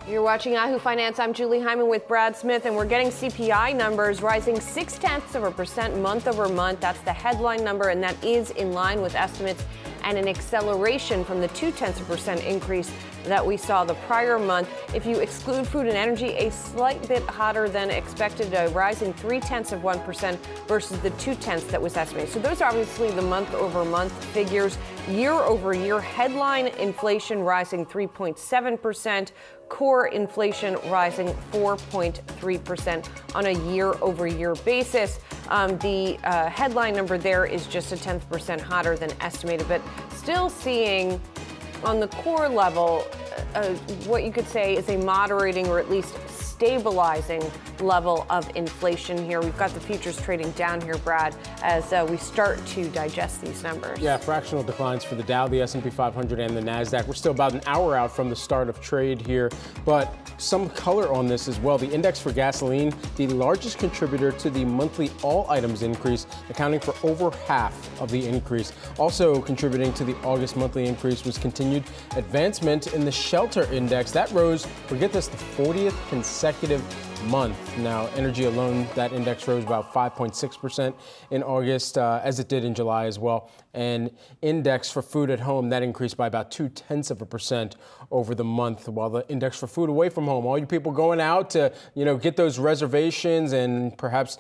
You're watching Yahoo Finance. I'm Julie Hyman with Brad Smith, and we're getting CPI numbers rising 0.6% month over month. That's the headline number, and that is in line with estimates and an acceleration from the 0.2% increase that we saw the prior month. If you exclude food and energy, a slight bit hotter than expected, a rise in 0.3% versus the 0.2 that was estimated. So those are obviously the month over month figures. Year over year, headline inflation rising 3.7%. Core inflation rising 4.3% on a year-over-year basis. The headline number there is just 0.1% hotter than estimated, but still seeing on the core level what you could say is a moderating or at least stabilizing level of inflation here. We've got the futures trading down here, Brad, as we start to digest these numbers. Yeah, fractional declines for the Dow, the S&P 500, and the Nasdaq. We're still about an hour out from the start of trade here, but some color on this as well. The index for gasoline, the largest contributor to the monthly all items increase, accounting for over half of the increase. Also contributing to the August monthly increase was continued advancement in the shelter index. That rose, forget this, the 40th consecutive month. Now, energy alone, that index rose about 5.6% in August, as it did in July as well. And index for food at home, that increased by about 0.2% over the month, while the index for food away from home, all you people going out to, get those reservations and perhaps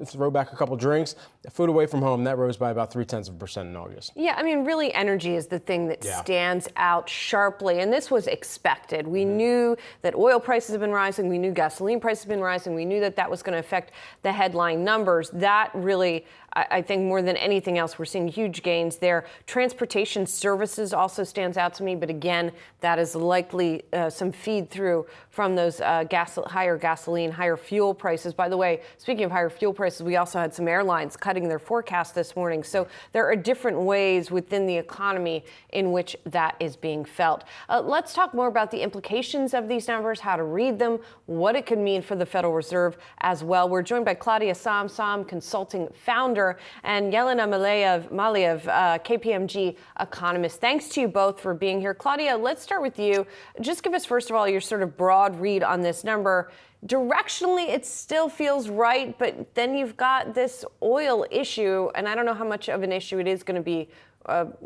throw back a couple drinks, food away from home, that rose by about 0.3% in August. Yeah, I mean, really, energy is the thing that stands out sharply, and this was expected. We knew that oil prices have been rising. We knew gasoline prices have been rising. We knew that that was going to affect the headline numbers. That really, I think more than anything else, we're seeing huge gains there. Transportation services also stands out to me, but again, that is likely some feed through from those higher gasoline, higher fuel prices. By the way, speaking of higher fuel prices, we also had some airlines cutting their forecast this morning. So there are different ways within the economy in which that is being felt. Let's talk more about the implications of these numbers, how to read them, what it could mean for the Federal Reserve as well. We're joined by Claudia Samsam, consulting founder, and Yelena Maliev, KPMG economist. Thanks to you both for being here. Claudia, let's start with you. Just give us, first of all, your sort of broad read on this number. Directionally, it still feels right, but then you've got this oil issue, and I don't know how much of an issue it is going to be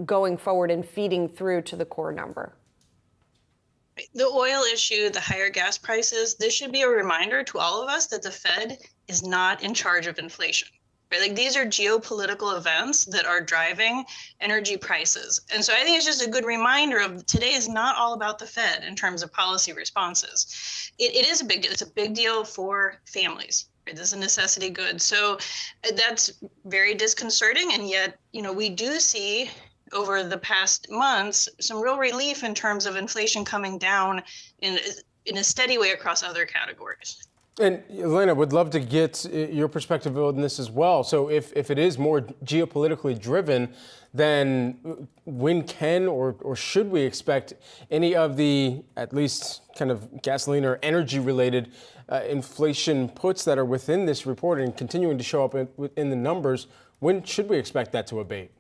going forward and feeding through to the core number. The oil issue, the higher gas prices, this should be a reminder to all of us that the Fed is not in charge of inflation. Right? Like, these are geopolitical events that are driving energy prices. And so I think it's just a good reminder of today is not all about the Fed in terms of policy responses. It is a big deal. It's a big deal for families. Right? This is a necessity good. So that's very disconcerting. And yet, we do see over the past months some real relief in terms of inflation coming down in a steady way across other categories. And Elena, would love to get your perspective on this as well. So if it is more geopolitically driven, then when can or should we expect any of the at least kind of gasoline or energy related inflation puts that are within this report and continuing to show up in the numbers? When should we expect that to abate?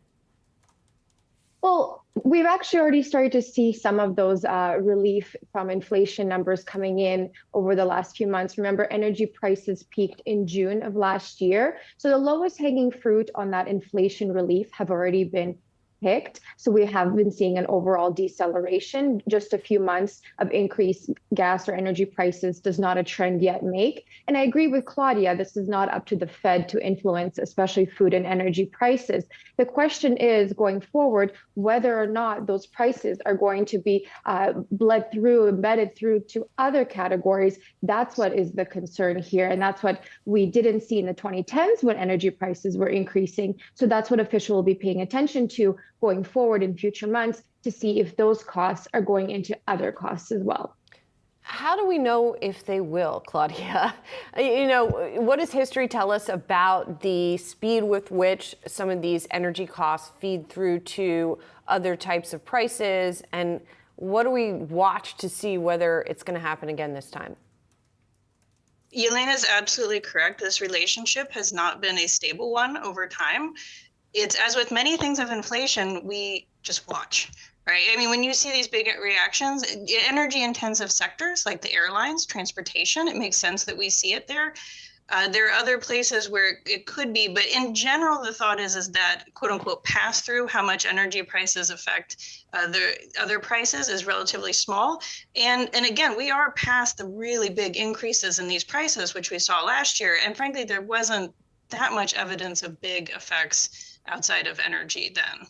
Well, we've actually already started to see some of those relief from inflation numbers coming in over the last few months. Remember, energy prices peaked in June of last year. So the lowest hanging fruit on that inflation relief have already been picked. So we have been seeing an overall deceleration. Just a few months of increased gas or energy prices does not a trend yet make. And I agree with Claudia, this is not up to the Fed to influence, especially food and energy prices. The question is going forward, whether or not those prices are going to be embedded through to other categories. That's what is the concern here. And that's what we didn't see in the 2010s when energy prices were increasing. So that's what officials will be paying attention to going forward in future months to see if those costs are going into other costs as well. How do we know if they will, Claudia? What does history tell us about the speed with which some of these energy costs feed through to other types of prices? And what do we watch to see whether it's going to happen again this time? Yelena is absolutely correct. This relationship has not been a stable one over time. It's as with many things of inflation, we just watch. right? I mean, when you see these big reactions, energy intensive sectors like the airlines, transportation, it makes sense that we see it there. There are other places where it could be, but in general, the thought is that quote unquote pass through how much energy prices affect the other prices is relatively small. And again, we are past the really big increases in these prices, which we saw last year. And frankly, there wasn't that much evidence of big effects outside of energy then.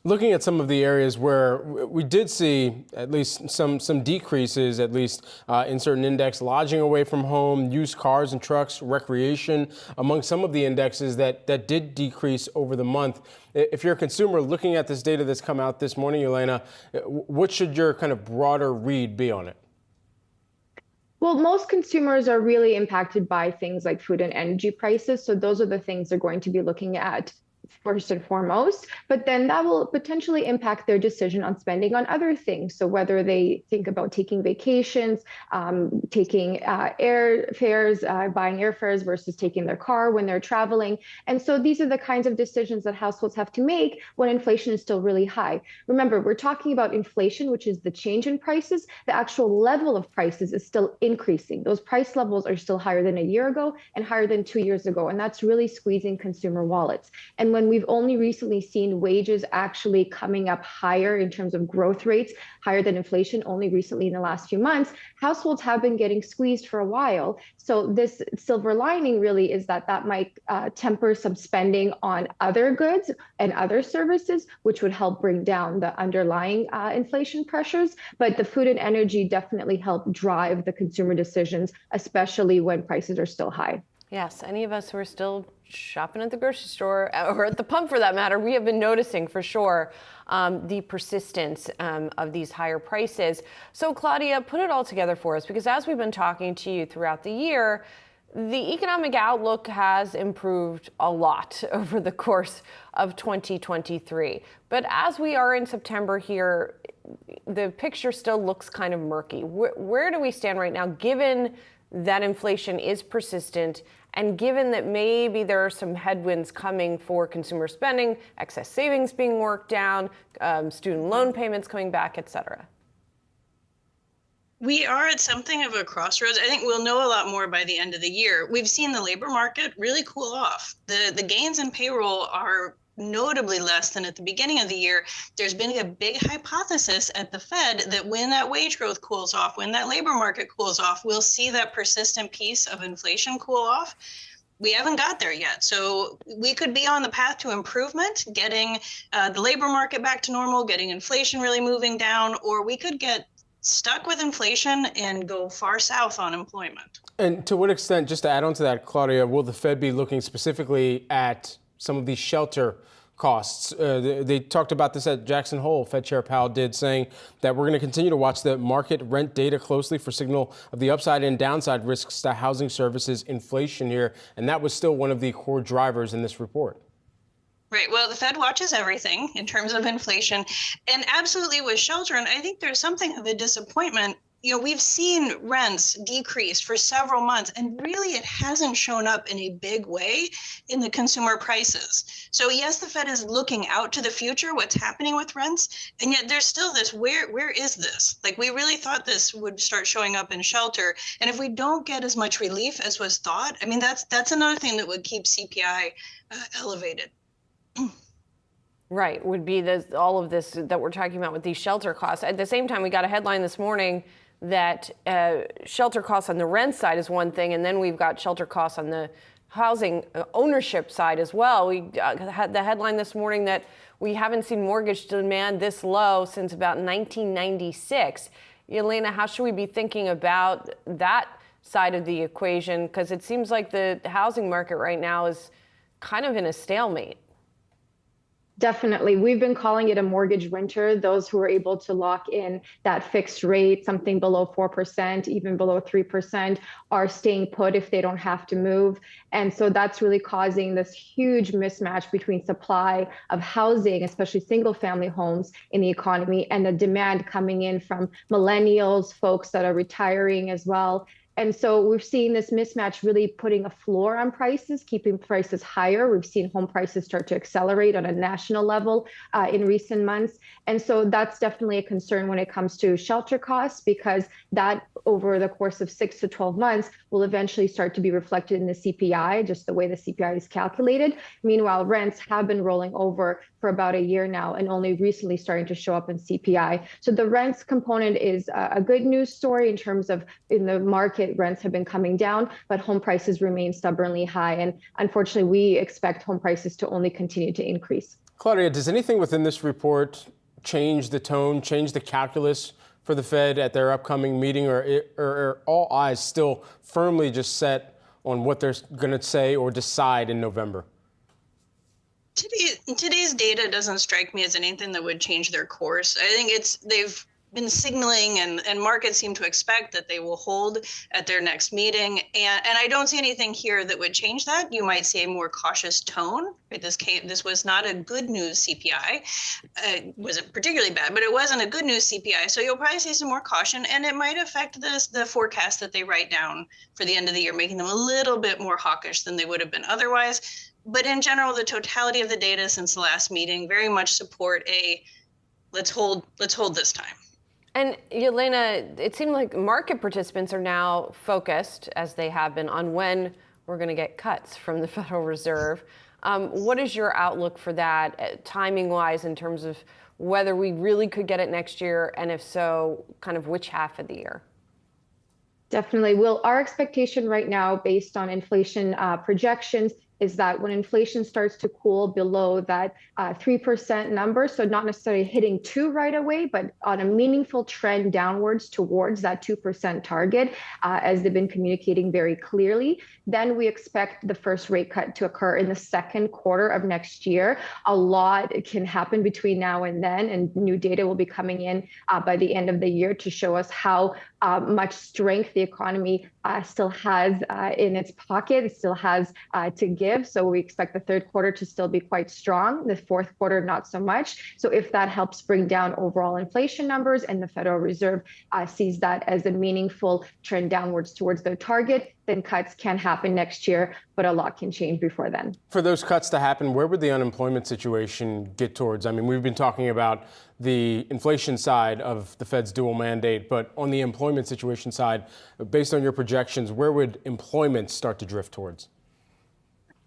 Looking at some of the areas where we did see at least some decreases, at least in certain index, lodging away from home, used cars and trucks, recreation, among some of the indexes that did decrease over the month. If you're a consumer looking at this data that's come out this morning, Elena, what should your kind of broader read be on it? Well, most consumers are really impacted by things like food and energy prices. So those are the things they're going to be looking at first and foremost, but then that will potentially impact their decision on spending on other things. So whether they think about taking vacations, taking airfares, buying airfares versus taking their car when they're traveling. And so these are the kinds of decisions that households have to make when inflation is still really high. Remember, we're talking about inflation, which is the change in prices. The actual level of prices is still increasing. Those price levels are still higher than a year ago and higher than 2 years ago. And that's really squeezing consumer wallets. And when we've only recently seen wages actually coming up higher in terms of growth rates, higher than inflation, only recently in the last few months, households have been getting squeezed for a while. So this silver lining really is that might temper some spending on other goods and other services, which would help bring down the underlying inflation pressures. But the food and energy definitely help drive the consumer decisions, especially when prices are still high. Yes, any of us who are still shopping at the grocery store or at the pump for that matter, we have been noticing for sure the persistence of these higher prices. So Claudia, put it all together for us, because as we've been talking to you throughout the year, the economic outlook has improved a lot over the course of 2023. But as we are in September here, the picture still looks kind of murky. Where do we stand right now, given that inflation is persistent, and given that maybe there are some headwinds coming for consumer spending, excess savings being worked down, student loan payments coming back, et cetera? We are at something of a crossroads. I think we'll know a lot more by the end of the year. We've seen the labor market really cool off. The gains in payroll are notably less than at the beginning of the year. There's been a big hypothesis at the Fed that when that wage growth cools off, when that labor market cools off, we'll see that persistent piece of inflation cool off. We haven't got there yet. So we could be on the path to improvement, getting the labor market back to normal, getting inflation really moving down, or we could get stuck with inflation and go far south on employment. And to what extent, just to add on to that, Claudia, will the Fed be looking specifically at some of these shelter costs? They talked about this at Jackson Hole. Fed Chair Powell did, saying that we're going to continue to watch the market rent data closely for signal of the upside and downside risks to housing services inflation here. And that was still one of the core drivers in this report. Right. Well, the Fed watches everything in terms of inflation, and absolutely with shelter. And I think there's something of a disappointment. You know, we've seen rents decrease for several months, and really it hasn't shown up in a big way in the consumer prices. So yes, the Fed is looking out to the future, what's happening with rents, and yet there's still this, where is this? Like, we really thought this would start showing up in shelter. And if we don't get as much relief as was thought, I mean, that's another thing that would keep CPI elevated. Right, would be all of this that we're talking about with these shelter costs. At the same time, we got a headline this morning that shelter costs on the rent side is one thing, and then we've got shelter costs on the housing ownership side as well. We had the headline this morning that we haven't seen mortgage demand this low since about 1996. Elena, how should we be thinking about that side of the equation? Because it seems like the housing market right now is kind of in a stalemate. Definitely. We've been calling it a mortgage winter. Those who are able to lock in that fixed rate, something below 4%, even below 3%, are staying put if they don't have to move. And so that's really causing this huge mismatch between supply of housing, especially single family homes in the economy, and the demand coming in from millennials, folks that are retiring as well. And so we're seeing this mismatch really putting a floor on prices, keeping prices higher. We've seen home prices start to accelerate on a national level in recent months. And so that's definitely a concern when it comes to shelter costs, because that over the course of 6 to 12 months will eventually start to be reflected in the CPI, just the way the CPI is calculated. Meanwhile, rents have been rolling over for about a year now and only recently starting to show up in CPI. So the rents component is a good news story in terms of in the market, rents have been coming down, but home prices remain stubbornly high. And unfortunately, we expect home prices to only continue to increase. Claudia, does anything within this report change the tone, change the calculus for the Fed at their upcoming meeting, or are all eyes still firmly just set on what they're going to say or decide in November? Today's data doesn't strike me as anything that would change their course. I think they've been signaling, and markets seem to expect that they will hold at their next meeting. And I don't see anything here that would change that. You might see a more cautious tone. Right? This was not a good news CPI. It wasn't particularly bad, but it wasn't a good news CPI. So you'll probably see some more caution, and it might affect the forecast that they write down for the end of the year, making them a little bit more hawkish than they would have been otherwise. But in general, the totality of the data since the last meeting very much support a let's hold this time. And Yelena, it seemed like market participants are now focused, as they have been, on when we're going to get cuts from the Federal Reserve. What is your outlook for that, timing-wise, in terms of whether we really could get it next year, and if so, kind of which half of the year? Definitely. Well, our expectation right now, based on inflation projections, is that when inflation starts to cool below that 3% number, so not necessarily hitting 2 right away, but on a meaningful trend downwards towards that 2% target, as they've been communicating very clearly, then we expect the first rate cut to occur in the second quarter of next year. A lot can happen between now and then, and new data will be coming in by the end of the year to show us how much strength the economy still has in its pocket. It still has to give. So we expect the third quarter to still be quite strong, the fourth quarter not so much. So if that helps bring down overall inflation numbers and the Federal Reserve sees that as a meaningful trend downwards towards their target, then cuts can happen next year, but a lot can change before then. For those cuts to happen, where would the unemployment situation get towards? I mean, we've been talking about the inflation side of the Fed's dual mandate, but on the employment situation side, based on your projections, where would employment start to drift towards?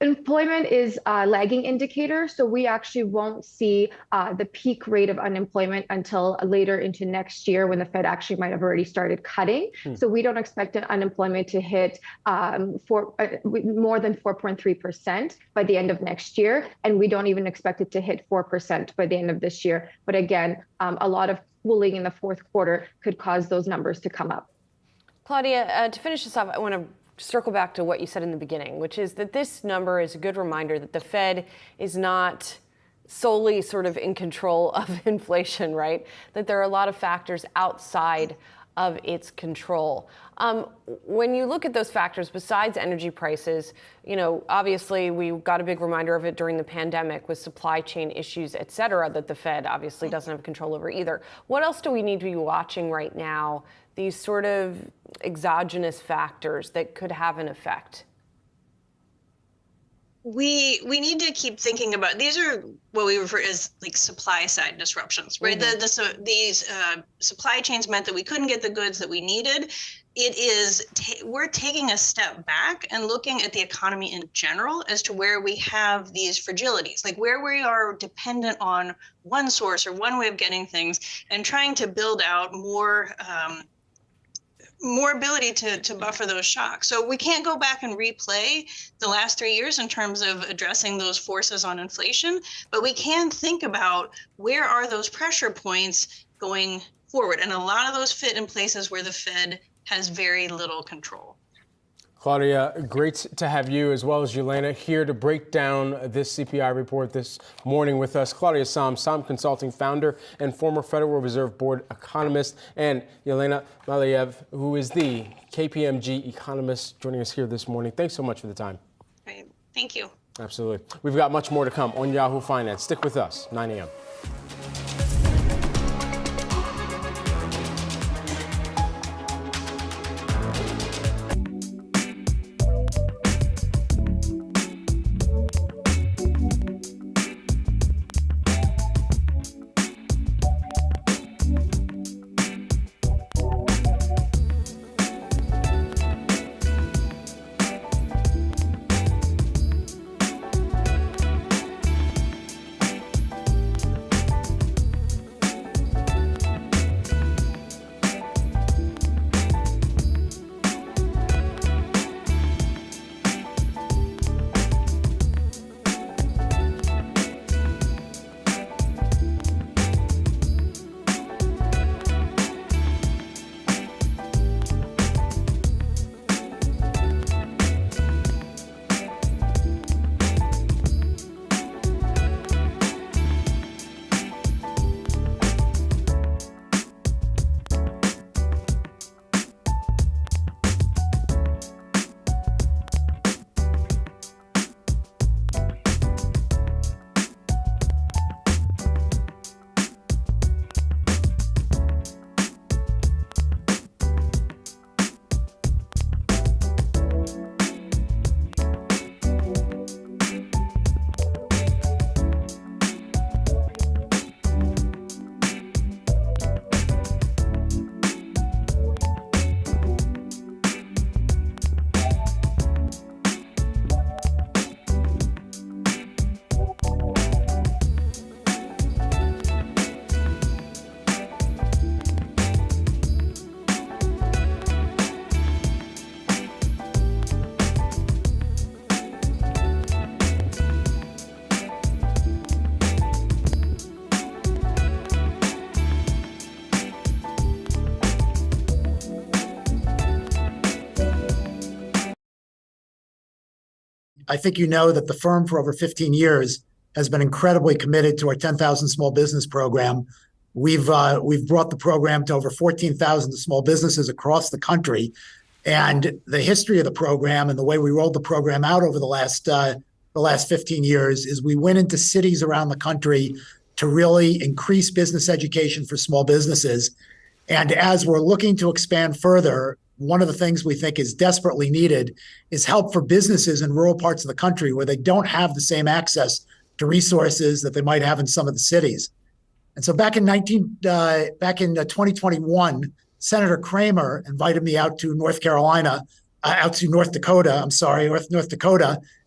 Employment is a lagging indicator, so we actually won't see the peak rate of unemployment until later into next year, when the Fed actually might have already started cutting. So we don't expect unemployment to hit more than 4.3% by the end of next year, and we don't even expect it to hit 4% by the end of this year. But again, a lot of cooling in the fourth quarter could cause those numbers to come up. Claudia, to finish this off, I want to circle back to what you said in the beginning, which is that this number is a good reminder that the Fed is not solely sort of in control of inflation, right? That there are a lot of factors outside of its control. When you look at those factors, besides energy prices, you know, obviously we got a big reminder of it during the pandemic with supply chain issues, et cetera, that the Fed obviously doesn't have control over either. What else do we need to be watching right now, these sort of exogenous factors that could have an effect? We need to keep thinking about, these are what we refer as like supply side disruptions, right? Mm-hmm. These supply chains meant that we couldn't get the goods that we needed. It is, we're taking a step back and looking at the economy in general as to where we have these fragilities, like where we are dependent on one source or one way of getting things, and trying to build out more ability to buffer those shocks. So we can't go back and replay the last 3 years in terms of addressing those forces on inflation, but we can think about where are those pressure points going forward. And a lot of those fit in places where the Fed has very little control. Claudia, great to have you, as well as Yelena, here to break down this CPI report this morning with us. Claudia Sahm Consulting founder and former Federal Reserve Board economist, and Yelena Maliev, who is the KPMG economist, joining us here this morning. Thanks so much for the time. Great. Thank you. Absolutely. We've got much more to come on Yahoo Finance. Stick with us, 9 a.m. I think you know that the firm for over 15 years has been incredibly committed to our 10,000 small business program. We've brought the program to over 14,000 small businesses across the country. And the history of the program and the way we rolled the program out over the last 15 years is we went into cities around the country to really increase business education for small businesses. And as we're looking to expand further, one of the things we think is desperately needed is help for businesses in rural parts of the country where they don't have the same access to resources that they might have in some of the cities. And so back in 2021, Senator Kramer invited me out to North Dakota,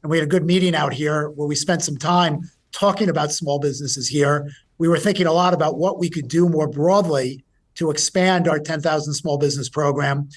and we had a good meeting out here where we spent some time talking about small businesses here. We were thinking a lot about what we could do more broadly to expand our 10,000 small business program.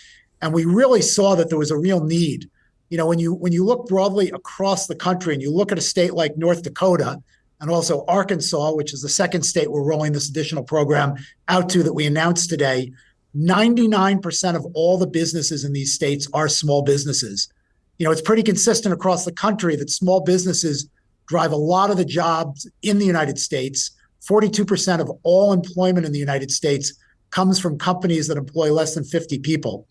And we really saw that there was a real need. You know, when you look broadly across the country and you look at a state like North Dakota and also Arkansas, which is the second state we're rolling this additional program out to that we announced today, 99% of all the businesses in these states are small businesses. You know, it's pretty consistent across the country that small businesses drive a lot of the jobs in the United States. 42% of all employment in the United States comes from companies that employ less than 50 people.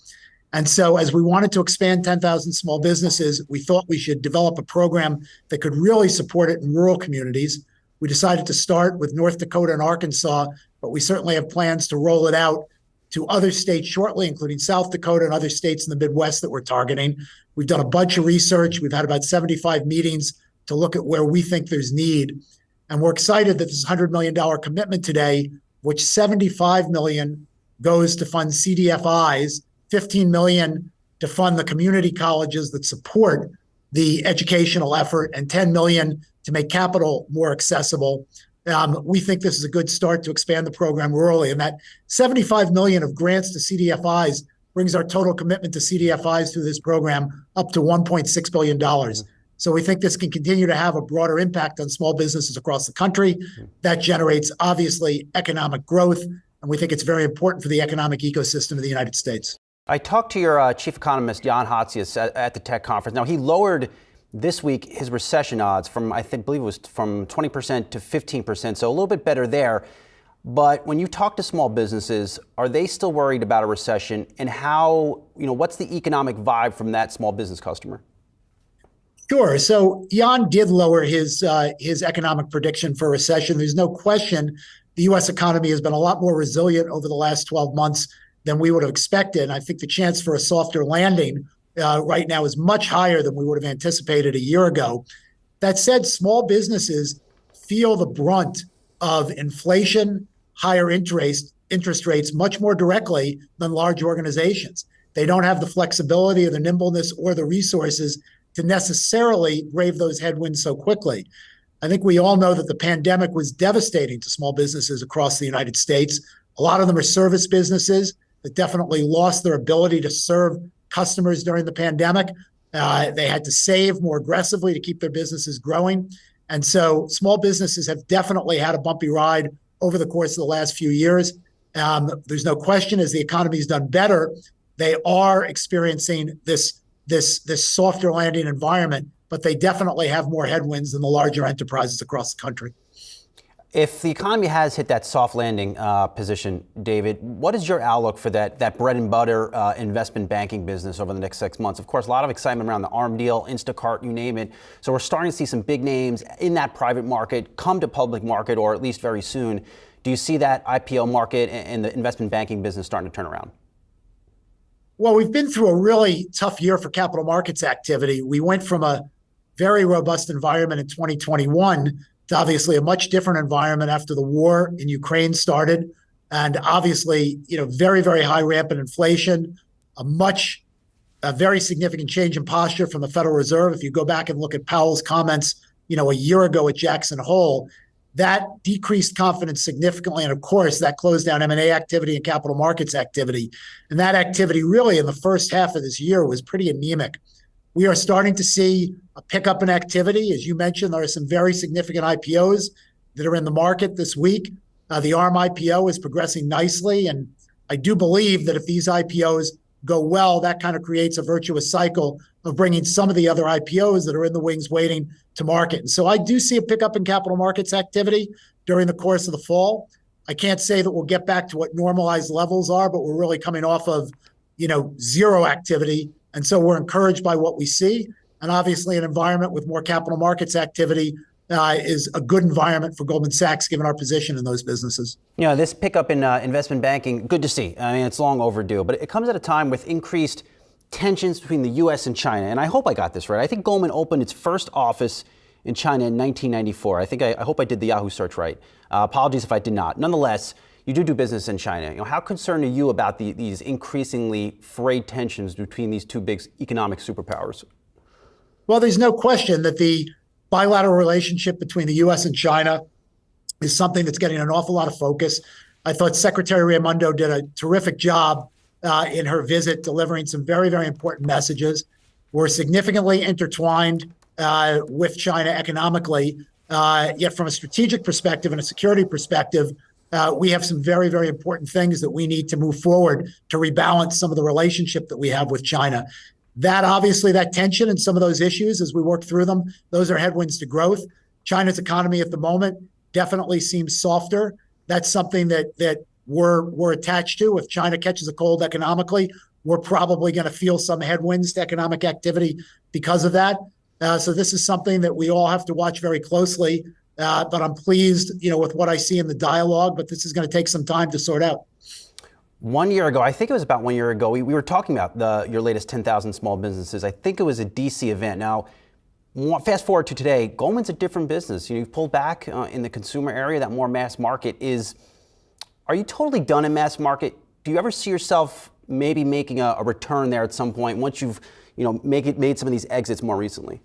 And so as we wanted to expand 10,000 small businesses, we thought we should develop a program that could really support it in rural communities. We decided to start with North Dakota and Arkansas, but we certainly have plans to roll it out to other states shortly, including South Dakota and other states in the Midwest that we're targeting. We've done a bunch of research. We've had about 75 meetings to look at where we think there's need. And we're excited that this $100 million commitment today, which $75 million goes to fund CDFIs, $15 million to fund the community colleges that support the educational effort, and $10 million to make capital more accessible. We think this is a good start to expand the program rurally. And that $75 million of grants to CDFIs brings our total commitment to CDFIs through this program up to $1.6 billion. So we think this can continue to have a broader impact on small businesses across the country. That generates, obviously, economic growth. And we think it's very important for the economic ecosystem of the United States. I talked to your chief economist, Jan Hatzius, at the tech conference. Now, he lowered this week his recession odds from, believe it was from 20% to 15%, so a little bit better there. But when you talk to small businesses, are they still worried about a recession? And how, what's the economic vibe from that small business customer? Sure. So Jan did lower his economic prediction for a recession. There's no question the U.S. economy has been a lot more resilient over the last 12 months than we would have expected. And I think the chance for a softer landing right now is much higher than we would have anticipated a year ago. That said, small businesses feel the brunt of inflation, higher interest rates much more directly than large organizations. They don't have the flexibility or the nimbleness or the resources to necessarily brave those headwinds so quickly. I think we all know that the pandemic was devastating to small businesses across the United States. A lot of them are service businesses that definitely lost their ability to serve customers during the pandemic. They had to save more aggressively to keep their businesses growing. And so small businesses have definitely had a bumpy ride over the course of the last few years. There's no question, as the economy's done better, they are experiencing this softer landing environment, but they definitely have more headwinds than the larger enterprises across the country. If the economy has hit that soft landing position, David, what is your outlook for that bread and butter investment banking business over the next 6 months? Of course, a lot of excitement around the ARM deal, Instacart, you name it. So we're starting to see some big names in that private market come to public market, or at least very soon. Do you see that IPO market and the investment banking business starting to turn around? Well, we've been through a really tough year for capital markets activity. We went from a very robust environment in 2021 to obviously a much different environment after the war in Ukraine started. And obviously, very, very high rampant inflation, a very significant change in posture from the Federal Reserve. If you go back and look at Powell's comments, a year ago at Jackson Hole, that decreased confidence significantly. And of course, that closed down M&A activity and capital markets activity. And that activity really in the first half of this year was pretty anemic. We are starting to see a pickup in activity. As you mentioned, there are some very significant IPOs that are in the market this week. The ARM IPO is progressing nicely. And I do believe that if these IPOs go well, that kind of creates a virtuous cycle of bringing some of the other IPOs that are in the wings waiting to market. And so I do see a pickup in capital markets activity during the course of the fall. I can't say that we'll get back to what normalized levels are, but we're really coming off of, zero activity. And so we're encouraged by what we see. And obviously an environment with more capital markets activity is a good environment for Goldman Sachs, given our position in those businesses. This pickup in investment banking, good to see. I mean, it's long overdue, but it comes at a time with increased tensions between the U.S. and China. And I hope I got this right. I think Goldman opened its first office in China in 1994. I hope I did the Yahoo search right. Apologies if I did not. Nonetheless, you do business in China. How concerned are you about these increasingly frayed tensions between these two big economic superpowers? Well, there's no question that the bilateral relationship between the U.S. and China is something that's getting an awful lot of focus. I thought Secretary Raimondo did a terrific job in her visit, delivering some very, very important messages. We're significantly intertwined with China economically, yet from a strategic perspective and a security perspective, we have some very, very important things that we need to move forward to rebalance some of the relationship that we have with China. That obviously, that tension and some of those issues as we work through them, those are headwinds to growth. China's economy at the moment definitely seems softer. That's something that we're attached to. If China catches a cold economically, we're probably going to feel some headwinds to economic activity because of that. So this is something that we all have to watch very closely. But I'm pleased, with what I see in the dialogue, but this is going to take some time to sort out. 1 year ago, I think it was about 1 year ago, we were talking about your latest 10,000 small businesses. I think it was a DC event. Now, fast forward to today, Goldman's a different business. You've pulled back in the consumer area, that more mass market is. Are you totally done in mass market? Do you ever see yourself maybe making a return there at some point once you've made some of these exits more recently?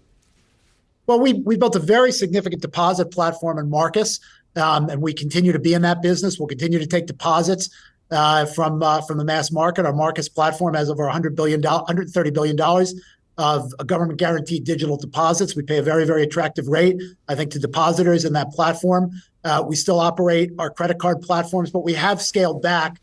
Well, we built a very significant deposit platform in Marcus, and we continue to be in that business. We'll continue to take deposits from the mass market. Our Marcus platform has over $130 billion of government guaranteed digital deposits. We pay a very, very attractive rate, I think, to depositors in that platform. We still operate our credit card platforms, but we have scaled back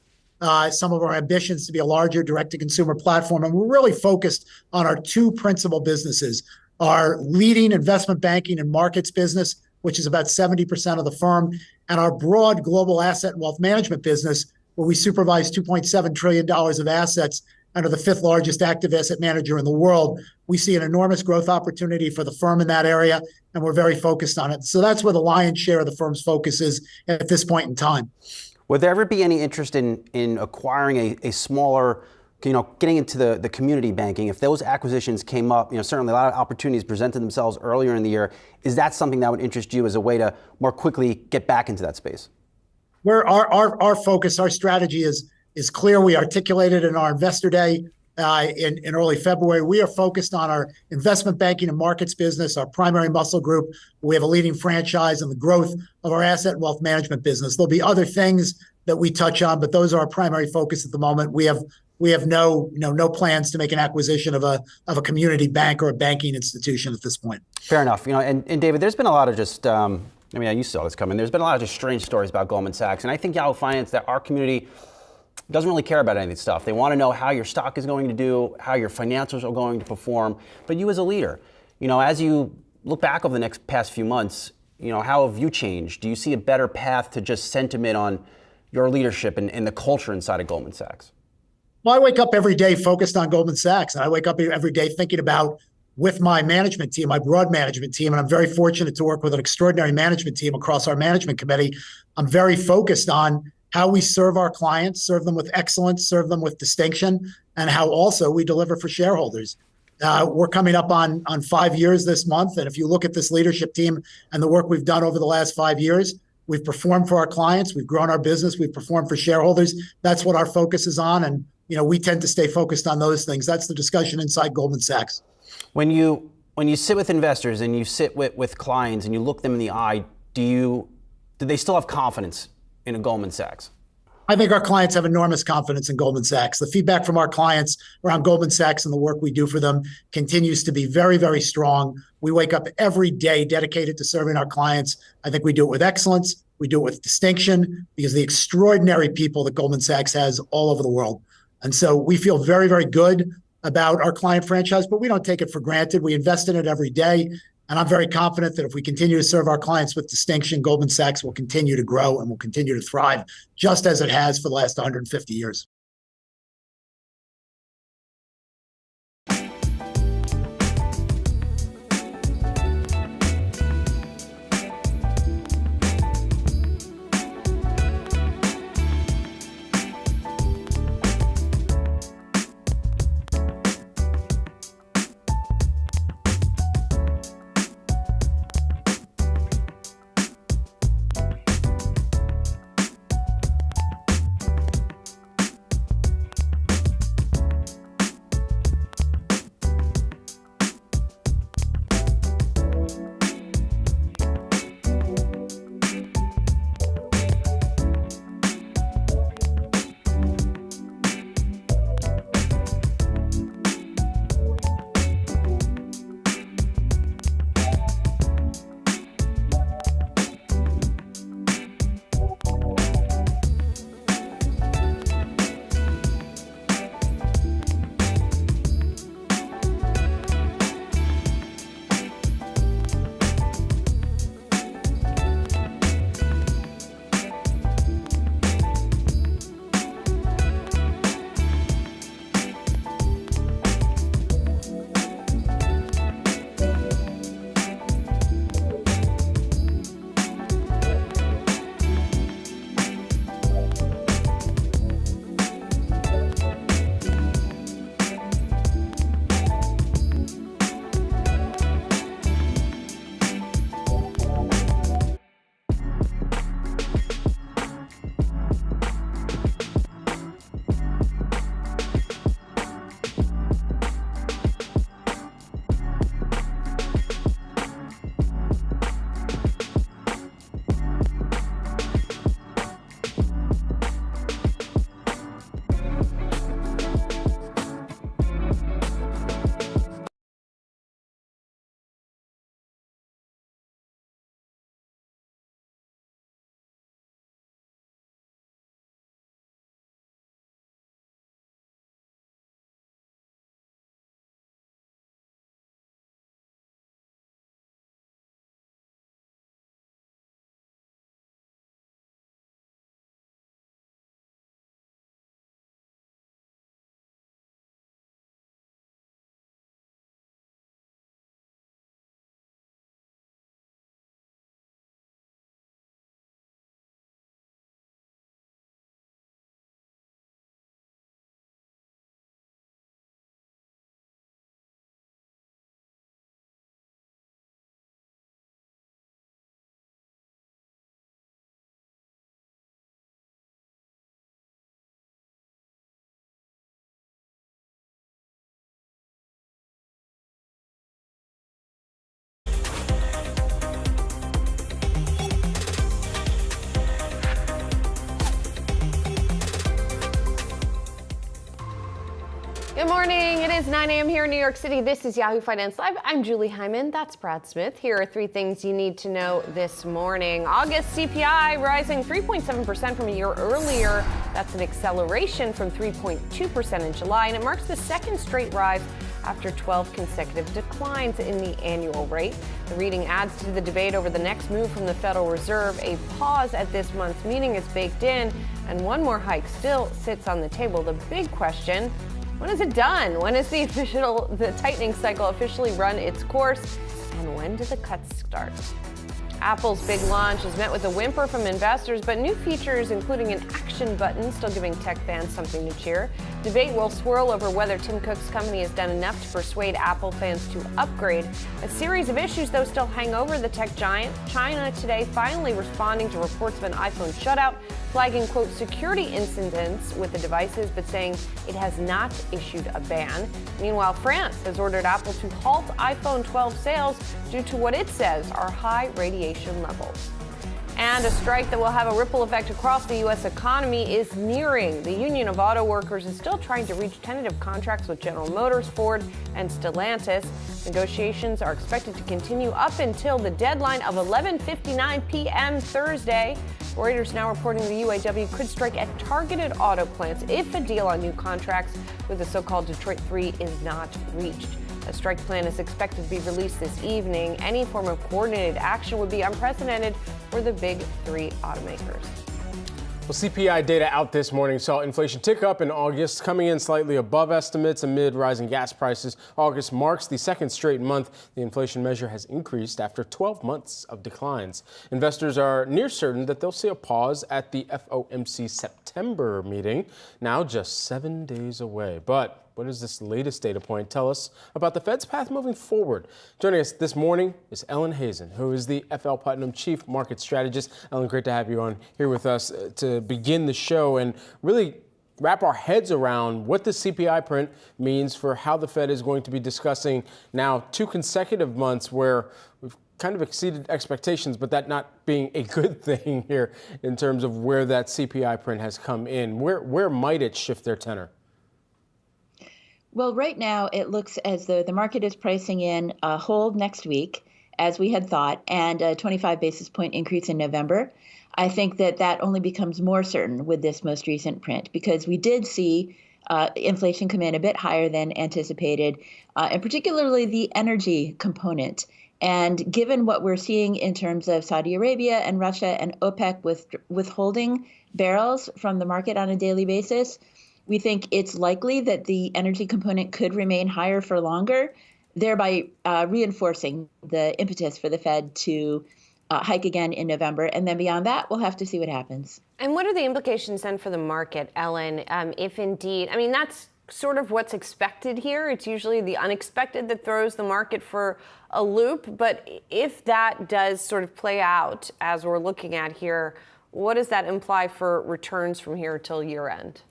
some of our ambitions to be a larger direct-to-consumer platform. And we're really focused on our two principal businesses, our leading investment banking and markets business, which is about 70% of the firm, and our broad global asset and wealth management business, where we supervise $2.7 trillion of assets under the fifth largest active asset manager in the world. We see an enormous growth opportunity for the firm in that area, and we're very focused on it. So that's where the lion's share of the firm's focus is at this point in time. Would there ever be any interest in acquiring a smaller, getting into the community banking? If those acquisitions came up, certainly a lot of opportunities presented themselves earlier in the year. Is that something that would interest you as a way to more quickly get back into that space? Where our focus, our strategy is clear. We articulated in our investor day in early February. We are focused on our investment banking and markets business, our primary muscle group. We have a leading franchise and the growth of our asset and wealth management business. There'll be other things that we touch on, but those are our primary focus at the moment. We have no plans to make an acquisition of a community bank or a banking institution at this point. Fair enough. And David, there's been a lot of just. You saw this coming. There's been a lot of just strange stories about Goldman Sachs, and I think Yahoo Finance, that our community doesn't really care about any of this stuff. They want to know how your stock is going to do, how your financials are going to perform. But you as a leader, as you look back over the past few months, how have you changed? Do you see a better path to just sentiment on your leadership and the culture inside of Goldman Sachs? Well, I wake up every day focused on Goldman Sachs, and I wake up every day thinking about, with my management team, my broad management team, and I'm very fortunate to work with an extraordinary management team across our management committee. I'm very focused on how we serve our clients, serve them with excellence, serve them with distinction, and how also we deliver for shareholders. We're coming up on 5 years this month, and if you look at this leadership team and the work we've done over the last 5 years, we've performed for our clients, we've grown our business, we've performed for shareholders. That's what our focus is on, and we tend to stay focused on those things. That's the discussion inside Goldman Sachs. When you sit with investors and you sit with clients and you look them in the eye, do they still have confidence in a Goldman Sachs? I think our clients have enormous confidence in Goldman Sachs. The feedback from our clients around Goldman Sachs and the work we do for them continues to be very, very strong. We wake up every day dedicated to serving our clients. I think we do it with excellence. We do it with distinction because the extraordinary people that Goldman Sachs has all over the world. And so we feel very, very good about our client franchise, but we don't take it for granted. We invest in it every day. And I'm very confident that if we continue to serve our clients with distinction, Goldman Sachs will continue to grow and will continue to thrive, just as it has for the last 150 years. Good morning. It is 9 a.m. here in New York City. This is Yahoo Finance Live. I'm Julie Hyman. That's Brad Smith. Here are three things you need to know this morning. August CPI rising 3.7% from a year earlier. That's an acceleration from 3.2% in July, and it marks the second straight rise after 12 consecutive declines in the annual rate. The reading adds to the debate over the next move from the Federal Reserve. A pause at this month's meeting is baked in, and one more hike still sits on the table. The big question: when is it done? When is the tightening cycle officially run its course? And when do the cuts start? Apple's big launch has met with a whimper from investors, but new features, including an action button, still giving tech fans something to cheer. Debate will swirl over whether Tim Cook's company has done enough to persuade Apple fans to upgrade. A series of issues, though, still hang over the tech giant. China today finally responding to reports of an iPhone shutout, flagging, quote, security incidents with the devices, but saying it has not issued a ban. Meanwhile, France has ordered Apple to halt iPhone 12 sales due to what it says are high radiation levels. And a strike that will have a ripple effect across the U.S. economy is nearing. The Union of Auto Workers is still trying to reach tentative contracts with General Motors, Ford, and Stellantis. Negotiations are expected to continue up until the deadline of 11:59 p.m. Thursday. Reuters now reporting the UAW could strike at targeted auto plants if a deal on new contracts with the so-called Detroit 3 is not reached. A strike plan is expected to be released this evening. Any form of coordinated action would be unprecedented for the big three automakers. Well, CPI data out this morning saw inflation tick up in August, coming in slightly above estimates amid rising gas prices. August marks the second straight month the inflation measure has increased after 12 months of declines. Investors are near certain that they'll see a pause at the FOMC September meeting, now just 7 days away. But what does this latest data point tell us about the Fed's path moving forward? Joining us this morning is Ellen Hazen, who is the FL Putnam Chief Market Strategist. Ellen, great to have you on here with us to begin the show and really wrap our heads around what the CPI print means for how the Fed is going to be discussing now 2 consecutive months where we've kind of exceeded expectations, but that not being a good thing here in terms of where that CPI print has come in. Where might it shift their tenor? Well, right now it looks as though the market is pricing in a hold next week, as we had thought, and a 25 basis point increase in November. I think that only becomes more certain with this most recent print, because we did see inflation come in a bit higher than anticipated, and particularly the energy component. And given what we're seeing in terms of Saudi Arabia and Russia and OPEC withholding barrels from the market on a daily basis, we think it's likely that the energy component could remain higher for longer, thereby reinforcing the impetus for the Fed to hike again in November. And then beyond that, we'll have to see what happens. And what are the implications then for the market, Ellen, if indeed, I mean, that's sort of what's expected here. It's usually the unexpected that throws the market for a loop. But if that does sort of play out as we're looking at here, what does that imply for returns from here till year end?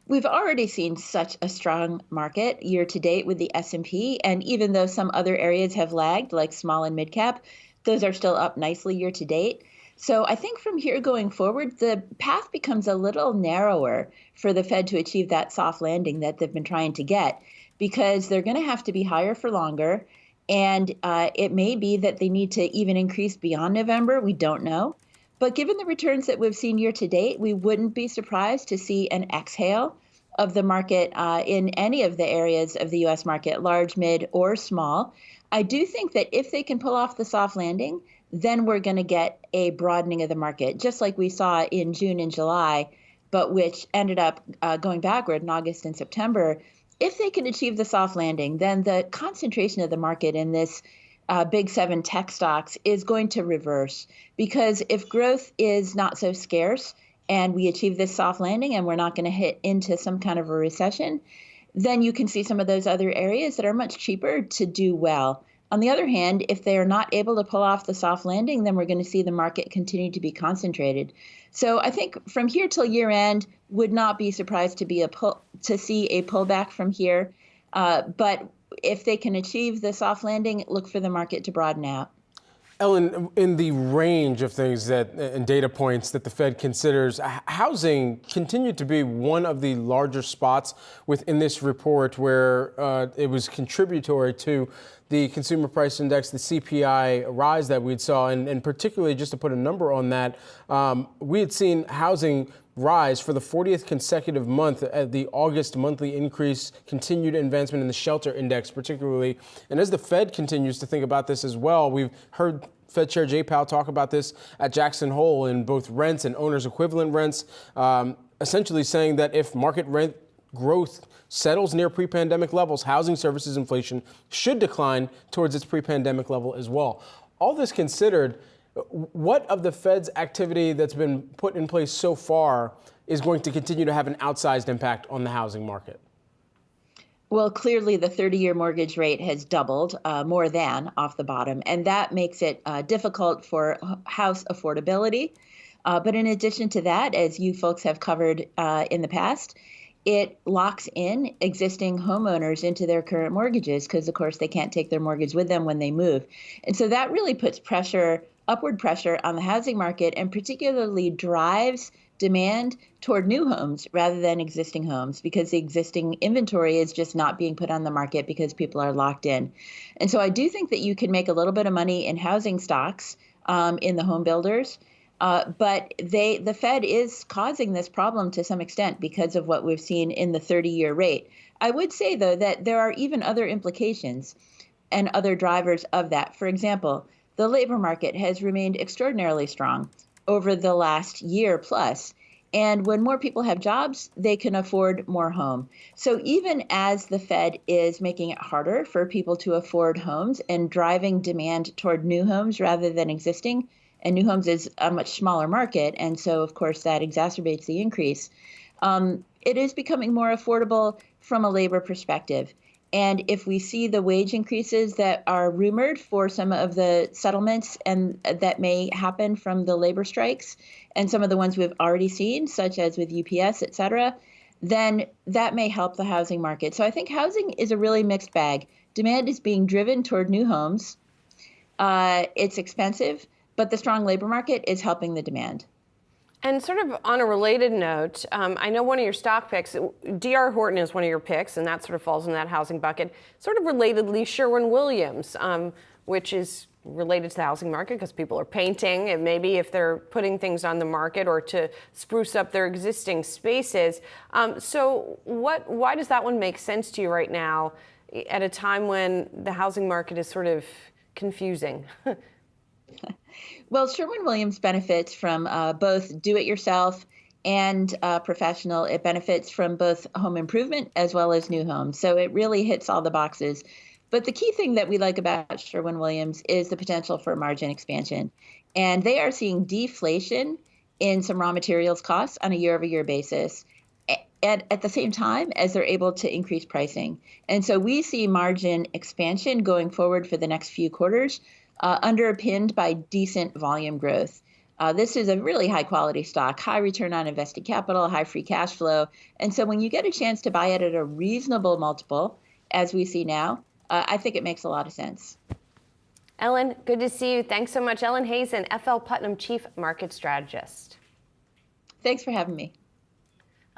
We've already seen such a strong market year to date with the S&P, and even though some other areas have lagged, like small and mid cap, those are still up nicely year to date. So I think from here going forward, the path becomes a little narrower for the Fed to achieve that soft landing that they've been trying to get, because they're going to have to be higher for longer, and it may be that they need to even increase beyond November. We don't know. But given the returns that we've seen year to date, we wouldn't be surprised to see an exhale of the market in any of the areas of the U.S. market, large, mid, or small. I do think that if they can pull off the soft landing, then we're going to get a broadening of the market, just like we saw in June and July, but which ended up going backward in August and September. If they can achieve the soft landing, then the concentration of the market in this big 7 tech stocks is going to reverse, because if growth is not so scarce and we achieve this soft landing and we're not going to hit into some kind of a recession, then you can see some of those other areas that are much cheaper to do well. On the other hand, if they are not able to pull off the soft landing, then we're going to see the market continue to be concentrated. So I think from here till year end, would not be surprised to see a pullback from here. But if they can achieve the soft landing, look for the market to broaden out. Ellen, in the range of things and data points that the Fed considers, housing continued to be one of the larger spots within this report where it was contributory to the consumer price index, the CPI rise that we saw. And particularly, just to put a number on that, we had seen housing rise for the 40th consecutive month. The August monthly increase, continued advancement in the shelter index particularly. And as the Fed continues to think about this as well, we've heard Fed Chair Jay Powell talk about this at Jackson Hole in both rents and owners equivalent rents, essentially saying that if market rent growth settles near pre-pandemic levels, housing services inflation should decline towards its pre-pandemic level as well. All this considered, what of the Fed's activity that's been put in place so far is going to continue to have an outsized impact on the housing market? Well, clearly the 30-year mortgage rate has doubled, more than off the bottom, and that makes it difficult for house affordability. But in addition to that, as you folks have covered in the past, it locks in existing homeowners into their current mortgages because, of course, they can't take their mortgage with them when they move. And so that really puts upward pressure on the housing market, and particularly drives demand toward new homes rather than existing homes, because the existing inventory is just not being put on the market because people are locked in. And so I do think that you can make a little bit of money in housing stocks, in the home builders. But the Fed is causing this problem to some extent because of what we've seen in the 30-year rate. I would say, though, that there are even other implications and other drivers of that. For example, the labor market has remained extraordinarily strong over the last year plus. And when more people have jobs, they can afford more home. So even as the Fed is making it harder for people to afford homes and driving demand toward new homes rather than existing, and new homes is a much smaller market, and so of course that exacerbates the increase, it is becoming more affordable from a labor perspective. And if we see the wage increases that are rumored for some of the settlements and that may happen from the labor strikes, and some of the ones we've already seen, such as with UPS, et cetera, then that may help the housing market. So I think housing is a really mixed bag. Demand is being driven toward new homes. It's expensive, but the strong labor market is helping the demand. And sort of on a related note, I know one of your stock picks, D.R. Horton is one of your picks, and that sort of falls in that housing bucket. Sort of relatedly, Sherwin-Williams, which is related to the housing market because people are painting, and maybe if they're putting things on the market or to spruce up their existing spaces. So why does that one make sense to you right now at a time when the housing market is sort of confusing? Well, Sherwin-Williams benefits from both do-it-yourself and professional. It benefits from both home improvement as well as new homes. So it really hits all the boxes. But the key thing that we like about Sherwin-Williams is the potential for margin expansion. And they are seeing deflation in some raw materials costs on a year-over-year basis at the same time as they're able to increase pricing. And so we see margin expansion going forward for the next few quarters, underpinned by decent volume growth. This is a really high quality stock, high return on invested capital, high free cash flow. And so when you get a chance to buy it at a reasonable multiple, as we see now, I think it makes a lot of sense. Ellen, good to see you. Thanks so much. Ellen Hazen, FL Putnam Chief Market Strategist. Thanks for having me.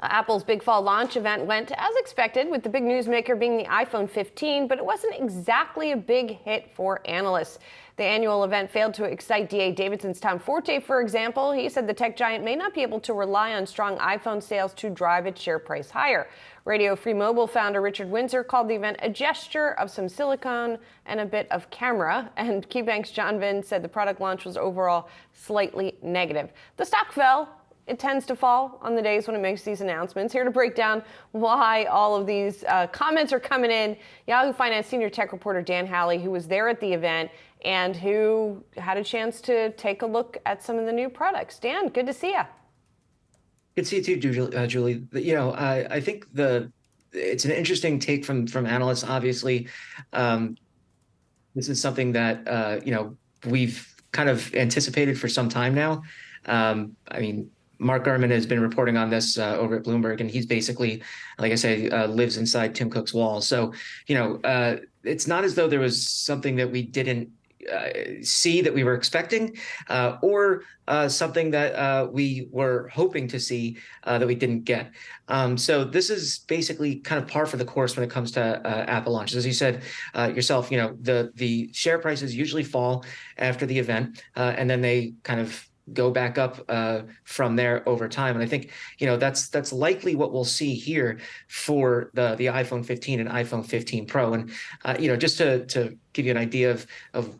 Apple's big fall launch event went as expected, with the big newsmaker being the iPhone 15, but it wasn't exactly a big hit for analysts. The annual event failed to excite D.A. Davidson's Tom Forte, for example. He said the tech giant may not be able to rely on strong iPhone sales to drive its share price higher. Radio Free Mobile founder Richard Windsor called the event a gesture of some silicone and a bit of camera. And KeyBank's John Vin said the product launch was overall slightly negative. The stock fell. It tends to fall on the days when it makes these announcements. Here to break down why all of these comments are coming in, Yahoo Finance senior tech reporter Dan Halley, who was there at the event and who had a chance to take a look at some of the new products. Dan, good to see you. Good to see you too, Julie. You know, I think it's an interesting take from analysts. Obviously, this is something that we've kind of anticipated for some time now. I mean, Mark Gurman has been reporting on this over at Bloomberg, and he's basically, like I say, lives inside Tim Cook's walls. So, it's not as though there was something that we didn't see that we were expecting, or something that we were hoping to see that we didn't get. So this is basically kind of par for the course when it comes to Apple launches. As you said yourself, the share prices usually fall after the event, and then they kind of go back up from there over time. And I think, that's likely what we'll see here for the iPhone 15 and iPhone 15 Pro. And, just to give you an idea of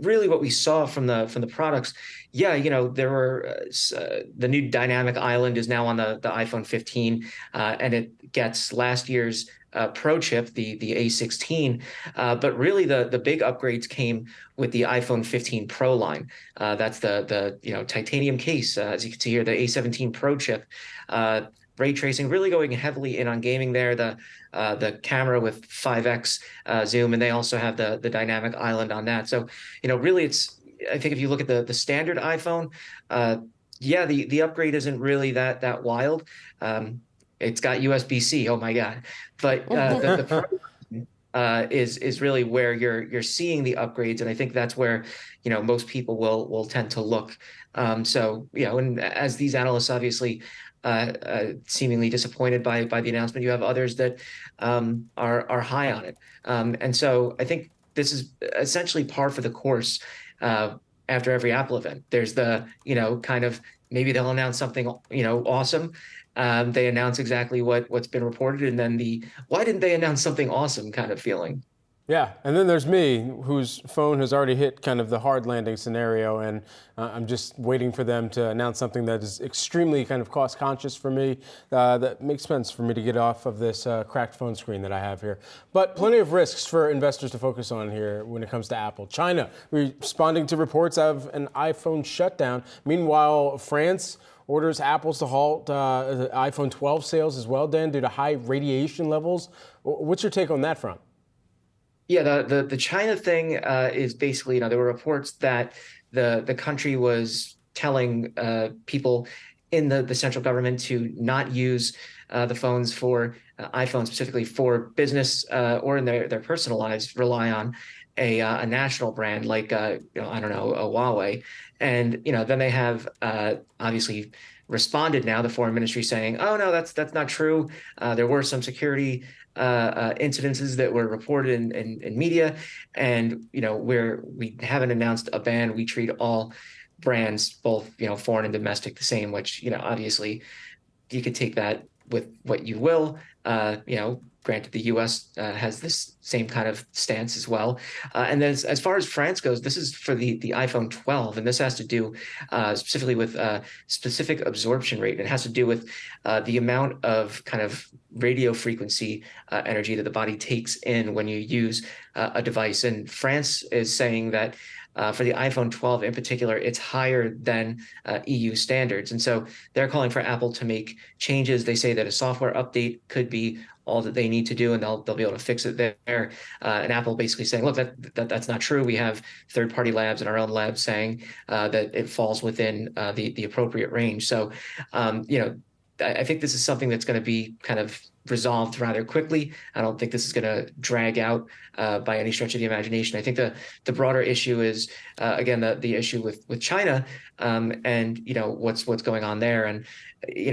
really what we saw from the products. Yeah, there were the new dynamic island is now on the iPhone 15, and it gets last year's Pro chip, the A16, but really the big upgrades came with the iPhone 15 Pro line. That's the titanium case, as you can see here, the A17 Pro chip. Ray tracing really going heavily in on gaming there. The camera with 5x zoom, and they also have the dynamic island on that. So really I think if you look at the standard iPhone, the upgrade isn't really that wild. It's got USB-C. Oh my God! But the Pro is really where you're seeing the upgrades, and I think that's where most people will tend to look. So and as these analysts obviously seemingly disappointed by the announcement, you have others that are high on it, and so I think this is essentially par for the course. after every Apple event. There's the, kind of maybe they'll announce something, awesome. They announce exactly what's been reported, and then the why didn't they announce something awesome kind of feeling. Yeah, and then there's me, whose phone has already hit kind of the hard landing scenario, and I'm just waiting for them to announce something that is extremely kind of cost conscious for me, that makes sense for me to get off of this cracked phone screen that I have here. But plenty of risks for investors to focus on here when it comes to Apple. China responding to reports of an iPhone shutdown. Meanwhile, France orders Apples to halt iPhone 12 sales as well, Dan, due to high radiation levels. What's your take on that front? Yeah, the China thing is basically, there were reports that the country was telling people in the central government to not use the phones for iPhone specifically for business or in their personal lives, rely on a national brand like I don't know, a Huawei, and then they have obviously responded now, the foreign ministry saying, oh no, that's not true. There were some security incidences that were reported in media, and we haven't announced a ban. We treat all brands, both foreign and domestic, the same. Which obviously you could take that with what you will. Granted, the U.S. has this same kind of stance as well. And then as far as France goes, this is for the iPhone 12, and this has to do specifically with specific absorption rate. It has to do with the amount of kind of radio frequency energy that the body takes in when you use a device. And France is saying that for the iPhone 12 in particular, it's higher than EU standards. And so they're calling for Apple to make changes. They say that a software update could be all that they need to do, and they'll be able to fix it there. And Apple basically saying, look, that's not true. We have third-party labs and our own lab saying that it falls within the appropriate range. So, I think this is something that's going to be kind of resolved rather quickly. I don't think this is going to drag out by any stretch of the imagination. I think the broader issue is again the issue with China and what's going on there. And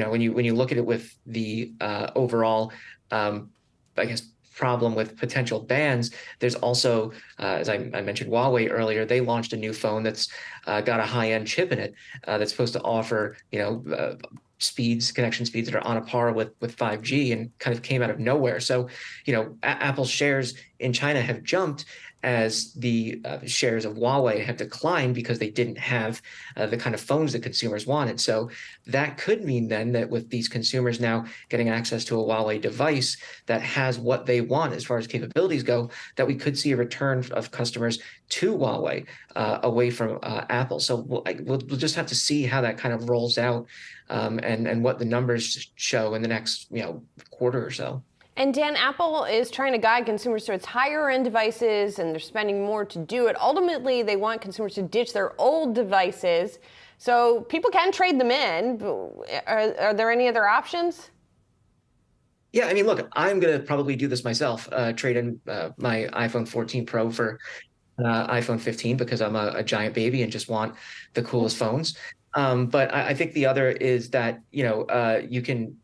when you look at it with the overall I guess problem with potential bans, there's also, as I mentioned, Huawei earlier. They launched a new phone that's got a high-end chip in it that's supposed to offer connection speeds that are on a par with 5G, and kind of came out of nowhere. So, Apple's shares in China have jumped as the shares of Huawei have declined because they didn't have the kind of phones that consumers wanted. So that could mean then that with these consumers now getting access to a Huawei device that has what they want as far as capabilities go, that we could see a return of customers to Huawei away from Apple. So we'll just have to see how that kind of rolls out and what the numbers show in the next quarter or so. And Dan, Apple is trying to guide consumers to its higher end devices, and they're spending more to do it. Ultimately, they want consumers to ditch their old devices, so people can trade them in. Are there any other options? Yeah, I mean, look, I'm going to probably do this myself, trade in my iPhone 14 Pro for iPhone 15 because I'm a giant baby and just want the coolest phones. But I think the other is that, you can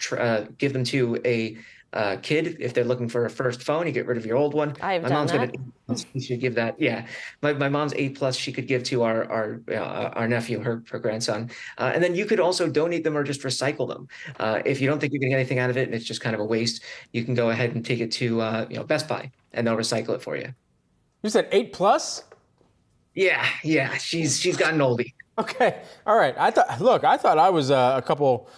give them to a kid if they're looking for a first phone. You get rid of your old one. My mom's gonna you should give that. Yeah, my mom's 8+. She could give to our nephew, her grandson, and then you could also donate them or just recycle them. If you don't think you're getting anything out of it and it's just kind of a waste, you can go ahead and take it to Best Buy and they'll recycle it for you. You said 8+? Yeah. She's gotten oldie. Okay, all right. I thought I was a couple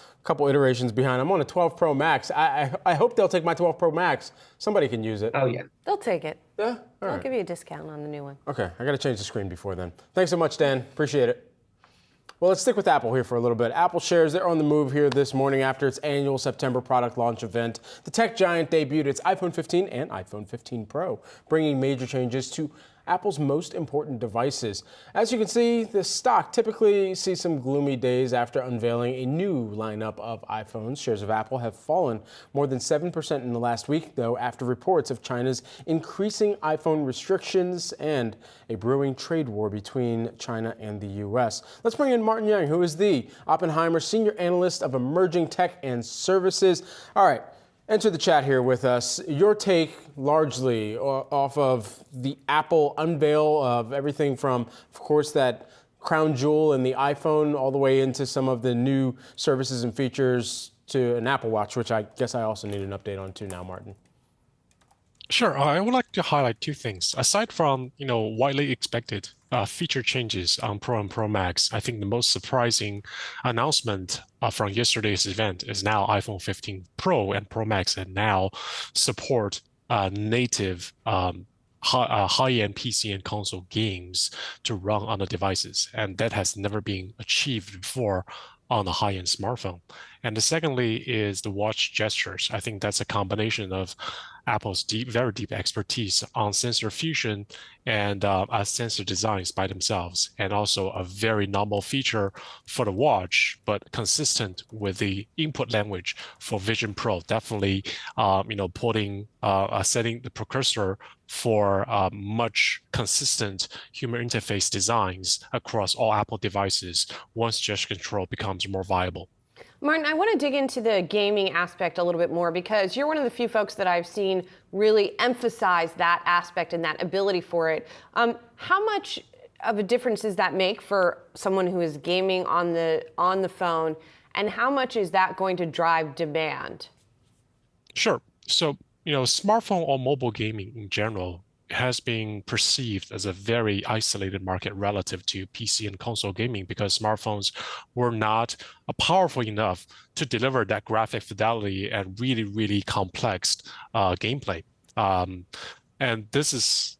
iterations behind. I'm on a 12 Pro Max. I hope they'll take my 12 Pro Max. Somebody can use it. Oh yeah, They'll take it. Yeah, all I'll right. give you a discount on the new one. Okay, I got to change the screen before then. Thanks so much, Dan. Appreciate it. Well, let's stick with Apple here for a little bit. Apple shares, they're on the move here this morning after its annual September product launch event. The tech giant debuted its iPhone 15 and iPhone 15 Pro, bringing major changes to Apple's most important devices. As you can see, the stock typically sees some gloomy days after unveiling a new lineup of iPhones. Shares of Apple have fallen more than 7% in the last week, though, after reports of China's increasing iPhone restrictions and a brewing trade war between China and the U.S. Let's bring in Martin Yang, who is the Oppenheimer Senior Analyst of Emerging Tech and Services. All right. Enter the chat here with us. Your take largely off of the Apple unveil of everything from, of course, that crown jewel in the iPhone all the way into some of the new services and features to an Apple Watch, which I guess I also need an update on too now, Martin. Sure. I would like to highlight two things. Aside from, widely expected feature changes on Pro and Pro Max, I think the most surprising announcement from yesterday's event is now iPhone 15 Pro and Pro Max and now support native high-end PC and console games to run on the devices. And that has never been achieved before on a high-end smartphone. And the secondly is the watch gestures. I think that's a combination of Apple's very deep expertise on sensor fusion and sensor designs by themselves, and also a very novel feature for the watch, but consistent with the input language for Vision Pro. Definitely, setting the precursor for much consistent human interface designs across all Apple devices once gesture control becomes more viable. Martin, I want to dig into the gaming aspect a little bit more because you're one of the few folks that I've seen really emphasize that aspect and that ability for it. How much of a difference does that make for someone who is gaming on the phone, and how much is that going to drive demand? Sure. So, smartphone or mobile gaming in general has been perceived as a very isolated market relative to PC and console gaming because smartphones were not powerful enough to deliver that graphic fidelity and really, really complex gameplay. And this is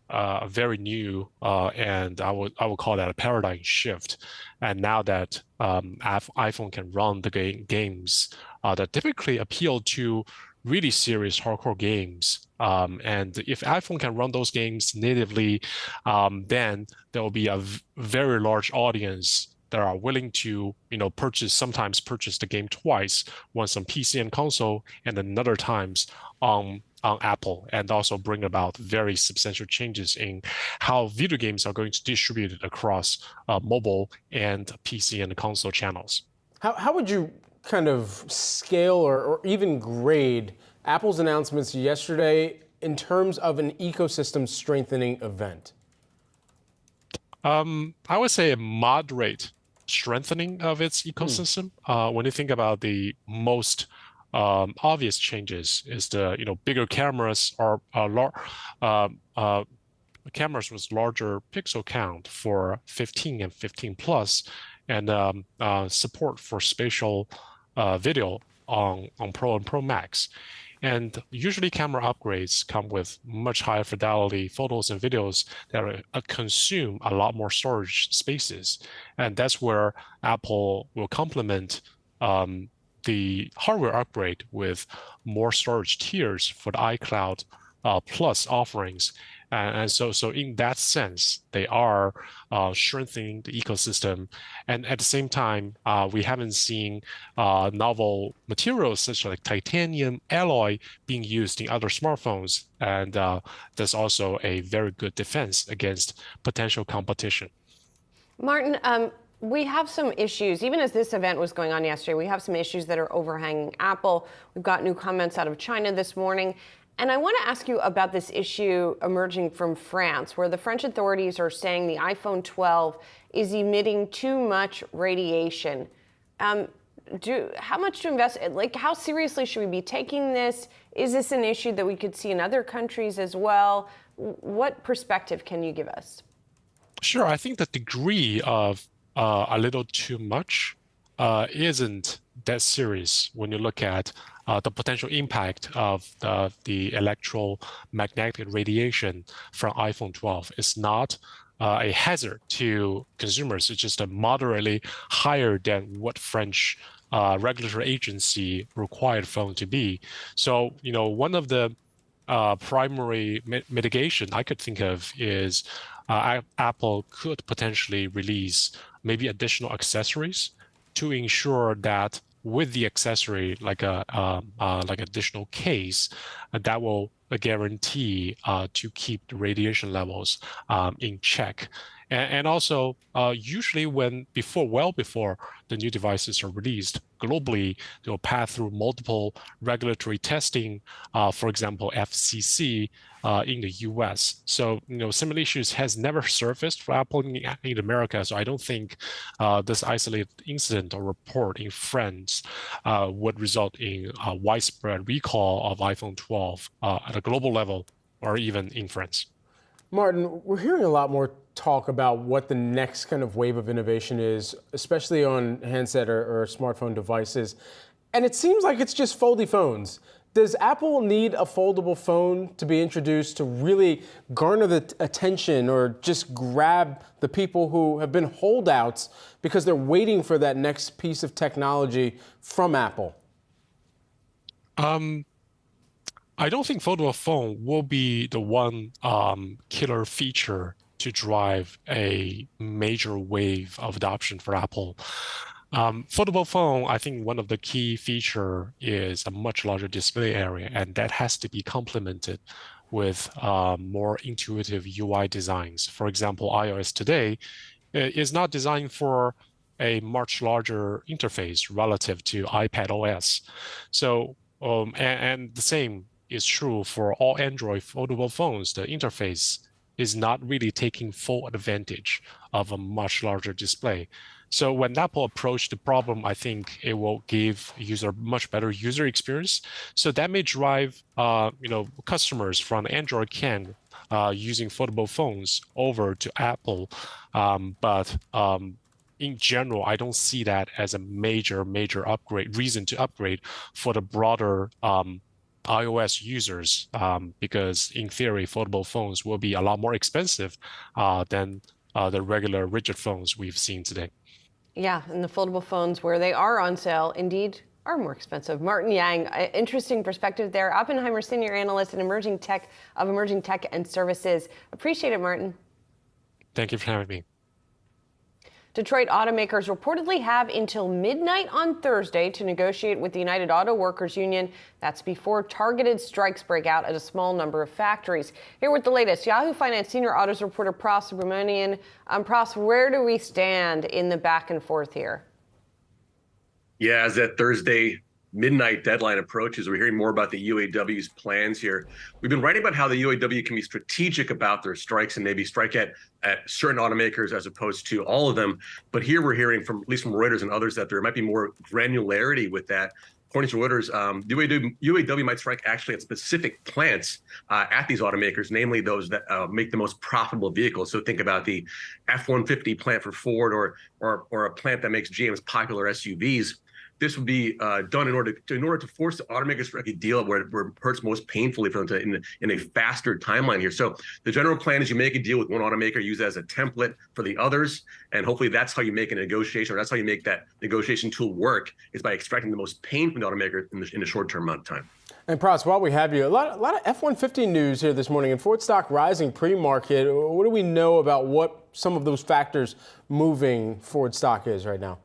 very new, and I would call that a paradigm shift. And now that iPhone can run the games that typically appeal to really serious hardcore games. And if iPhone can run those games natively, then there will be a very large audience that are willing to, sometimes purchase the game twice, once on PC and console, and another times on Apple, and also bring about very substantial changes in how video games are going to distribute it across mobile and PC and console channels. How would you kind of scale or even grade Apple's announcements yesterday in terms of an ecosystem strengthening event? I would say a moderate strengthening of its ecosystem. When you think about the most obvious changes is the bigger cameras or cameras with larger pixel count for 15 and 15 plus, and support for spatial video on Pro and Pro Max. And usually camera upgrades come with much higher fidelity photos and videos that consume a lot more storage spaces. And that's where Apple will complement the hardware upgrade with more storage tiers for the iCloud Plus offerings. And so in that sense, they are strengthening the ecosystem. And at the same time, we haven't seen novel materials such like titanium alloy being used in other smartphones. And that's also a very good defense against potential competition. Martin, we have some issues. Even as this event was going on yesterday, we have some issues that are overhanging Apple. We've got new comments out of China this morning. And I want to ask you about this issue emerging from France, where the French authorities are saying the iPhone 12 is emitting too much radiation. How much to invest? Like, how seriously should we be taking this? Is this an issue that we could see in other countries as well? What perspective can you give us? Sure. I think the degree of a little too much isn't that serious when you look at the potential impact of the electromagnetic radiation from iPhone 12. It's not a hazard to consumers. It's just a moderately higher than what French regulatory agency required phone to be. So, one of the primary mitigation I could think of is Apple could potentially release maybe additional accessories to ensure that with the accessory, like additional case, that will guarantee to keep the radiation levels in check. And also, usually well before the new devices are released globally, they'll pass through multiple regulatory testing, for example, FCC in the US. So, similar issues has never surfaced for Apple in America. So I don't think this isolated incident or report in France would result in a widespread recall of iPhone 12 at a global level or even in France. Martin, we're hearing a lot more talk about what the next kind of wave of innovation is, especially on handset or smartphone devices. And it seems like it's just foldy phones. Does Apple need a foldable phone to be introduced to really garner the attention or just grab the people who have been holdouts because they're waiting for that next piece of technology from Apple? I don't think foldable phone will be the one killer feature to drive a major wave of adoption for Apple. Foldable phone, I think one of the key feature is a much larger display area, and that has to be complemented with more intuitive UI designs. For example, iOS today is not designed for a much larger interface relative to iPad OS. So, and the same is true for all Android foldable phones. The interface is not really taking full advantage of a much larger display. So when Apple approached the problem, I think it will give user much better user experience. So that may drive customers from Android using foldable phones over to Apple. But in general, I don't see that as a major reason to upgrade for the broader iOS users, because in theory, foldable phones will be a lot more expensive than the regular rigid phones we've seen today. Yeah, and the foldable phones, where they are on sale, indeed are more expensive. Martin Yang, interesting perspective there. Oppenheimer senior analyst in emerging tech and services. Appreciate it, Martin. Thank you for having me. Detroit automakers reportedly have until midnight on Thursday to negotiate with the United Auto Workers Union. That's before targeted strikes break out at a small number of factories. Here with the latest, Yahoo Finance senior autos reporter Pras Subramanian. Pras, where do we stand in the back and forth here? Yeah, as that Thursday midnight deadline approaches, we're hearing more about the UAW's plans here. We've been writing about how the UAW can be strategic about their strikes and maybe strike at certain automakers as opposed to all of them. But here we're hearing from, at least from Reuters and others, that there might be more granularity with that. According to Reuters, UAW might strike actually at specific plants at these automakers, namely those that make the most profitable vehicles. So think about the F-150 plant for Ford or a plant that makes GM's popular SUVs. This would be done in order to force the automakers to strike a deal where it hurts most painfully for them in a faster timeline here. So the general plan is you make a deal with one automaker, use it as a template for the others, and hopefully that's how you make a negotiation, or that's how you make that negotiation tool work, is by extracting the most pain from the automaker in a short-term amount of time. And Pras, while we have you, a lot of F-150 news here this morning, and Ford stock rising pre-market. What do we know about what some of those factors moving Ford stock is right now?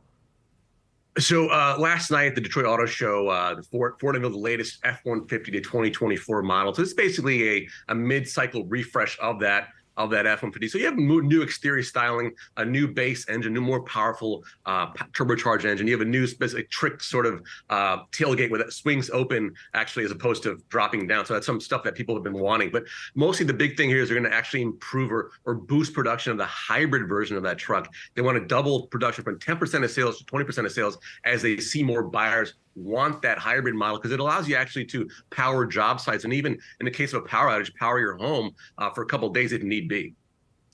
So last night at the Detroit Auto Show, Ford unveiled the latest F-150 to 2024 model. So it's basically a mid-cycle refresh of that F-150. So you have new exterior styling, a new base engine, new more powerful turbocharged engine. You have a new specific tricked sort of tailgate where that swings open actually, as opposed to dropping down. So that's some stuff that people have been wanting. But mostly the big thing here is they're going to actually improve or boost production of the hybrid version of that truck. They want to double production from 10% of sales to 20% of sales as they see more buyers want that hybrid model, because it allows you actually to power job sites, and even in the case of a power outage, power your home for a couple of days if need be.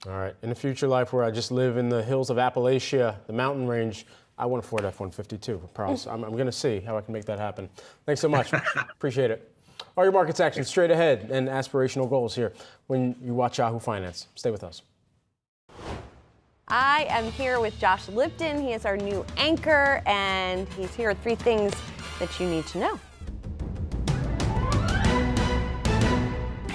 All right. In a future life where I just live in the hills of Appalachia, the mountain range, I want a Ford F-150 too. Pras. I'm going to see how I can make that happen. Thanks so much. Appreciate it. All your markets action straight ahead and aspirational goals here when you watch Yahoo Finance. Stay with us. I am here with Josh Lipton. He is our new anchor, and he's here with 3 things that you need to know.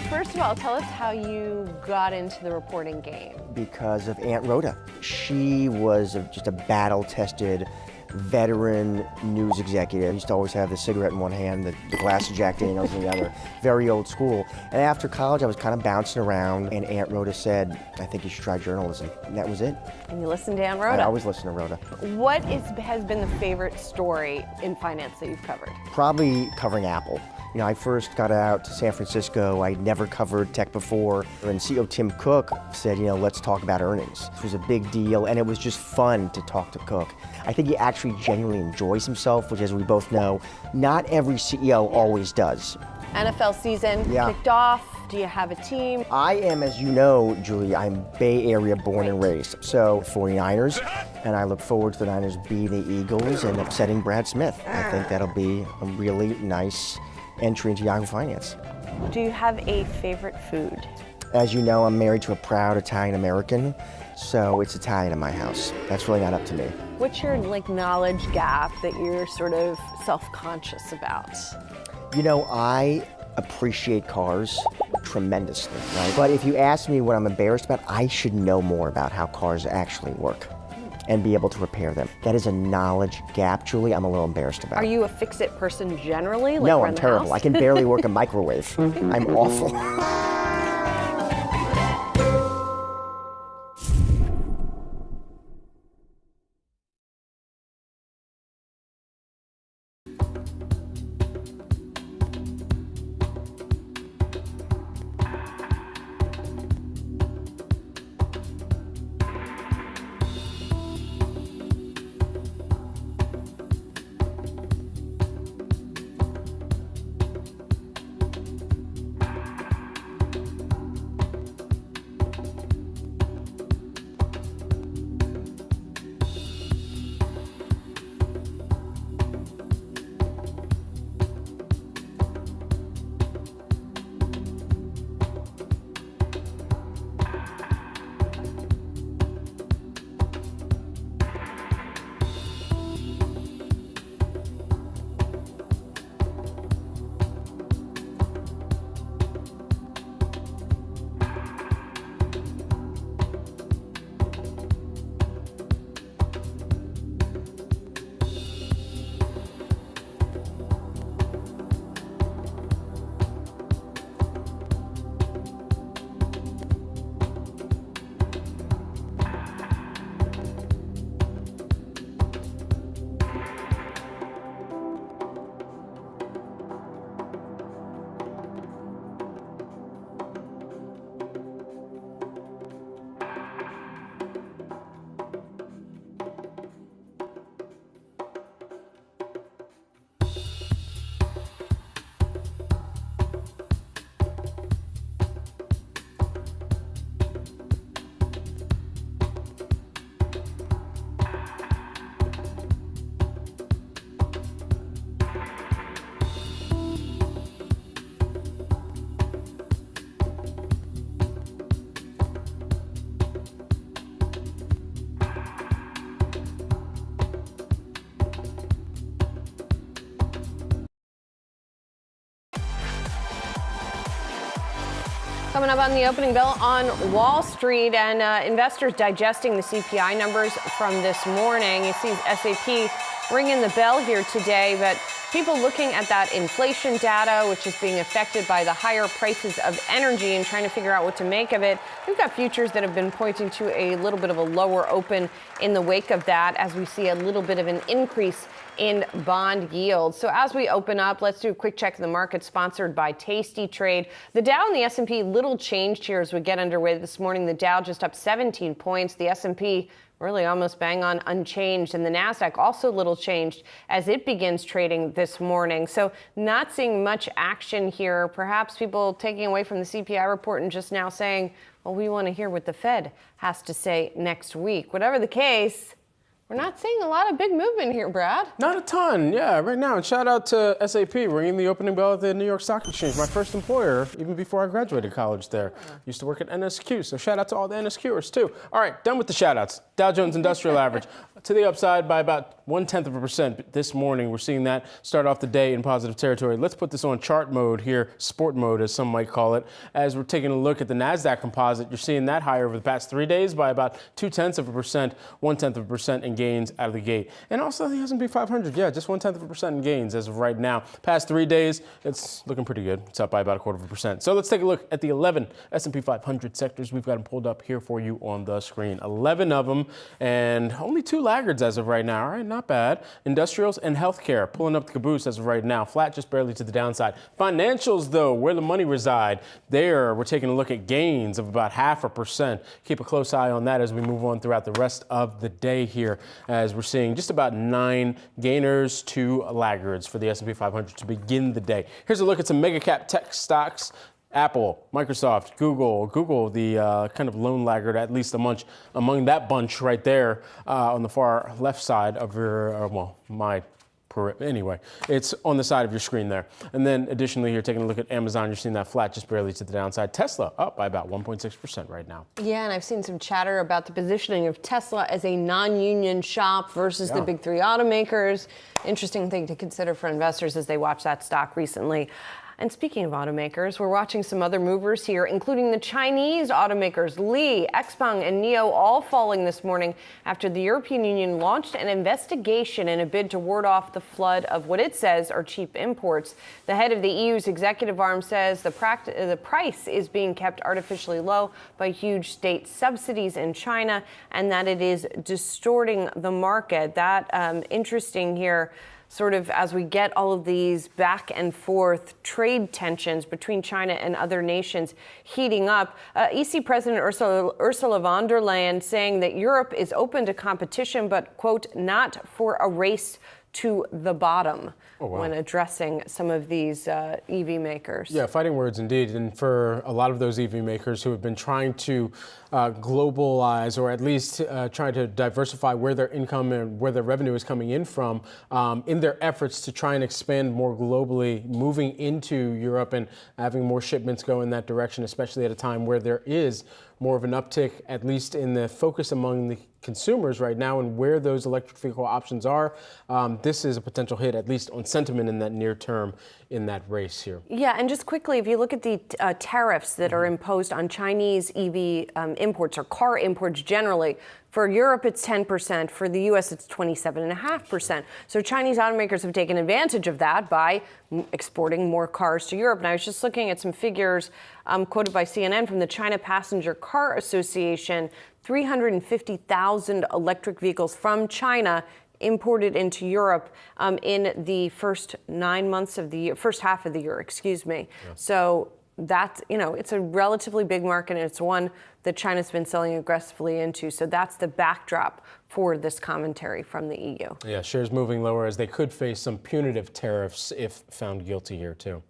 First of all, tell us how you got into the reporting game. Because of Aunt Rhoda. She was just a battle-tested veteran news executive. I used to always have the cigarette in one hand, the glass of Jack Daniels in the other. Very old school. And after college, I was kind of bouncing around, and Aunt Rhoda said, I think you should try journalism. And that was it. And you listened to Aunt Rhoda. I always listen to Rhoda. What has been the favorite story in finance that you've covered? Probably covering Apple. You know, I first got out to San Francisco. I'd never covered tech before. And CEO Tim Cook said, you know, let's talk about earnings. This was a big deal, and it was just fun to talk to Cook. I think he actually genuinely enjoys himself, which, as we both know, not every CEO always does. NFL season kicked off. Do you have a team? I am, as you know, Julie, I'm Bay Area born and raised. So 49ers, and I look forward to the Niners beating the Eagles and upsetting Brad Smith. I think that'll be a really nice entry into Yahoo Finance. Do you have a favorite food? As you know, I'm married to a proud Italian American, so it's Italian in my house. That's really not up to me. What's your knowledge gap that you're sort of self-conscious about? You know, I appreciate cars tremendously, right? But if you ask me what I'm embarrassed about, I should know more about how cars actually work and be able to repair them. That is a knowledge gap, Julie, I'm a little embarrassed about. Are you a fix-it person generally? Like no, I'm terrible. I can barely work a microwave. I'm awful. Coming up on the opening bell on Wall Street, and investors digesting the CPI numbers from this morning. You see SAP ringing the bell here today, but people looking at that inflation data, which is being affected by the higher prices of energy, and trying to figure out what to make of it. We've got futures that have been pointing to a little bit of a lower open in the wake of that, as we see a little bit of an increase in bond yields. So as we open up, let's do a quick check of the market, sponsored by Tasty Trade. The Dow and the S&P little changed here as we get underway this morning. The Dow just up 17 points. The S&P really almost bang on unchanged. And the Nasdaq also little changed as it begins trading this morning. So not seeing much action here. Perhaps people taking away from the CPI report and just now saying, well, we want to hear what the Fed has to say next week. Whatever the case, we're not seeing a lot of big movement here, Brad. Not a ton, yeah, right now. And shout out to SAP ringing the opening bell at the New York Stock Exchange, my first employer, even before I graduated college there. Used to work at NSQ, so shout out to all the NSQers too. All right, done with the shout outs. Dow Jones Industrial Average to the upside by about 0.1% this morning. We're seeing that start off the day in positive territory. Let's put this on chart mode here, sport mode as some might call it. As we're taking a look at the Nasdaq Composite, you're seeing that higher over the past 3 days by about 0.2%, 0.1% in gains out of the gate. And also the S&P 500, just 0.1% in gains as of right now. Past 3 days, it's looking pretty good. It's up by about 0.25%. So let's take a look at the 11 S&P 500 sectors. We've got them pulled up here for you on the screen. 11 of them, and only 2 laggards as of right now. All right, not bad. Industrials and healthcare pulling up the caboose as of right now. Flat just barely to the downside. Financials, though, where the money reside, there we're taking a look at gains of about 0.5%. Keep a close eye on that as we move on throughout the rest of the day here, as we're seeing just about 9 gainers, 2 laggards for the S&P 500 to begin the day. Here's a look at some mega cap tech stocks. Apple, Microsoft, Google, the kind of lone laggard, at least among that bunch right there on the far left side of your, anyway, it's on the side of your screen there. And then additionally here, taking a look at Amazon, you're seeing that flat just barely to the downside. Tesla up by about 1.6% right now. Yeah, and I've seen some chatter about the positioning of Tesla as a non-union shop versus the big 3 automakers. Interesting thing to consider for investors as they watch that stock recently. And speaking of automakers, we're watching some other movers here, including the Chinese automakers Li, Xpeng, and NIO, all falling this morning after the European Union launched an investigation in a bid to ward off the flood of what it says are cheap imports. The head of the EU's executive arm says the price is being kept artificially low by huge state subsidies in China, and that it is distorting the market. That interesting here. Sort of as we get all of these back and forth trade tensions between China and other nations heating up. EC President Ursula von der Leyen saying that Europe is open to competition, but, quote, not for a race to the bottom when addressing some of these EV makers. Yeah, fighting words indeed. And for a lot of those EV makers who have been trying to globalize, or at least trying to diversify where their income and where their revenue is coming in from, in their efforts to try and expand more globally, moving into Europe and having more shipments go in that direction, especially at a time where there is more of an uptick, at least in the focus among the consumers right now and where those electric vehicle options are. This is a potential hit, at least on sentiment in that near term in that race here. Yeah, and just quickly, if you look at the tariffs that are imposed on Chinese EV imports or car imports generally, for Europe, it's 10%. For the U.S., it's 27.5%. So Chinese automakers have taken advantage of that by exporting more cars to Europe. And I was just looking at some figures quoted by CNN from the China Passenger Car Association. 350,000 electric vehicles from China imported into Europe in the first 9 months of the year, first half of the year, excuse me. Yeah. So that's, it's a relatively big market, and it's one that China's been selling aggressively into. So that's the backdrop for this commentary from the EU. Yeah, shares moving lower as they could face some punitive tariffs if found guilty here too.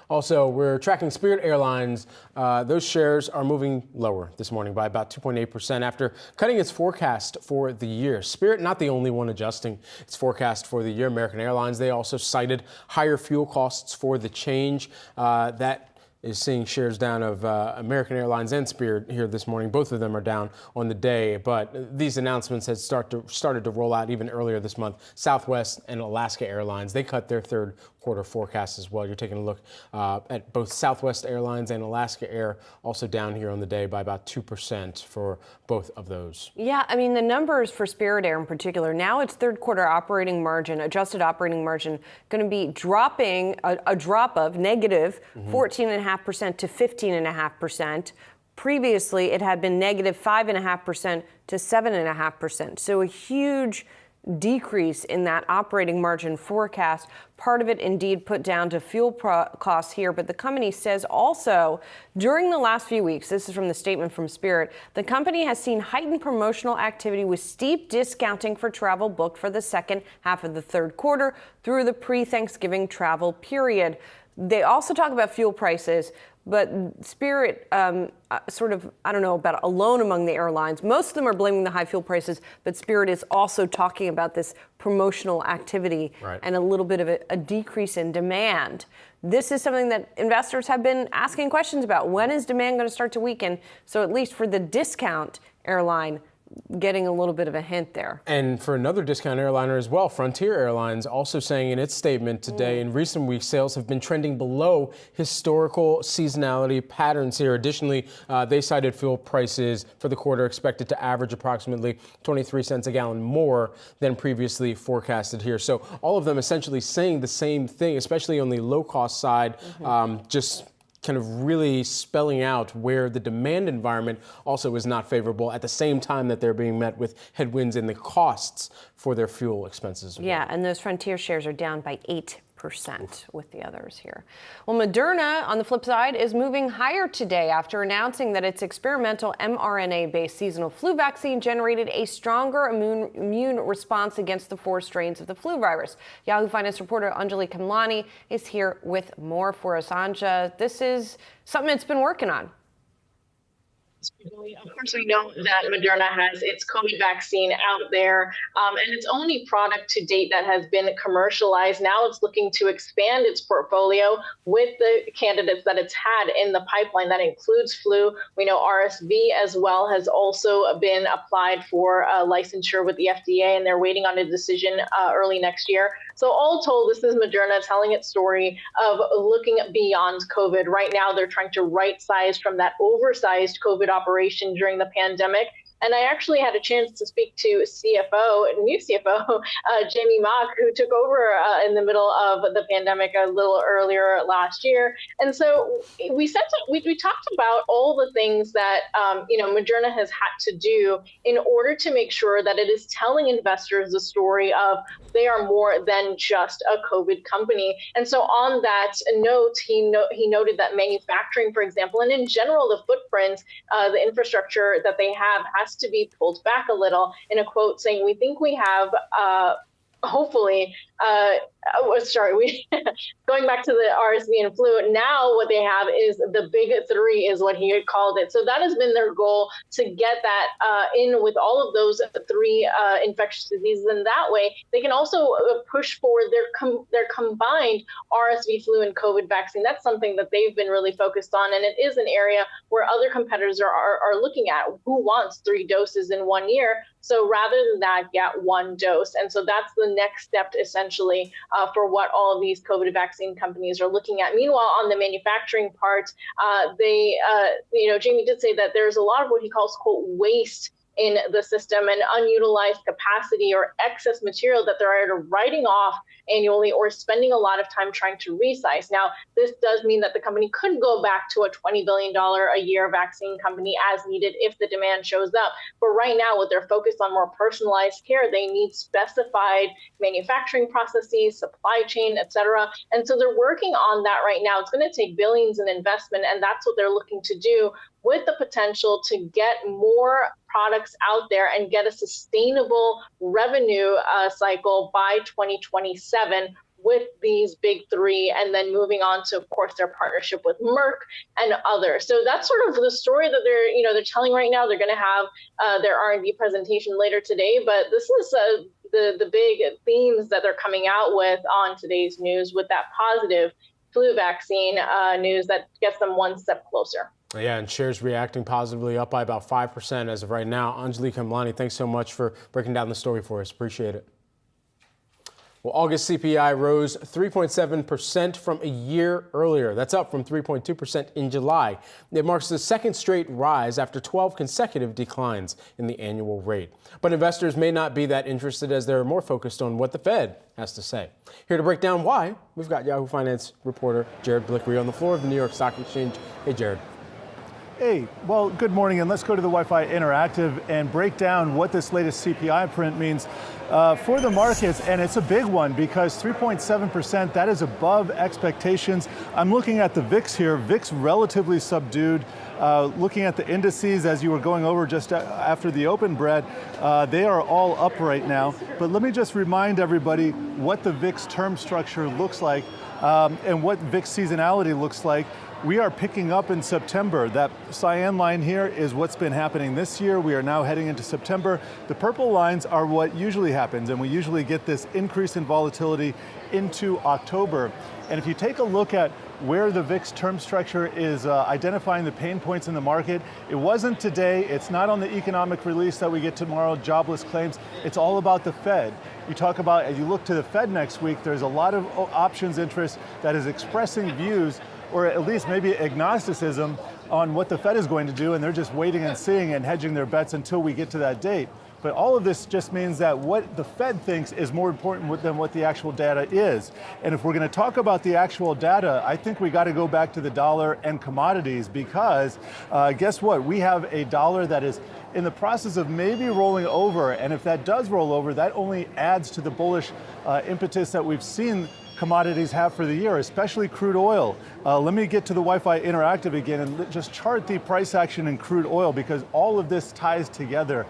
Also, we're tracking Spirit Airlines. Those shares are moving lower this morning by about 2.8% after cutting its forecast for the year. Spirit, not the only one adjusting its forecast for the year. American Airlines, they also cited higher fuel costs for the change. That is seeing shares down of American Airlines and Spirit here this morning. Both of them are down on the day, but these announcements had started to roll out even earlier this month. Southwest and Alaska Airlines, they cut their third quarter forecast as well. You're taking a look at both Southwest Airlines and Alaska Air, also down here on the day by about 2% for both of those. Yeah, I mean, the numbers for Spirit Air in particular, now its third quarter operating margin, adjusted operating margin, going to be dropping a drop of negative 14.5% to 15.5%. Previously, it had been negative 5.5% to 7.5%. So a huge decrease in that operating margin forecast. Part of it indeed put down to fuel costs here, but the company says also during the last few weeks, this is from the statement from Spirit, the company has seen heightened promotional activity with steep discounting for travel booked for the second half of the third quarter through the pre-Thanksgiving travel period. They also talk about fuel prices, but Spirit sort of, I don't know about alone among the airlines. Most of them are blaming the high fuel prices, but Spirit is also talking about this promotional activity and a little bit of a decrease in demand. This is something that investors have been asking questions about. When is demand going to start to weaken? So at least for the discount airline, getting a little bit of a hint there. And for another discount airliner as well, Frontier Airlines also saying in its statement today, in recent weeks, sales have been trending below historical seasonality patterns here. Additionally, they cited fuel prices for the quarter expected to average approximately 23 cents a gallon more than previously forecasted here. So all of them essentially saying the same thing, especially on the low-cost side, just kind of really spelling out where the demand environment also is not favorable at the same time that they're being met with headwinds in the costs for their fuel expenses. Yeah, and those Frontier shares are down by 8% with the others here. Well, Moderna, on the flip side, is moving higher today after announcing that its experimental mRNA-based seasonal flu vaccine generated a stronger immune response against the 4 strains of the flu virus. Yahoo Finance reporter Anjali Kamlani is here with more for us. Anja, this is something it's been working on. Of course, we know that Moderna has its COVID vaccine out there, and its only product to date that has been commercialized. Now it's looking to expand its portfolio with the candidates that it's had in the pipeline. That includes flu. We know RSV as well has also been applied for licensure with the FDA, and they're waiting on a decision early next year. So all told, this is Moderna telling its story of looking beyond COVID. Right now, they're trying to right-size from that oversized COVID operation during the pandemic. And I actually had a chance to speak to new CFO, Jamie Mock, who took over in the middle of the pandemic a little earlier last year. And so we talked about all the things that Moderna has had to do in order to make sure that it is telling investors the story of they are more than just a COVID company. And so on that note, he noted that manufacturing, for example, and in general, the footprint, the infrastructure that they have has to be pulled back a little, in a quote saying, we think we have going back to the RSV and flu, now what they have is the big 3 is what he had called it. So that has been their goal, to get that in with all of those 3 infectious diseases. And that way they can also push forward their combined RSV, flu, and COVID vaccine. That's something that they've been really focused on. And it is an area where other competitors are looking at. Who wants 3 doses in 1 year? So rather than that, get 1 dose. And so that's the next step, essentially, for what all of these COVID vaccine companies are looking at. Meanwhile, on the manufacturing part, Jamie did say that there's a lot of what he calls, quote, waste in the system and unutilized capacity or excess material that they're either writing off annually or spending a lot of time trying to resize. Now, this does mean that the company could go back to a $20 billion a year vaccine company as needed if the demand shows up. But right now, what they're focused on more personalized care, they need specified manufacturing processes, supply chain, et cetera. And so they're working on that right now. It's going to take billions in investment, and that's what they're looking to do, with the potential to get more products out there and get a sustainable revenue cycle by 2027 with these big 3, and then moving on to, of course, their partnership with Merck and others. So that's sort of the story that they're telling right now. They're going to have their R&D presentation later today, but this is the big themes that they're coming out with on today's news, with that positive flu vaccine news that gets them 1 step closer. Yeah, and shares reacting positively, up by about 5% as of right now. Anjali Kamlani, thanks so much for breaking down the story for us. Appreciate it. Well, August CPI rose 3.7% from a year earlier. That's up from 3.2% in July. It marks the second straight rise after 12 consecutive declines in the annual rate. But investors may not be that interested, as they're more focused on what the Fed has to say. Here to break down why, we've got Yahoo Finance reporter Jared Blickery on the floor of the New York Stock Exchange. Hey, Jared. Hey, well, good morning, and let's go to the Wi-Fi Interactive and break down what this latest CPI print means for the markets. And it's a big one, because 3.7%, that is above expectations. I'm looking at the VIX here. VIX relatively subdued. Looking at the indices, as you were going over just after the open, Brad, they are all up right now. But let me just remind everybody what the VIX term structure looks like and what VIX seasonality looks like. We are picking up in September. That cyan line here is what's been happening this year. We are now heading into September. The purple lines are what usually happens, and we usually get this increase in volatility into October. And if you take a look at where the VIX term structure is identifying the pain points in the market, it wasn't today, it's not on the economic release that we get tomorrow, jobless claims, it's all about the Fed. You talk about, as you look to the Fed next week, there's a lot of options interest that is expressing views, or at least maybe agnosticism on what the Fed is going to do, and they're just waiting and seeing and hedging their bets until we get to that date. But all of this just means that what the Fed thinks is more important than what the actual data is. And if we're going to talk about the actual data, I think we got to go back to the dollar and commodities, because guess what? We have a dollar that is in the process of maybe rolling over. And if that does roll over, that only adds to the bullish impetus that we've seen commodities have for the year, especially crude oil. Let me get to the Wi-Fi Interactive again and just chart the price action in crude oil, because all of this ties together.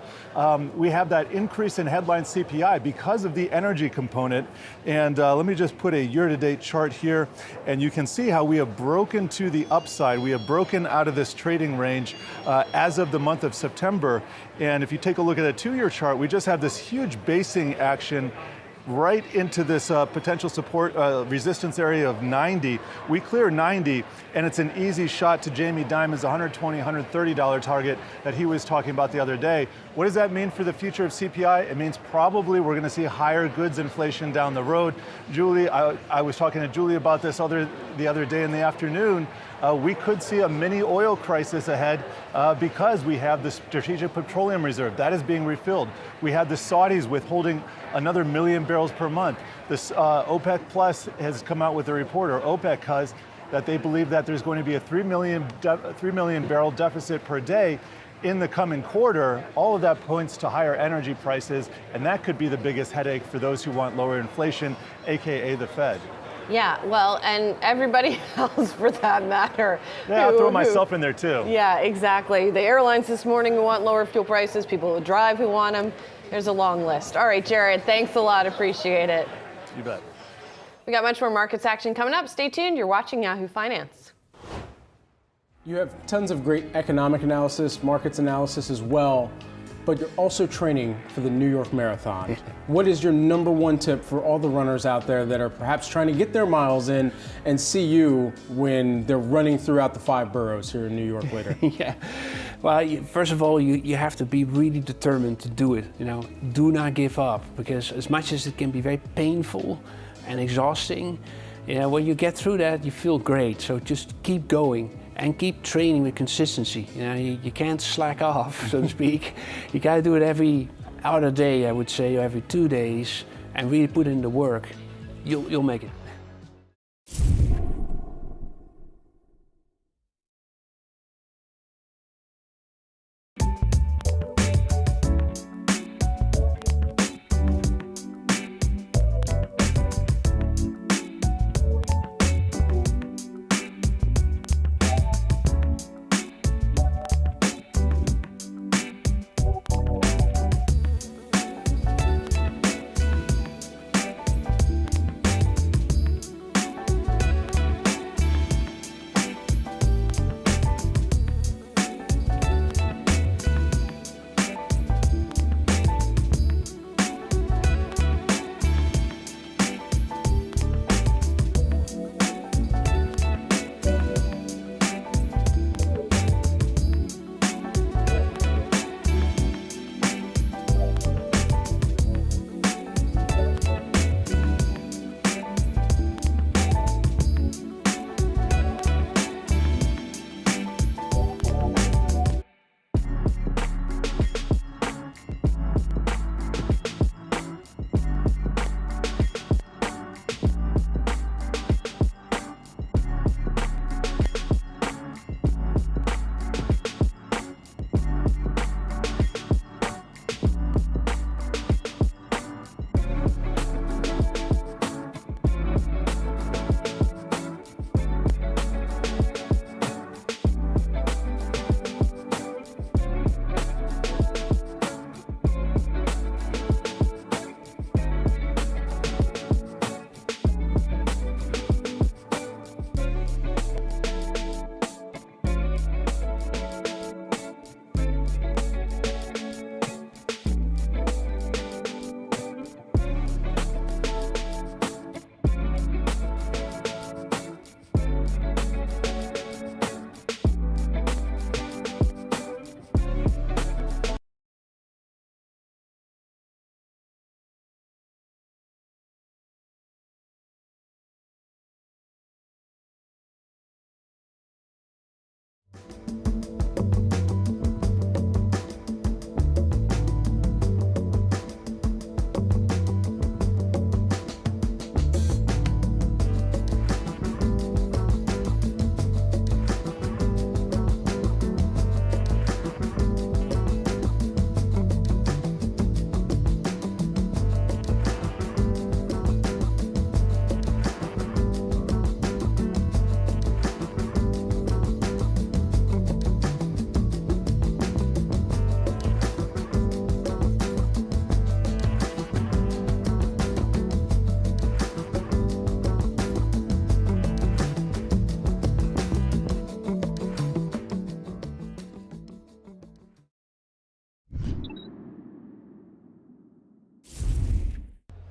We have that increase in headline CPI because of the energy component. And let me just put a year-to-date chart here, and you can see how we have broken to the upside. We have broken out of this trading range as of the month of September. And if you take a look at a 2-year chart, we just have this huge basing action right into this potential support resistance area of 90. We clear 90, and it's an easy shot to Jamie Dimon's $120, $130 target that he was talking about the other day. What does that mean for the future of CPI? It means probably we're going to see higher goods inflation down the road. Julie, I was talking to Julie about this the other day in the afternoon. We could see a mini oil crisis ahead because we have the Strategic Petroleum Reserve that is being refilled. We have the Saudis withholding another 1 million barrels per month. This OPEC Plus has come out with a report, or OPEC has, that they believe that there's going to be a 3 million barrel deficit per day in the coming quarter. All of that points to higher energy prices, and that could be the biggest headache for those who want lower inflation, AKA the Fed. Yeah, well, and everybody else for that matter. Yeah, I'll throw myself in there too. Yeah, exactly. The airlines this morning who want lower fuel prices, people who drive who want them. There's a long list. All right, Jared, thanks a lot. Appreciate it. You bet. We got much more markets action coming up. Stay tuned. You're watching Yahoo Finance. You have tons of great economic analysis, markets analysis as well, but you're also training for the New York Marathon. What is your number one tip for all the runners out there that are perhaps trying to get their miles in and see you when they're running throughout the 5 boroughs here in New York later? Yeah. Well, first of all, you have to be really determined to do it. Do not give up, because as much as it can be very painful and exhausting, when you get through that, you feel great. So just keep going. And keep training with consistency. You can't slack off, so to speak. You got to do it every other day, I would say, or every 2 days, and really put in the work. You'll make it.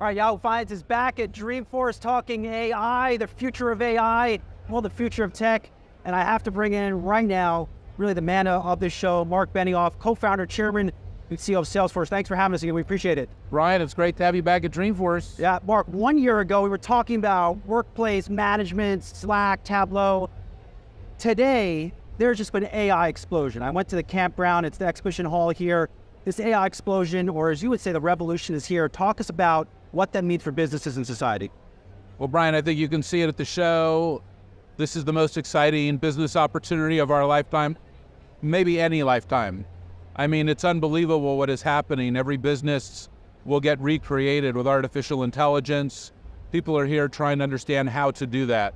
All right, Yahoo Finance is back at Dreamforce talking AI, the future of AI, well, the future of tech. And I have to bring in right now, really the man of this show, Mark Benioff, co-founder, chairman, and CEO of Salesforce. Thanks for having us again. We appreciate it. Ryan, it's great to have you back at Dreamforce. Yeah, Mark, 1 year ago, we were talking about workplace management, Slack, Tableau. Today, there's just been an AI explosion. I went to the campground. It's the exhibition hall here. This AI explosion, or as you would say, the revolution is here. Talk us about what that means for businesses and society. Well, Brian, I think you can see it at the show. This is the most exciting business opportunity of our lifetime, maybe any lifetime. I mean, it's unbelievable what is happening. Every business will get recreated with artificial intelligence. People are here trying to understand how to do that.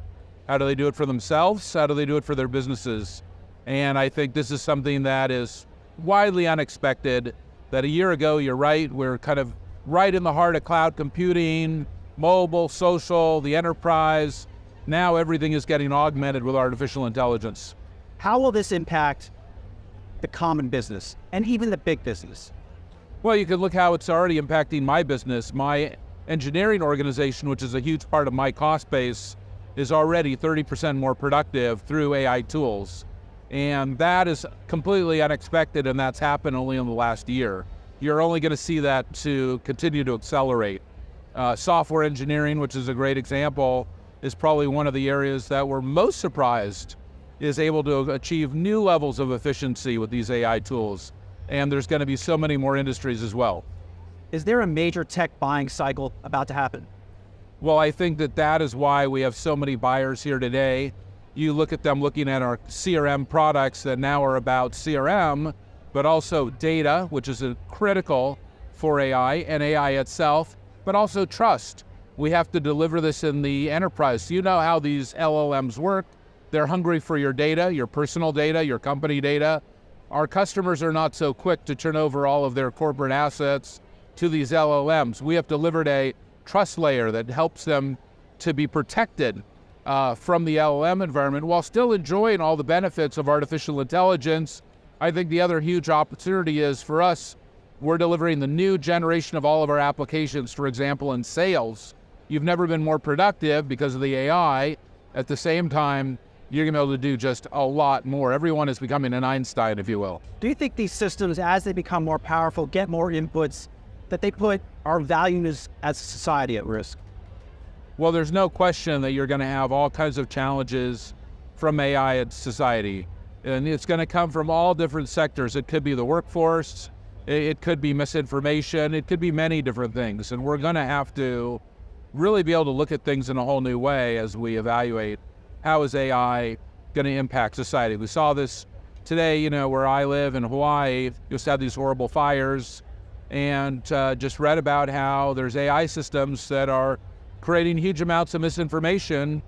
How do they do it for themselves? How do they do it for their businesses? And I think this is something that is widely unexpected, that a year ago, you're right, we're kind of right in the heart of cloud computing, mobile, social, the enterprise. Now everything is getting augmented with artificial intelligence. How will this impact the common business and even the big business? Well, you can look how it's already impacting my business. My engineering organization, which is a huge part of my cost base, is already 30% more productive through AI tools. And that is completely unexpected, and that's happened only in the last year. You're only going to see that to continue to accelerate. Software engineering, which is a great example, is probably one of the areas that we're most surprised is able to achieve new levels of efficiency with these AI tools. And there's going to be so many more industries as well. Is there a major tech buying cycle about to happen? Well, I think that is why we have so many buyers here today. You look at them looking at our CRM products that now are about CRM, but also data, which is critical for AI and AI itself, but also trust. We have to deliver this in the enterprise. You know how these LLMs work. They're hungry for your data, your personal data, your company data. Our customers are not so quick to turn over all of their corporate assets to these LLMs. We have delivered a trust layer that helps them to be protected from the LLM environment while still enjoying all the benefits of artificial intelligence. I think the other huge opportunity is for us, we're delivering the new generation of all of our applications. For example, in sales, you've never been more productive because of the AI. At the same time, you're going to be able to do just a lot more. Everyone is becoming an Einstein, if you will. Do you think these systems, as they become more powerful, get more inputs, that they put our values as a society at risk? Well, there's no question that you're going to have all kinds of challenges from AI in society. And it's going to come from all different sectors. It could be the workforce, it could be misinformation, it could be many different things. And we're going to have to really be able to look at things in a whole new way as we evaluate how is AI going to impact society. We saw this today, you know, where I live in Hawaii, just had these horrible fires, and just read about how there's AI systems that are creating huge amounts of misinformation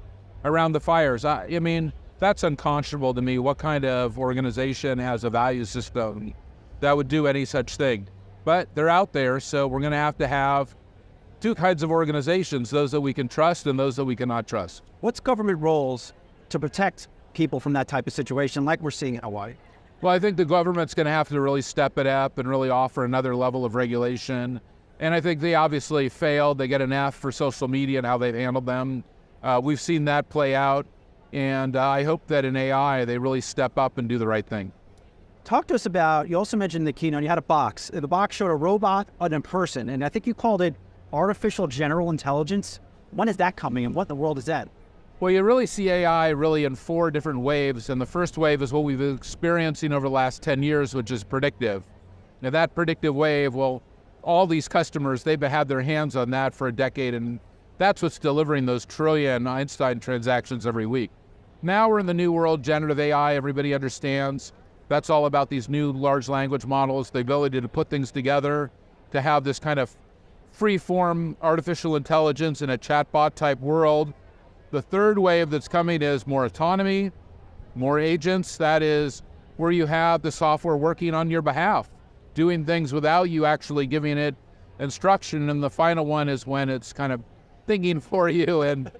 around the fires. I mean, that's unconscionable to me. What kind of organization has a value system that would do any such thing? But they're out there, so we're going to have two kinds of organizations, those that we can trust and those that we cannot trust. What's government roles to protect people from that type of situation like we're seeing in Hawaii? Well, I think the government's going to have to really step it up and really offer another level of regulation. And I think they obviously failed. They get an F for social media and how they've handled them. We've seen that play out. And I hope that in AI, they really step up and do the right thing. Talk to us about, you also mentioned in the keynote, you had a box. The box showed a robot and a person. And I think you called it artificial general intelligence. When is that coming and what in the world is that? Well, you really see AI really in 4 different waves. And the first wave is what we've been experiencing over the last 10 years, which is predictive. Now that predictive wave, well, all these customers, they've had their hands on that for a decade, and that's what's delivering those trillion Einstein transactions every week. Now we're in the new world, generative AI, everybody understands. That's all about these new large language models, the ability to put things together, to have this kind of free-form artificial intelligence in a chatbot type world. The third wave that's coming is more autonomy, more agents. That is where you have the software working on your behalf, doing things without you actually giving it instruction. And the final one is when it's kind of thinking for you. And,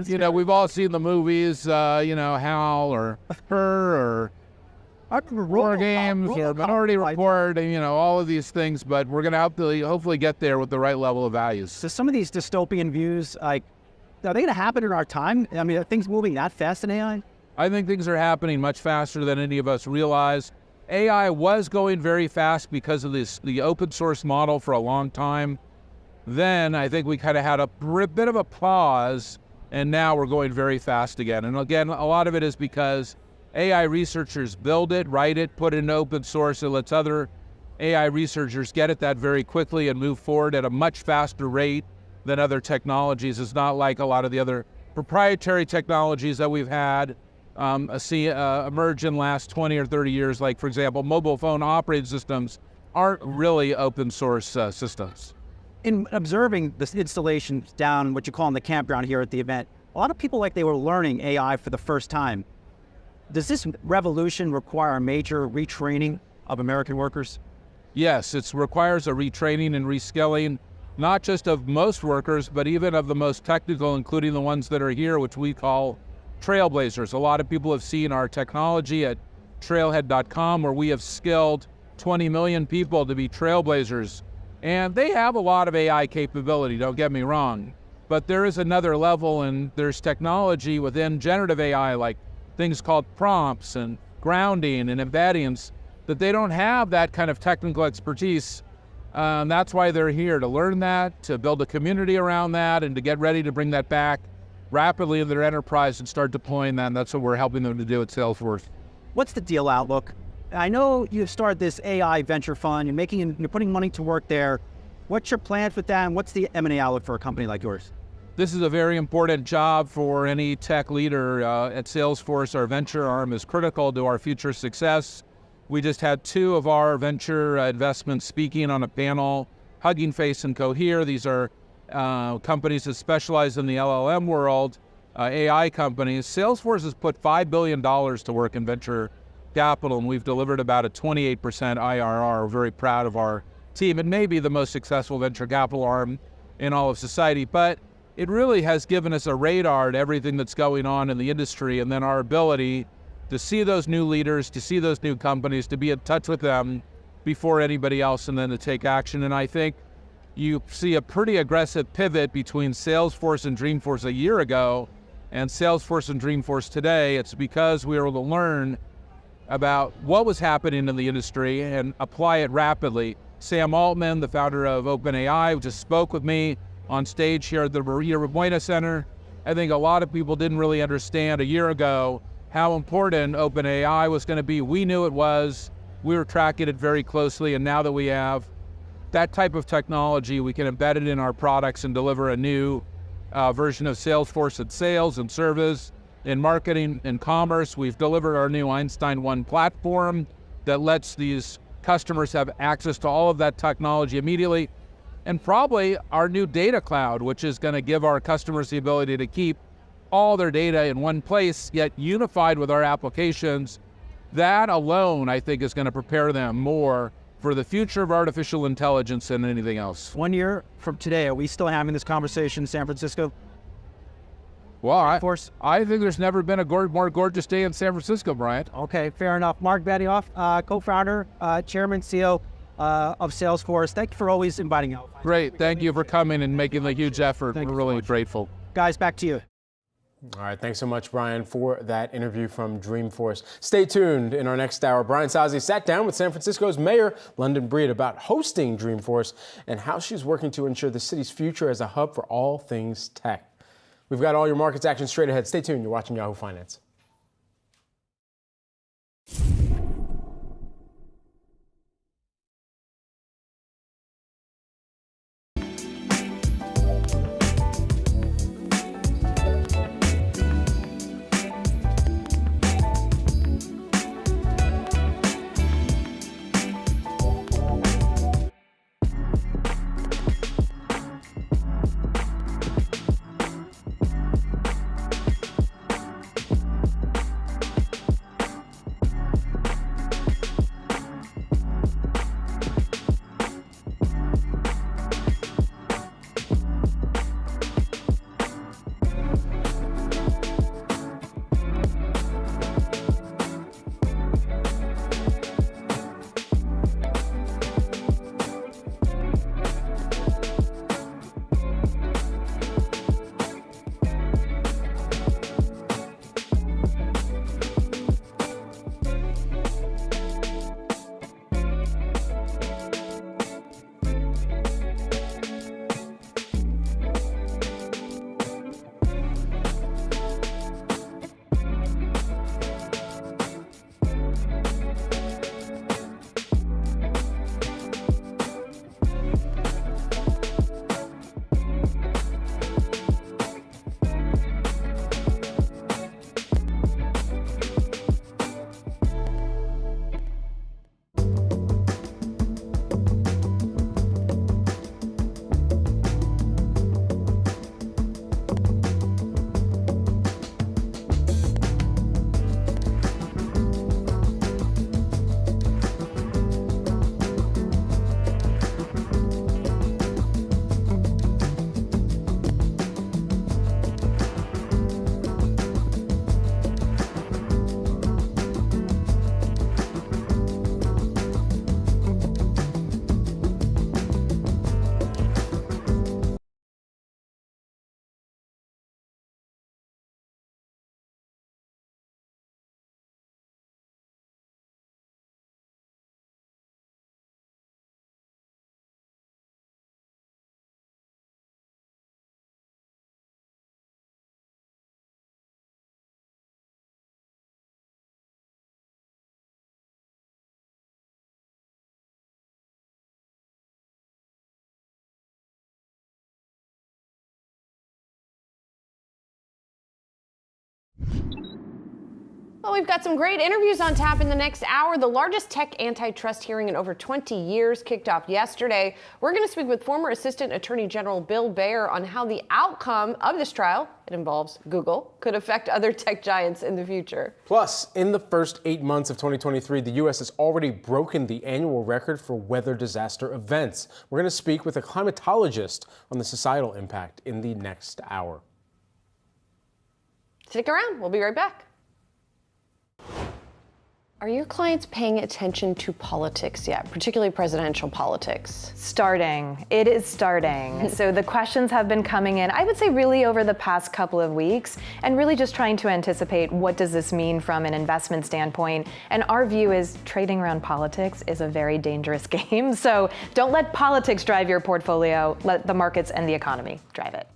you know, we've all seen the movies, you know, HAL or Her or war games or Minority Report, and, you know, all of these things, but we're going to hopefully get there with the right level of values. So some of these dystopian views, like, are they going to happen in our time? I mean, are things moving that fast in AI? I think things are happening much faster than any of us realize. AI was going very fast because of the open source model for a long time. Then I think we kind of had a bit of a pause, and now we're going very fast again. And again, a lot of it is because AI researchers build it, write it, put it in open source. It lets other AI researchers get at that very quickly and move forward at a much faster rate than other technologies. It's not like a lot of the other proprietary technologies that we've had emerge in the last 20 or 30 years. Like, for example, mobile phone operating systems aren't really open source systems. In observing the installations down what you call in the campground here at the event, a lot of people like they were learning AI for the first time. Does this revolution require a major retraining of American workers? Yes, it requires a retraining and reskilling, not just of most workers, but even of the most technical, including the ones that are here, which we call trailblazers. A lot of people have seen our technology at trailhead.com, where we have skilled 20 million people to be trailblazers. And they have a lot of AI capability, don't get me wrong. But there is another level, and there's technology within generative AI, like things called prompts and grounding and embeddings, that they don't have that kind of technical expertise. That's why they're here, to learn that, to build a community around that, and to get ready to bring that back rapidly in their enterprise and start deploying that. And that's what we're helping them to do at Salesforce. What's the deal outlook? I know you've started this AI venture fund. You're putting money to work there. What's your plans with that, and what's the M&A outlook for a company like yours? This is a very important job for any tech leader at Salesforce. Our venture arm is critical to our future success. We just had 2 of our venture investments speaking on a panel, Hugging Face and Cohere. These are companies that specialize in the LLM world, AI companies. Salesforce has put $5 billion to work in venture capital, and we've delivered about a 28% IRR. We're very proud of our team. It may be the most successful venture capital arm in all of society, but it really has given us a radar to everything that's going on in the industry, and then our ability to see those new leaders, to see those new companies, to be in touch with them before anybody else, and then to take action. And I think you see a pretty aggressive pivot between Salesforce and Dreamforce a year ago and Salesforce and Dreamforce today. It's because we were able to learn about what was happening in the industry and apply it rapidly. Sam Altman, the founder of OpenAI, just spoke with me on stage here at the Maria Buena Center. I think a lot of people didn't really understand a year ago how important OpenAI was going to be. We knew it was. We were tracking it very closely, and now that we have that type of technology, we can embed it in our products and deliver a new version of Salesforce in sales and service, in marketing and commerce. We've delivered our new Einstein 1 platform that lets these customers have access to all of that technology immediately. And probably our new data cloud, which is going to give our customers the ability to keep all their data in one place, yet unified with our applications. That alone, I think, is going to prepare them more for the future of artificial intelligence than anything else. 1 year from today, are we still having this conversation in San Francisco? Well, I think there's never been a more gorgeous day in San Francisco, Bryant. Okay, fair enough. Mark Benioff, co-founder, chairman, CEO of Salesforce. Thank you for always inviting out. Great. Thank you for coming and making the huge effort. We're really grateful. Guys, back to you. All right, thanks so much, Brian, for that interview from Dreamforce. Stay tuned. In our next hour, Brian Sozzi sat down with San Francisco's Mayor, London Breed, about hosting Dreamforce and how she's working to ensure the city's future as a hub for all things tech. We've got all your markets action straight ahead. Stay tuned. You're watching Yahoo Finance. Well, we've got some great interviews on tap in the next hour. The largest tech antitrust hearing in over 20 years kicked off yesterday. We're going to speak with former Assistant Attorney General Bill Baer on how the outcome of this trial, it involves Google, could affect other tech giants in the future. Plus, in the first 8 months of 2023, the U.S. has already broken the annual record for weather disaster events. We're going to speak with a climatologist on the societal impact in the next hour. Stick around. We'll be right back. Are your clients paying attention to politics yet, particularly presidential politics? Starting. It is starting. So the questions have been coming in, I would say really over the past couple of weeks, and really just trying to anticipate what does this mean from an investment standpoint. And our view is trading around politics is a very dangerous game. So don't let politics drive your portfolio. Let the markets and the economy drive it.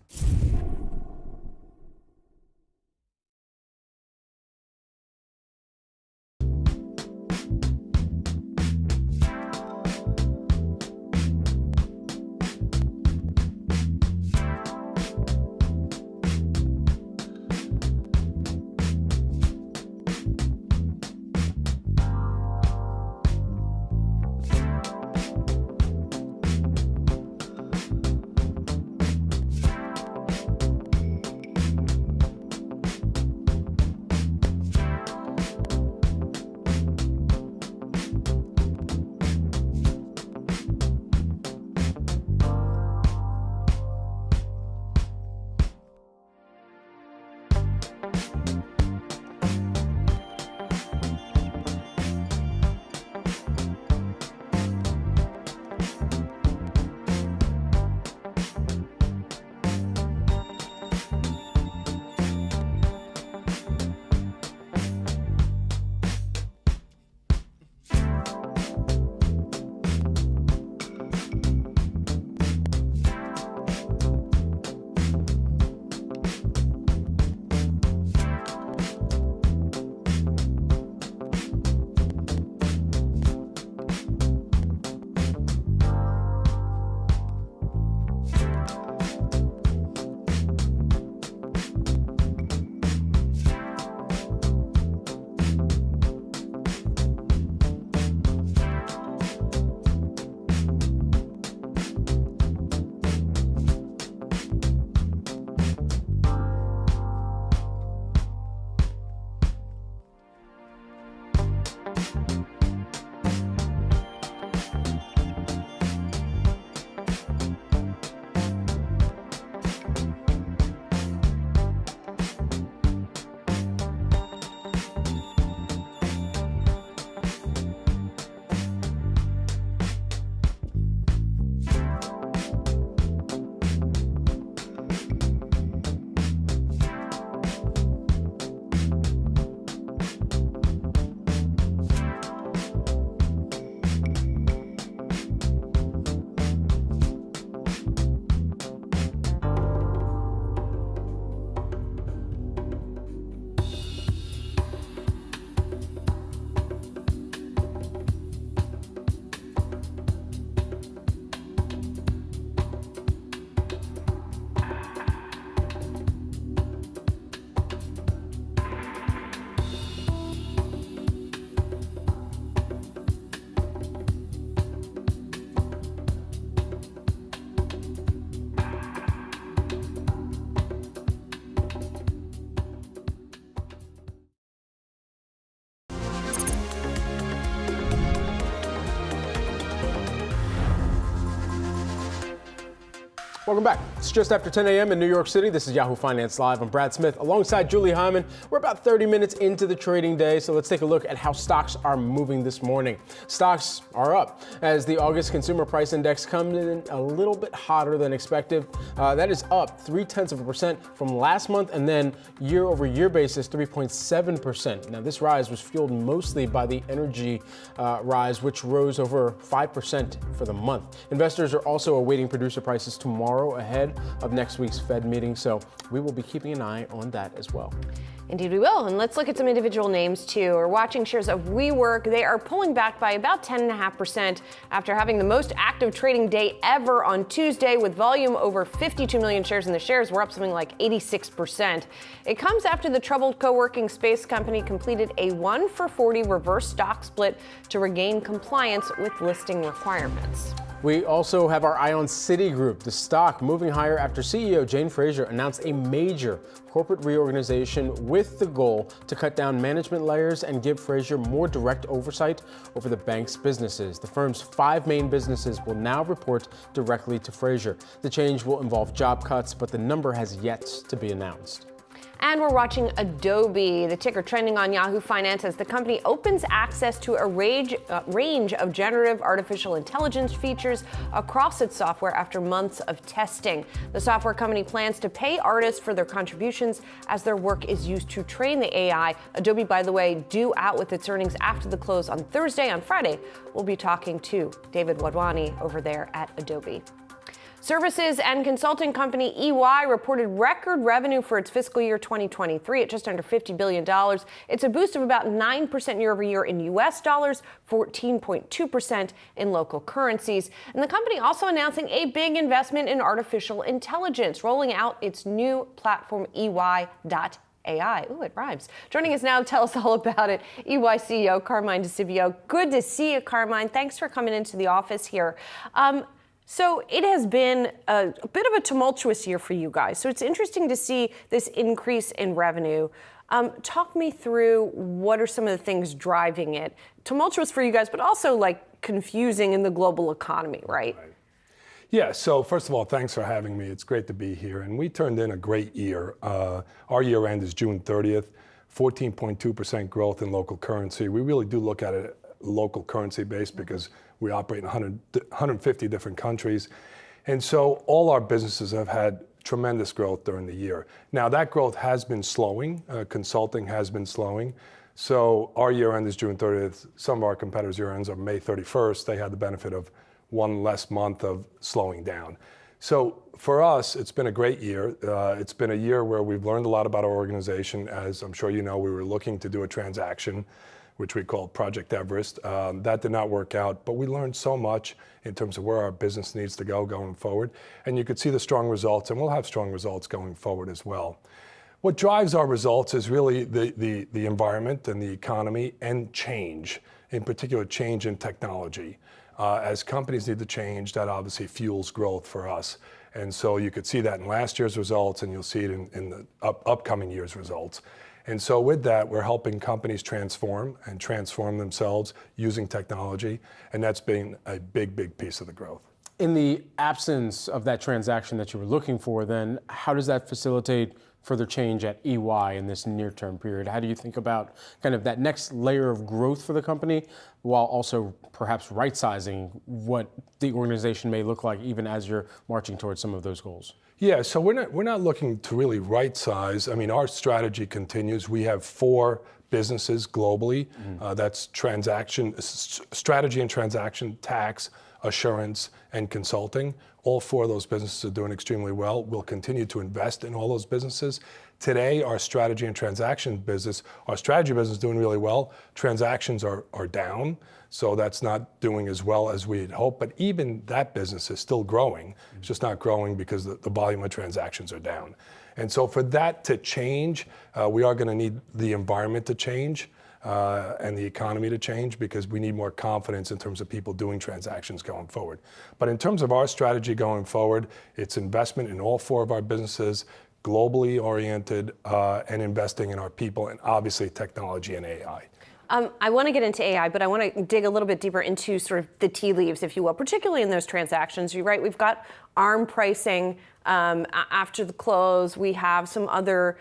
Welcome back. It's just after 10 a.m. in New York City. This is Yahoo Finance Live. I'm Brad Smith alongside Julie Hyman. We're about 30 minutes into the trading day, so let's take a look at how stocks are moving this morning. Stocks are up as the August Consumer Price Index comes in a little bit hotter than expected. That is up 0.3% from last month, and then year-over-year basis, 3.7%. Now, this rise was fueled mostly by the energy rise, which rose over 5% for the month. Investors are also awaiting producer prices tomorrow tomorrow ahead of next week's Fed meeting. So we will be keeping an eye on that as well. Indeed we will. And let's look at some individual names too. We're watching shares of WeWork. They are pulling back by about 10.5% after having the most active trading day ever on Tuesday with volume over 52 million shares, and the shares were up something like 86%. It comes after the troubled co-working space company completed a 1-for-40 reverse stock split to regain compliance with listing requirements. We also have our eye on Citigroup, the stock moving higher after CEO Jane Fraser announced a major corporate reorganization with the goal to cut down management layers and give Fraser more direct oversight over the bank's businesses. The firm's 5 main businesses will now report directly to Fraser. The change will involve job cuts, but the number has yet to be announced. And we're watching Adobe, the ticker trending on Yahoo Finance as the company opens access to a range of generative artificial intelligence features across its software after months of testing. The software company plans to pay artists for their contributions as their work is used to train the AI. Adobe, by the way, due out with its earnings after the close on Thursday. On Friday, we'll be talking to David Wadhwani over there at Adobe. Services and consulting company EY reported record revenue for its fiscal year 2023 at just under $50 billion. It's a boost of about 9% year over year in U.S. dollars, 14.2% in local currencies. And the company also announcing a big investment in artificial intelligence, rolling out its new platform, EY.AI. Ooh, it rhymes. Joining us now to tell us all about it, EY CEO Carmine DiCivio. Good to see you, Carmine. Thanks for coming into the office here. So it has been a bit of a tumultuous year for you guys. So it's interesting to see this increase in revenue. Talk me through what are some of the things driving it. Tumultuous for you guys, but also like confusing in the global economy, right? Yeah, so first of all, thanks for having me. It's great to be here. And we turned in a great year. Our year end is June 30th, 14.2% growth in local currency. We really do look at it local currency based because we operate in 150 different countries. And so all our businesses have had tremendous growth during the year. Now that growth has been slowing. Consulting has been slowing. So our year end is June 30th. Some of our competitors' year ends are May 31st. They had the benefit of one less month of slowing down. So for us, it's been a great year. It's been a year where we've learned a lot about our organization. As I'm sure you know, we were looking to do a transaction which we call Project Everest. That did not work out, but we learned so much in terms of where our business needs to go going forward. And you could see the strong results, and we'll have strong results going forward as well. What drives our results is really the environment and the economy and change, in particular change in technology. As companies need to change, that obviously fuels growth for us. And so you could see that in last year's results, and you'll see it in the upcoming year's results. And so with that, we're helping companies transform themselves using technology, and that's been a big, big piece of the growth. In the absence of that transaction that you were looking for, then how does that facilitate further change at EY in this near-term period? How do you think about kind of that next layer of growth for the company while also perhaps right-sizing what the organization may look like even as you're marching towards some of those goals? Yeah, so we're not looking to really right-size. I mean, our strategy continues. We have 4 businesses globally. That's strategy and transaction, tax, assurance, and consulting. All 4 of those businesses are doing extremely well. We'll continue to invest in all those businesses. Today, our strategy and transaction business, our strategy business is doing really well. Transactions are down, so that's not doing as well as we had hoped. But even that business is still growing. It's just not growing because the volume of transactions are down. And so for that to change, we are going to need the environment to change and the economy to change because we need more confidence in terms of people doing transactions going forward. But in terms of our strategy going forward, it's investment in all 4 of our businesses, globally oriented, and investing in our people, and obviously technology and AI. I want to get into AI, but I want to dig a little bit deeper into sort of the tea leaves, if you will, particularly in those transactions. You're right, we've got ARM pricing after the close. We have some other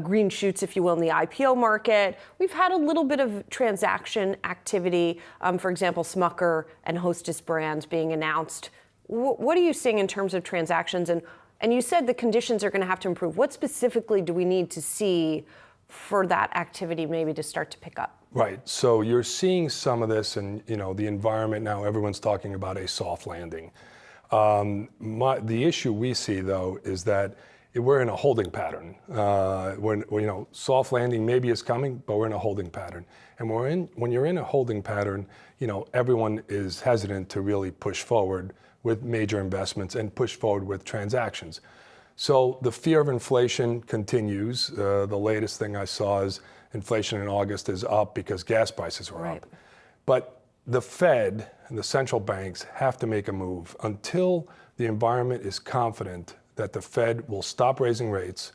green shoots, if you will, in the IPO market. We've had a little bit of transaction activity, for example, Smucker and Hostess brands being announced. What are you seeing in terms of transactions? And you said the conditions are going to have to improve. What specifically do we need to see for that activity maybe to start to pick up? Right. So you're seeing some of this, and the environment now. Everyone's talking about a soft landing. The issue we see, though, is that we're in a holding pattern. When soft landing maybe is coming, but we're in a holding pattern. And when you're in a holding pattern, everyone is hesitant to really push forward with major investments and push forward with transactions. So the fear of inflation continues. The latest thing I saw is inflation in August is up because gas prices were up. But the Fed and the central banks have to make a move until the environment is confident that the Fed will stop raising rates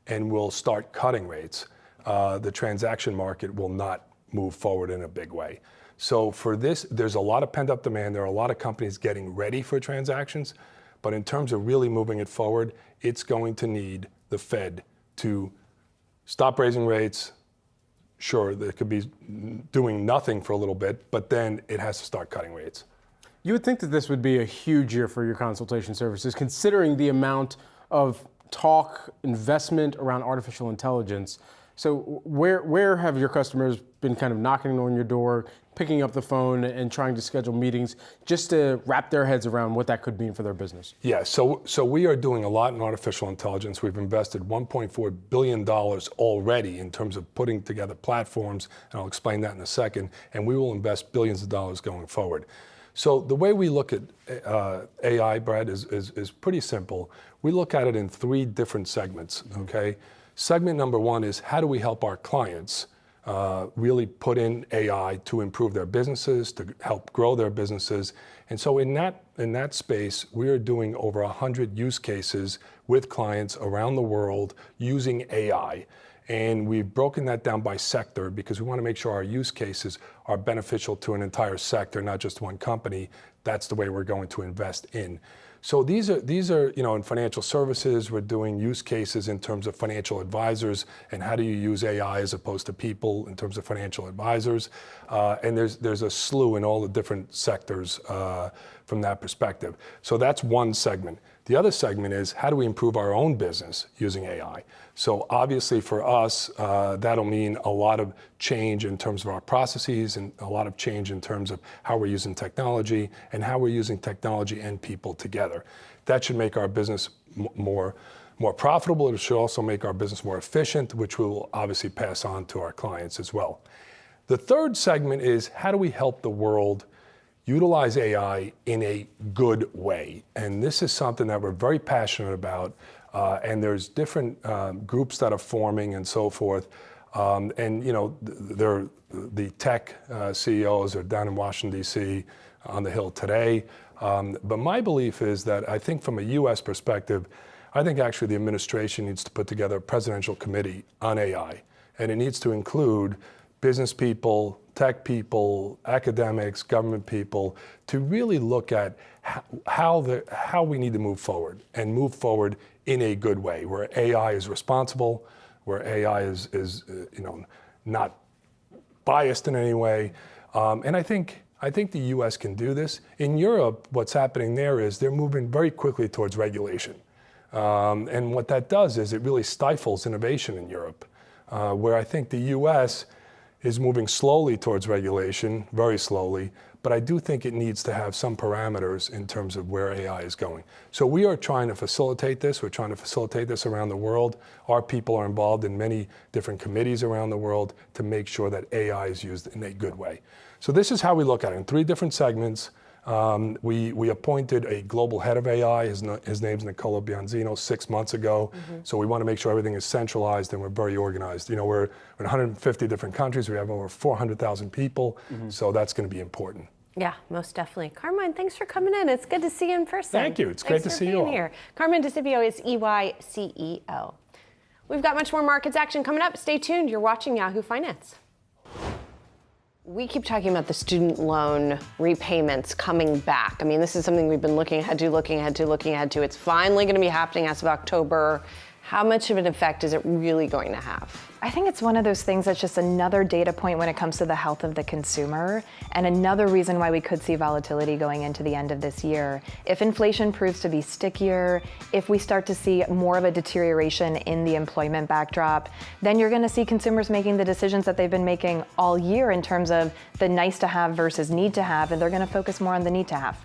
and will start cutting rates. The transaction market will not move forward in a big way. So for this, there's a lot of pent-up demand. There are a lot of companies getting ready for transactions. But in terms of really moving it forward, it's going to need the Fed to stop raising rates. Sure, they could be doing nothing for a little bit, but then it has to start cutting rates. You would think that this would be a huge year for your consultation services, considering the amount of talk, investment around artificial intelligence. So where have your customers been kind of knocking on your door, picking up the phone and trying to schedule meetings just to wrap their heads around what that could mean for their business? Yeah, so we are doing a lot in artificial intelligence. We've invested $1.4 billion already in terms of putting together platforms, and I'll explain that in a second, and we will invest billions of dollars going forward. So the way we look at AI, Brad, is pretty simple. We look at it in three different segments, okay? Segment number one is how do we help our clients really put in AI to improve their businesses, to help grow their businesses. And so in that space, we are doing over 100 use cases with clients around the world using AI. And we've broken that down by sector because we want to make sure our use cases are beneficial to an entire sector, not just one company. That's the way we're going to invest in. So these are, in financial services, we're doing use cases in terms of financial advisors and how do you use AI as opposed to people in terms of financial advisors. And there's a slew in all the different sectors from that perspective. So that's one segment. The other segment is how do we improve our own business using AI? So obviously for us, that'll mean a lot of change in terms of our processes and a lot of change in terms of how we're using technology and how we're using technology and people together. That should make our business more profitable. It should also make our business more efficient, which we will obviously pass on to our clients as well. The third segment is how do we help the world utilize AI in a good way? And this is something that we're very passionate about. And there's different groups that are forming and so forth. The tech CEOs are down in Washington, D.C. on the Hill today. But my belief is that I think from a U.S. perspective, I think actually the administration needs to put together a presidential committee on AI. And it needs to include business people, tech people, academics, government people, to really look at how we need to move forward and move forward in a good way, where AI is responsible, where AI is not biased in any way. And I think the U.S. can do this. In Europe, what's happening there is they're moving very quickly towards regulation. And what that does is it really stifles innovation in Europe, where I think the U.S. is moving slowly towards regulation, very slowly, but I do think it needs to have some parameters in terms of where AI is going. So we are trying to facilitate this. We're trying to facilitate this around the world. Our people are involved in many different committees around the world to make sure that AI is used in a good way. So this is how we look at it in three different segments. We appointed a global head of AI. His name's Nicola Bianzino 6 months ago. So we want to make sure everything is centralized and we're very organized. We're in 150 different countries. We have over 400,000 people. So that's going to be important. Yeah, most definitely. Carmine, thanks for coming in. It's good to see you in person. Thank you. It's great to see you all. Here. Carmine DeCipio is EY CEO. We've got much more markets action coming up. Stay tuned. You're watching Yahoo Finance. We keep talking about the student loan repayments coming back. I mean, this is something we've been looking ahead to. It's finally going to be happening as of October. How much of an effect is it really going to have? I think it's one of those things that's just another data point when it comes to the health of the consumer, and another reason why we could see volatility going into the end of this year. If inflation proves to be stickier, if we start to see more of a deterioration in the employment backdrop, then you're going to see consumers making the decisions that they've been making all year in terms of the nice to have versus need to have, and they're going to focus more on the need to have.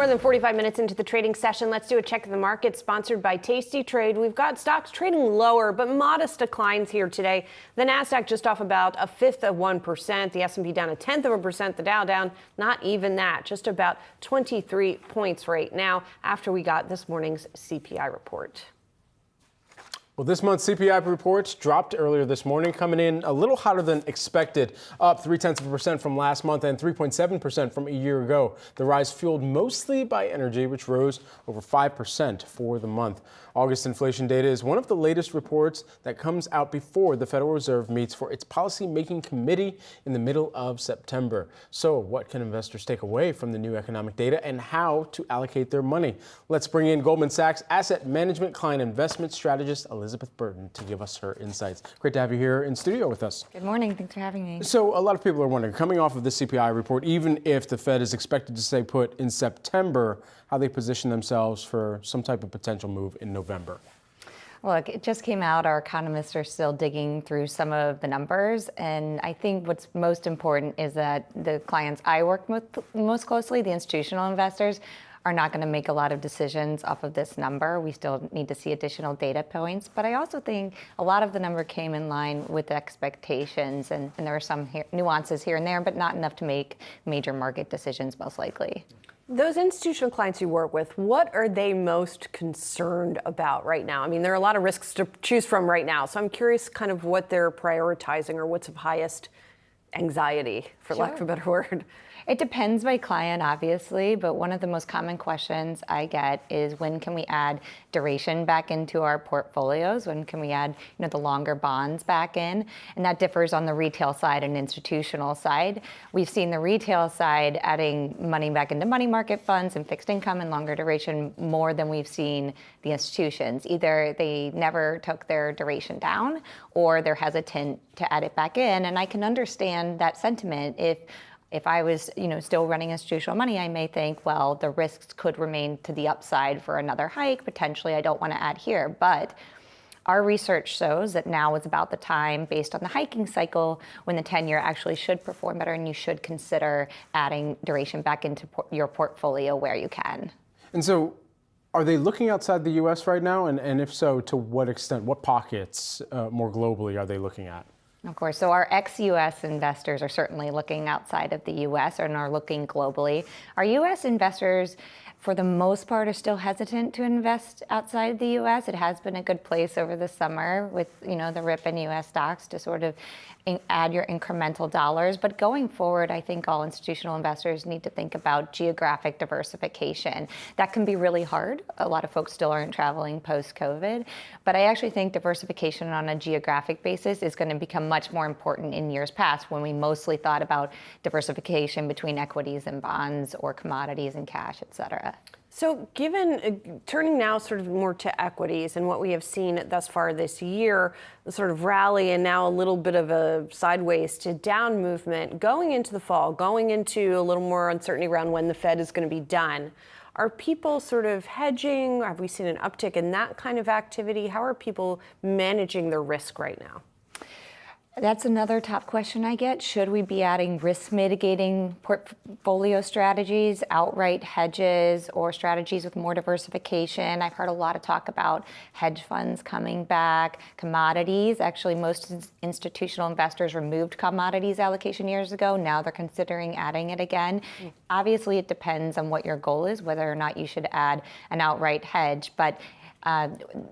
more than 45 minutes into the trading session. Let's do a check of the market sponsored by Tasty Trade. We've got stocks trading lower, but modest declines here today. The Nasdaq just off about 0.1%. The S&P down 0.1%. The Dow down not even that, just about 23 points right now after we got this morning's CPI report. Well, this month's CPI reports dropped earlier this morning, coming in a little hotter than expected, up 0.3% from last month and 3.7% from a year ago. The rise fueled mostly by energy, which rose over 5% for the month. August inflation data is one of the latest reports that comes out before the Federal Reserve meets for its policy-making committee in the middle of September. So what can investors take away from the new economic data and how to allocate their money? Let's bring in Goldman Sachs asset management client investment strategist Elizabeth Burton to give us her insights. Great to have you here in studio with us. Good morning. Thanks for having me. So a lot of people are wondering, coming off of the CPI report, even if the Fed is expected to stay put in September, how they position themselves for some type of potential move in November. Look, it just came out. Our economists are still digging through some of the numbers. And I think what's most important is that the clients I work with most closely, the institutional investors, are not going to make a lot of decisions off of this number. We still need to see additional data points. But I also think a lot of the number came in line with expectations. And there are some nuances here and there, but not enough to make major market decisions, most likely. Those institutional clients you work with, what are they most concerned about right now? I mean, there are a lot of risks to choose from right now. So I'm curious kind of what they're prioritizing or what's of highest anxiety, for lack of a better word. It depends by client, obviously, but one of the most common questions I get is when can we add duration back into our portfolios? When can we add, the longer bonds back in? And that differs on the retail side and institutional side. We've seen the retail side adding money back into money market funds and fixed income and longer duration more than we've seen the institutions. Either they never took their duration down or they're hesitant to add it back in. And I can understand that sentiment. If I was, still running institutional money, I may think, well, the risks could remain to the upside for another hike. Potentially, I don't want to add here. But our research shows that now is about the time, based on the hiking cycle, when the 10-year actually should perform better, and you should consider adding duration back into your portfolio where you can. And so, are they looking outside the U.S. right now? And if so, to what extent? What pockets more globally are they looking at? Of course. So our ex-U.S. investors are certainly looking outside of the U.S. and are looking globally. Our U.S. investors, for the most part, are still hesitant to invest outside the U.S. It has been a good place over the summer with, the rip in U.S. stocks to sort of add your incremental dollars. But going forward, I think all institutional investors need to think about geographic diversification. That can be really hard. A lot of folks still aren't traveling post-COVID. But I actually think diversification on a geographic basis is going to become much more important in years past, when we mostly thought about diversification between equities and bonds or commodities and cash, et cetera. So given, turning now sort of more to equities and what we have seen thus far this year, the sort of rally and now a little bit of a sideways to down movement, going into the fall, going into a little more uncertainty around when the Fed is going to be done, are people sort of hedging? Have we seen an uptick in that kind of activity? How are people managing their risk right now? That's another top question I get. Should we be adding risk mitigating portfolio strategies, outright hedges, or strategies with more diversification? I've heard a lot of talk about hedge funds coming back, commodities. Actually, most institutional investors removed commodities allocation years ago. Now they're considering adding it again. Obviously, it depends on what your goal is, whether or not you should add an outright hedge. But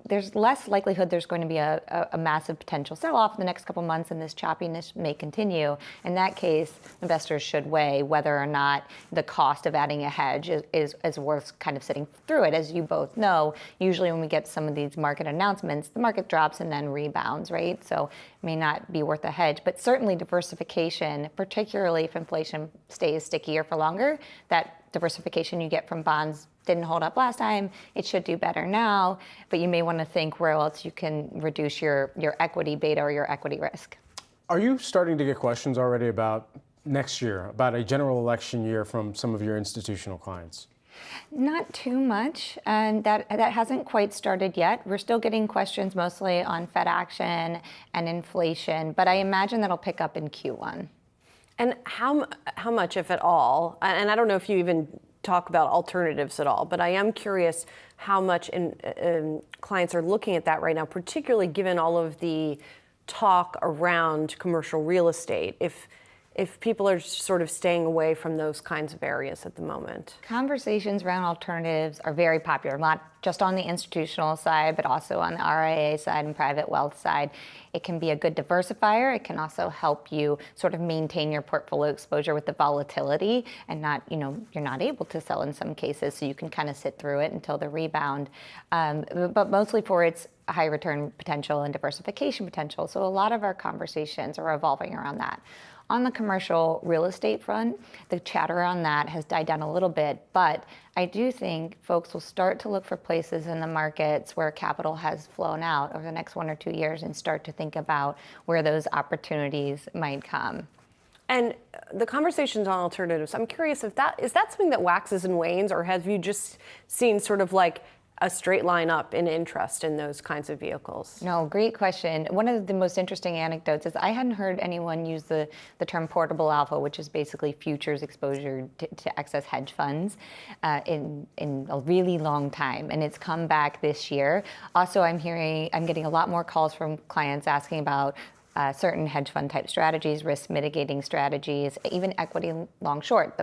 there's less likelihood there's going to be a massive potential sell-off in the next couple months, and this choppiness may continue. In that case, investors should weigh whether or not the cost of adding a hedge is worth kind of sitting through it. As you both know, usually when we get some of these market announcements, the market drops and then rebounds, right? So it may not be worth a hedge, but certainly diversification, particularly if inflation stays stickier for longer, that diversification you get from bonds didn't hold up last time, it should do better now, but you may want to think where else you can reduce your equity beta or your equity risk. Are you starting to get questions already about next year, about a general election year from some of your institutional clients? Not too much, and that hasn't quite started yet. We're still getting questions mostly on Fed action and inflation, but I imagine that'll pick up in Q1. And how much, if at all, and I don't know if you even talk about alternatives at all, but I am curious how much clients are looking at that right now, particularly given all of the talk around commercial real estate. If people are sort of staying away from those kinds of areas at the moment. Conversations around alternatives are very popular, not just on the institutional side, but also on the RIA side and private wealth side. It can be a good diversifier. It can also help you sort of maintain your portfolio exposure with the volatility and not, you're not able to sell in some cases, so you can kind of sit through it until the rebound. But mostly for its high return potential and diversification potential. So a lot of our conversations are revolving around that. On the commercial real estate front, the chatter on that has died down a little bit, but I do think folks will start to look for places in the markets where capital has flown out over the next 1 or 2 years and start to think about where those opportunities might come. And the conversations on alternatives, I'm curious if is that something that waxes and wanes, or have you just seen sort of like a straight line up in interest in those kinds of vehicles? No, great question. One of the most interesting anecdotes is I hadn't heard anyone use the term portable alpha, which is basically futures exposure to excess hedge funds in a really long time. And it's come back this year. Also, I'm getting a lot more calls from clients asking about certain hedge fund type strategies, risk mitigating strategies, even equity long short,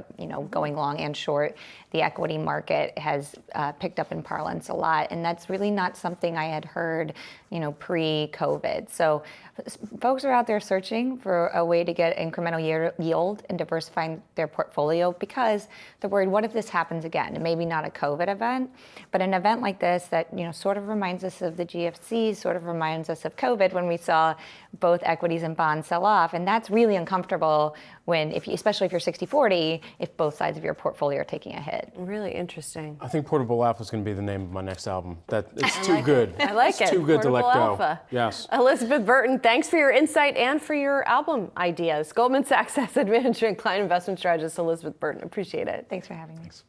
going long and short. The equity market has picked up in parlance a lot, and that's really not something I had heard, pre-COVID. So folks are out there searching for a way to get incremental yield and diversifying their portfolio because they're worried, what if this happens again? And maybe not a COVID event, but an event like this that, sort of reminds us of the GFC, sort of reminds us of COVID when we saw both equities and bonds sell off. And that's really uncomfortable when, especially if you're 60-40, if both sides of your portfolio are taking a hit. Really interesting. I think Portable Alpha is going to be the name of my next album. It's too good. I like it. It's too good to let go. Alpha. Yes. Elizabeth Burton, thanks for your insight and for your album ideas. Goldman Sachs Asset Management Client Investment Strategist Elizabeth Burton. Appreciate it. Thanks for having me. Thanks.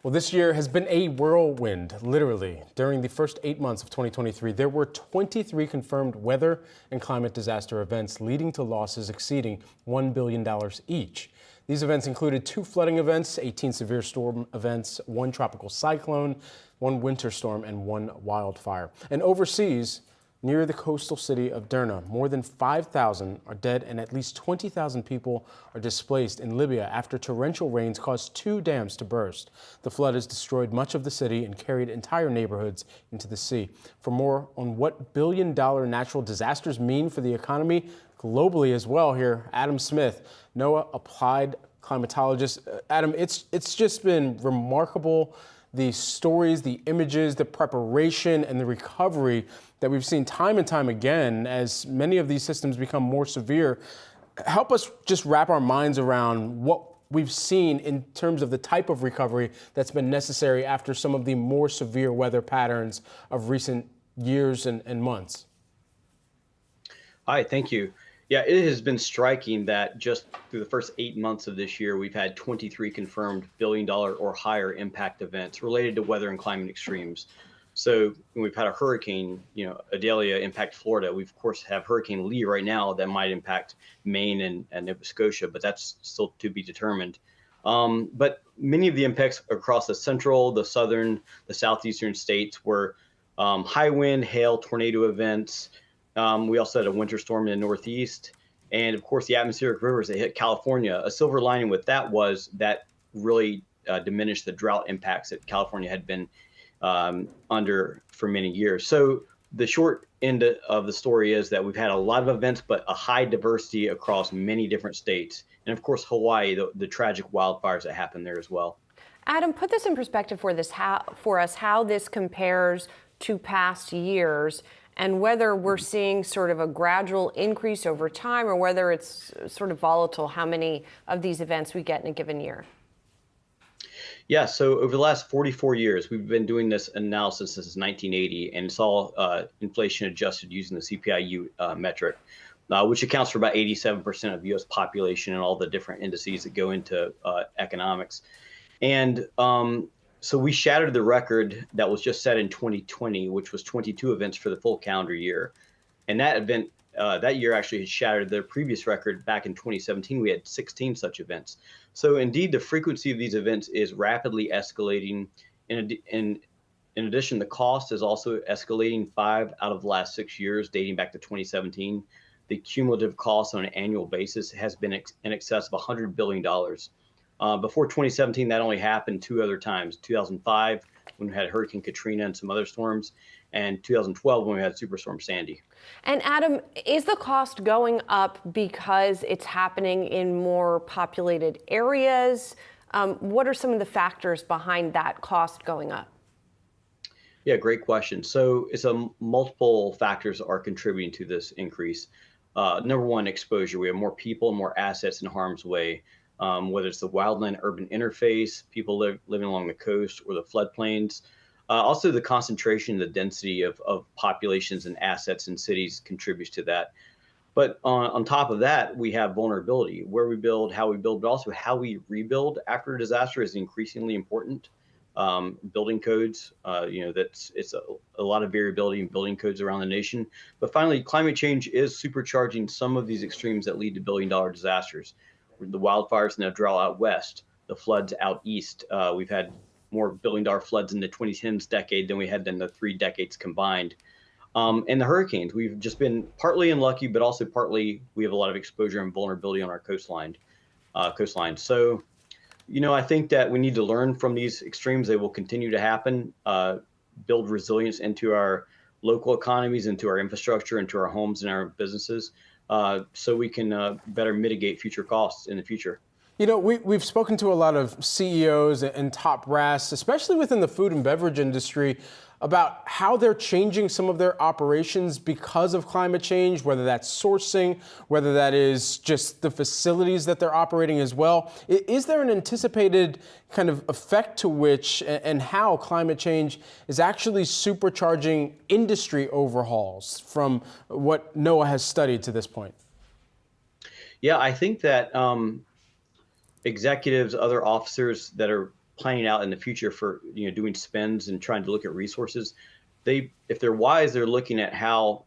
Well, this year has been a whirlwind, literally. During the first 8 months of 2023, there were 23 confirmed weather and climate disaster events, leading to losses exceeding $1 billion each. These events included 2 flooding events, 18 severe storm events, 1 tropical cyclone, 1 winter storm, and 1 wildfire. And overseas, near the coastal city of Derna, more than 5,000 are dead and at least 20,000 people are displaced in Libya after torrential rains caused 2 dams to burst. The flood has destroyed much of the city and carried entire neighborhoods into the sea. For more on what billion-dollar natural disasters mean for the economy globally as well, here, Adam Smith, NOAA applied climatologist. Adam, it's just been remarkable, the stories, the images, the preparation, and the recovery that we've seen time and time again as many of these systems become more severe. Help us just wrap our minds around what we've seen in terms of the type of recovery that's been necessary after some of the more severe weather patterns of recent years and months. Hi, thank you. Yeah, it has been striking that just through the first 8 months of this year, we've had 23 confirmed billion-dollar or higher impact events related to weather and climate extremes. So we've had a hurricane, Idalia impact Florida. We, of course, have Hurricane Lee right now that might impact Maine and Nova Scotia, but that's still to be determined. But many of the impacts across the central, the southern, the southeastern states were high wind, hail, tornado events. We also had a winter storm in the Northeast. And of course, the atmospheric rivers that hit California. A silver lining with that was that really diminished the drought impacts that California had been under for many years. So the short end of the story is that we've had a lot of events, but a high diversity across many different states. And of course, Hawaii, the tragic wildfires that happened there as well. Adam, put this in perspective for us, how this compares to past years, and whether we're seeing sort of a gradual increase over time or whether it's sort of volatile, how many of these events we get in a given year. Yeah, so over the last 44 years, we've been doing this analysis since 1980, and it's all inflation adjusted using the CPI-U metric, which accounts for about 87% of the U.S. population and all the different indices that go into economics. And so we shattered the record that was just set in 2020, which was 22 events for the full calendar year. And that event that year actually had shattered their previous record back in 2017. We had 16 such events. So indeed, the frequency of these events is rapidly escalating. In addition, the cost is also escalating 5 out of the last 6 years, dating back to 2017. The cumulative cost on an annual basis has been in excess of $100 billion. Before 2017, that only happened 2 other times, 2005, when we had Hurricane Katrina and some other storms, and 2012 when we had Superstorm Sandy. And Adam, is the cost going up because it's happening in more populated areas? What are some of the factors behind that cost going up? Yeah, great question. So it's multiple factors are contributing to this increase. Number one, exposure. We have more people, more assets in harm's way, whether it's the wildland-urban interface, people living along the coast or the floodplains. Also, the concentration, the density of populations and assets in cities contributes to that. But on top of that, we have vulnerability. Where we build, how we build, but also how we rebuild after a disaster is increasingly important. Building codes, it's a lot of variability in building codes around the nation. But finally, climate change is supercharging some of these extremes that lead to billion-dollar disasters. The wildfires and the drought out west, the floods out east. We've had more billion-dollar floods in the 2010s decade than we had in the 3 decades combined. And the hurricanes, we've just been partly unlucky, but also partly we have a lot of exposure and vulnerability on our coastline. So, I think that we need to learn from these extremes. They will continue to happen, build resilience into our local economies, into our infrastructure, into our homes and our businesses, so we can better mitigate future costs in the future. We've spoken to a lot of CEOs and top brass, especially within the food and beverage industry, about how they're changing some of their operations because of climate change, whether that's sourcing, whether that is just the facilities that they're operating as well. Is there an anticipated kind of effect to which and how climate change is actually supercharging industry overhauls from what NOAA has studied to this point? Yeah, I think that executives, other officers that are planning out in the future for doing spends and trying to look at resources, if they're wise, they're looking at how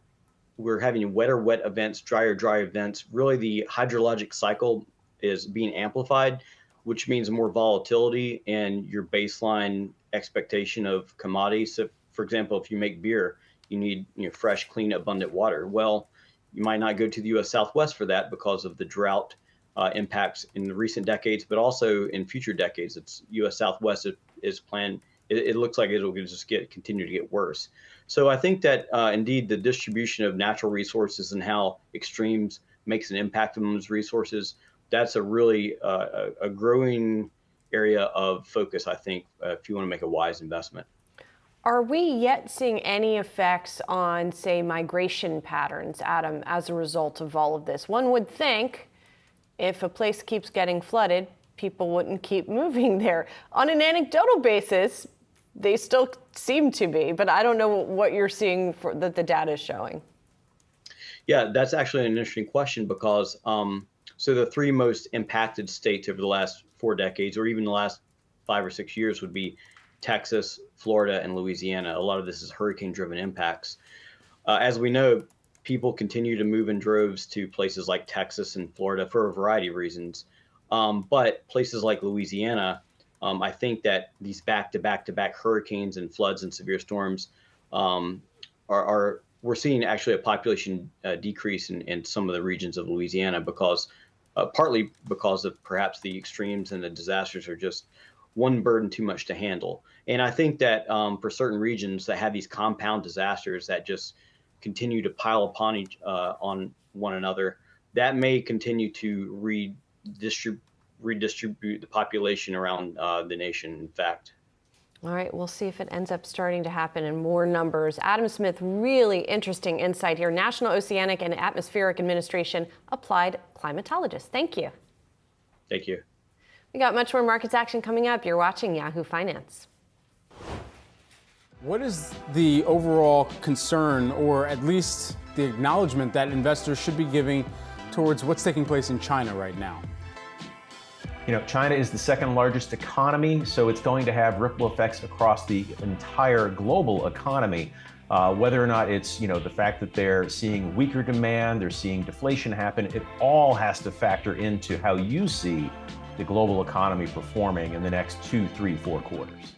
we're having wetter wet events, drier dry events. Really, the hydrologic cycle is being amplified, which means more volatility and your baseline expectation of commodities. So, for example, if you make beer, you need fresh, clean, abundant water. Well, you might not go to the U.S. Southwest for that because of the drought impacts in the recent decades, but also in future decades. It's U.S. Southwest is planned. It looks like it will just continue to get worse. So I think that indeed the distribution of natural resources and how extremes makes an impact on those resources, that's a really a growing area of focus, I think, if you want to make a wise investment. Are we yet seeing any effects on, say, migration patterns, Adam, as a result of all of this? One would think if a place keeps getting flooded, people wouldn't keep moving there. On an anecdotal basis, they still seem to be, but I don't know what you're seeing that the data is showing. Yeah, that's actually an interesting question because so the 3 most impacted states over the last 4 decades, or even the last 5 or 6 years, would be Texas, Florida, and Louisiana. A lot of this is hurricane-driven impacts. As we know, people continue to move in droves to places like Texas and Florida for a variety of reasons. But places like Louisiana, I think that these back-to-back hurricanes and floods and severe storms we're seeing actually a population decrease in some of the regions of Louisiana because partly because of perhaps the extremes and the disasters are just one burden too much to handle. And I think that for certain regions that have these compound disasters that just continue to pile upon on one another, that may continue to redistribute the population around the nation, in fact. All right, we'll see if it ends up starting to happen in more numbers. Adam Smith, really interesting insight here. National Oceanic and Atmospheric Administration applied climatologist. Thank you. Thank you. We got much more markets action coming up. You're watching Yahoo Finance. What is the overall concern, or at least the acknowledgement that investors should be giving towards what's taking place in China right now? China is the 2nd largest economy, so it's going to have ripple effects across the entire global economy. Whether or not it's, the fact that they're seeing weaker demand, they're seeing deflation happen, it all has to factor into how you see the global economy performing in the next 2, 3, 4 quarters.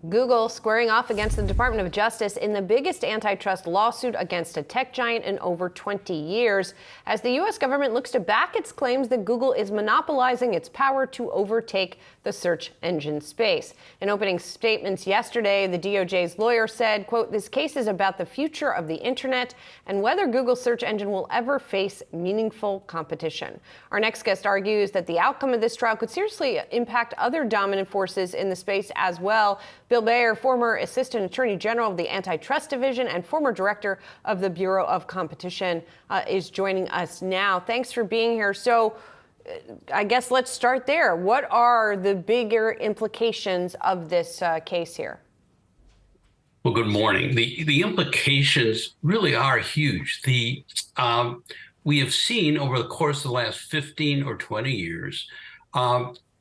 Google squaring off against the Department of Justice in the biggest antitrust lawsuit against a tech giant in over 20 years, as the U.S. government looks to back its claims that Google is monopolizing its power to overtake the search engine space. In opening statements yesterday, the DOJ's lawyer said, quote, "This case is about the future of the internet and whether Google's search engine will ever face meaningful competition." Our next guest argues that the outcome of this trial could seriously impact other dominant forces in the space as well. Bill Bayer, former Assistant Attorney General of the Antitrust Division and former Director of the Bureau of Competition, is joining us now. Thanks for being here. So I guess let's start there. What are the bigger implications of this case here? Well, good morning. The implications really are huge. We have seen over the course of the last 15 or 20 years,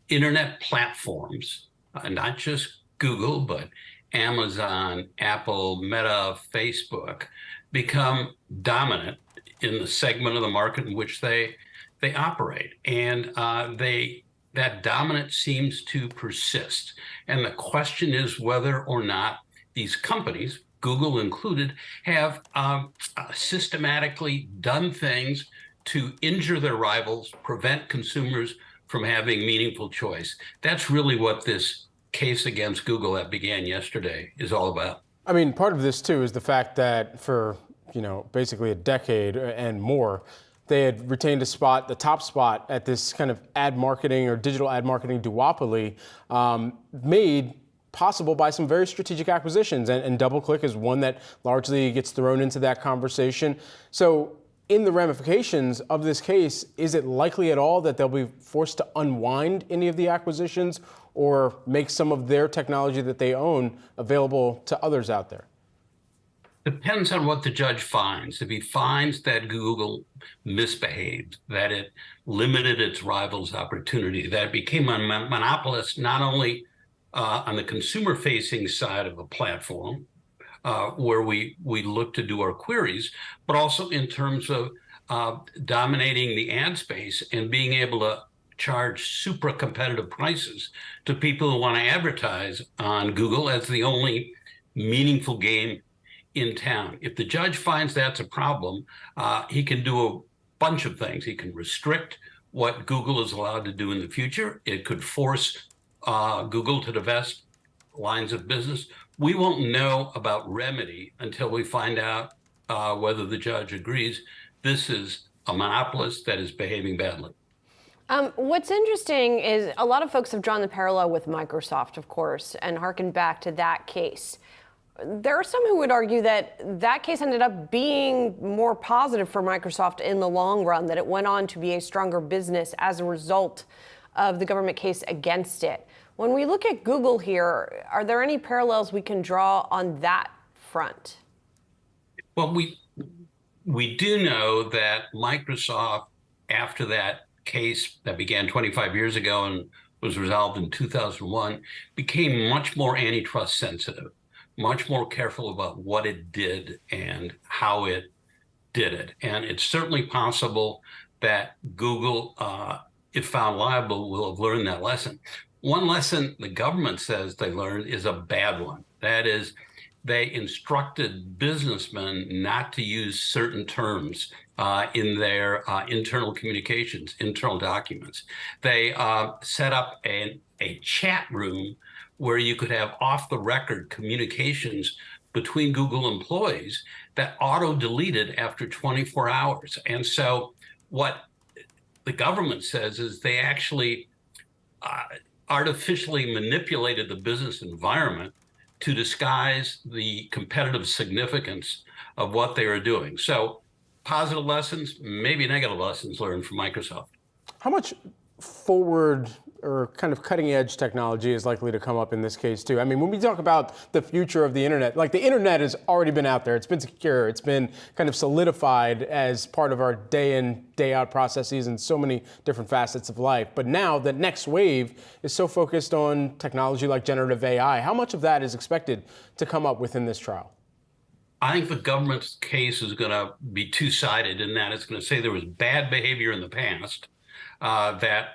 internet platforms, not just Google, but Amazon, Apple, Meta, Facebook, become dominant in the segment of the market in which they operate. And that dominance seems to persist. And the question is whether or not these companies, Google included, have systematically done things to injure their rivals, prevent consumers from having meaningful choice. That's really what this case against Google that began yesterday is all about. I mean, part of this too is the fact that for, basically a decade and more, they had retained the top spot at this kind of ad marketing or digital ad marketing duopoly, made possible by some very strategic acquisitions. And DoubleClick is one that largely gets thrown into that conversation. So in the ramifications of this case, is it likely at all that they'll be forced to unwind any of the acquisitions or make some of their technology that they own available to others out there? Depends on what the judge finds. If he finds that Google misbehaved, that it limited its rivals' opportunity, that it became a monopolist not only on the consumer-facing side of the platform, where we look to do our queries, but also in terms of dominating the ad space and being able to charge super competitive prices to people who want to advertise on Google as the only meaningful game in town. If the judge finds that's a problem, he can do a bunch of things. He can restrict what Google is allowed to do in the future. It could force Google to divest lines of business. We won't know about remedy until we find out whether the judge agrees this is a monopolist that is behaving badly. What's interesting is a lot of folks have drawn the parallel with Microsoft, of course, and harkened back to that case. There are some who would argue that that case ended up being more positive for Microsoft in the long run, that it went on to be a stronger business as a result of the government case against it. When we look at Google here, are there any parallels we can draw on that front? Well, we do know that Microsoft, after that case that began 25 years ago and was resolved in 2001, became much more antitrust sensitive, much more careful about what it did and how it did it. And it's certainly possible that Google, if found liable, will have learned that lesson. One lesson the government says they learned is a bad one. That is, they instructed businessmen not to use certain terms in their internal communications, internal documents. They set up a chat room where you could have off-the-record communications between Google employees that auto-deleted after 24 hours. And so what the government says is they actually artificially manipulated the business environment to disguise the competitive significance of what they were doing. So positive lessons, maybe negative lessons learned from Microsoft. How much forward or kind of cutting edge technology is likely to come up in this case too? I mean, when we talk about the future of the internet, like the internet has already been out there, it's been secure, it's been kind of solidified as part of our day in, day out processes and so many different facets of life. But now the next wave is so focused on technology like generative AI. How much of that is expected to come up within this trial? I think the government's case is going to be two-sided in that it's going to say there was bad behavior in the past that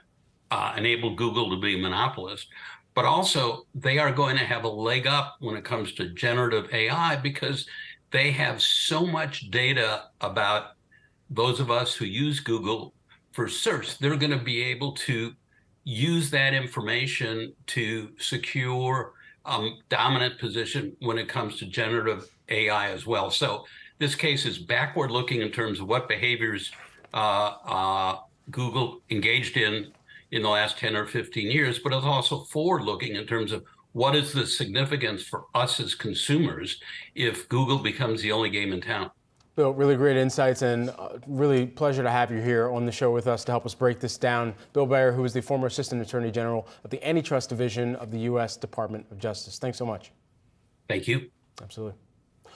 enabled Google to be a monopolist, but also they are going to have a leg up when it comes to generative AI because they have so much data about those of us who use Google for search. They're going to be able to use that information to secure dominant position when it comes to generative AI as well. So this case is backward looking in terms of what behaviors Google engaged in the last 10 or 15 years, but it's also forward looking in terms of what is the significance for us as consumers if Google becomes the only game in town. Bill, really great insights and really pleasure to have you here on the show with us to help us break this down. Bill Bayer, who is the former Assistant Attorney General of the Antitrust Division of the U.S. Department of Justice. Thanks so much. Thank you. Absolutely.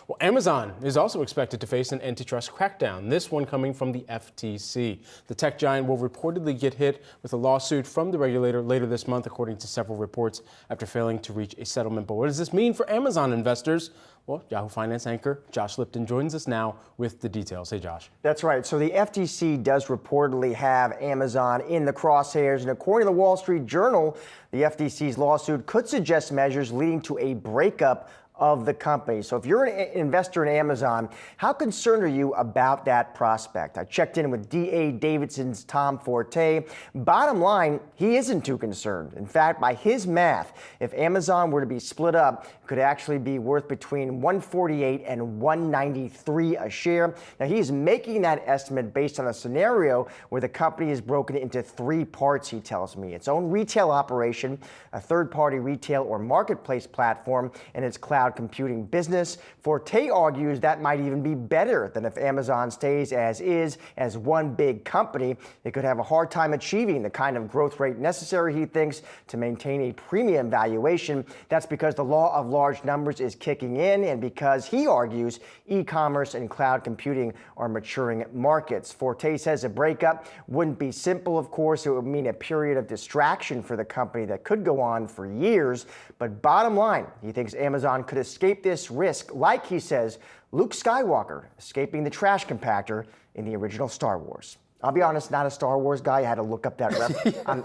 Well, Amazon is also expected to face an antitrust crackdown, this one coming from the FTC. The tech giant will reportedly get hit with a lawsuit from the regulator later this month, according to several reports, after failing to reach a settlement. But what does this mean for Amazon investors? Well, Yahoo Finance anchor Josh Lipton joins us now with the details. Hey, Josh. That's right. So the FTC does reportedly have Amazon in the crosshairs. And according to the Wall Street Journal, the FTC's lawsuit could suggest measures leading to a breakup of the company. So if you're an investor in Amazon, how concerned are you about that prospect? I checked in with D.A. Davidson's Tom Forte. Bottom line, he isn't too concerned. In fact, by his math, if Amazon were to be split up, it could actually be worth between $148 and $193 a share. Now, he's making that estimate based on a scenario where the company is broken into three parts, he tells me. Its own retail operation, a third-party retail or marketplace platform, and its cloud computing business. Forte argues that might even be better than if Amazon stays as is, as one big company. It could have a hard time achieving the kind of growth rate necessary, he thinks, to maintain a premium valuation. That's because the law of large numbers is kicking in, and because, he argues, e-commerce and cloud computing are maturing markets. Forte says a breakup wouldn't be simple, of course. It would mean a period of distraction for the company that could go on for years. But bottom line, he thinks Amazon could escape this risk, like he says, Luke Skywalker escaping the trash compactor in the original Star Wars. I'll be honest, not a Star Wars guy. I had to look up that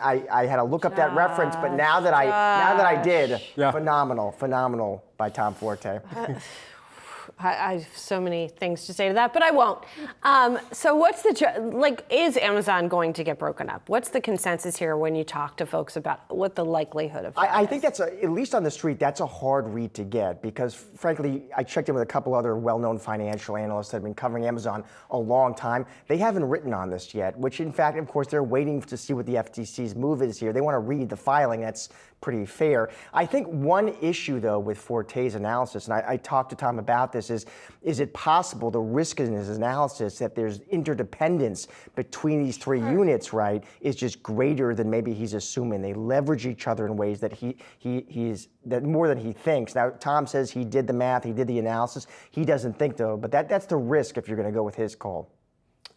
I had to look up that reference, but now that I did, phenomenal by Tom Forte. I have so many things to say to that, but I won't. So what's is Amazon going to get broken up? What's the consensus here when you talk to folks about what the likelihood of that I think that's, at least on the street, that's a hard read to get because, frankly, I checked in with a couple other well-known financial analysts that have been covering Amazon a long time. They haven't written on this yet, which, in fact, of course, they're waiting to see what the FTC's move is here. They want to read the filing. That's pretty fair. I think one issue, though, with Forte's analysis, and I talked to Tom about this, is it possible, the risk in his analysis, that there's interdependence between these three units, right, is just greater than maybe he's assuming. They leverage each other in ways that he's more than he thinks. Now, Tom says he did the math, he did the analysis. He doesn't think, though, but that's the risk if you're going to go with his call.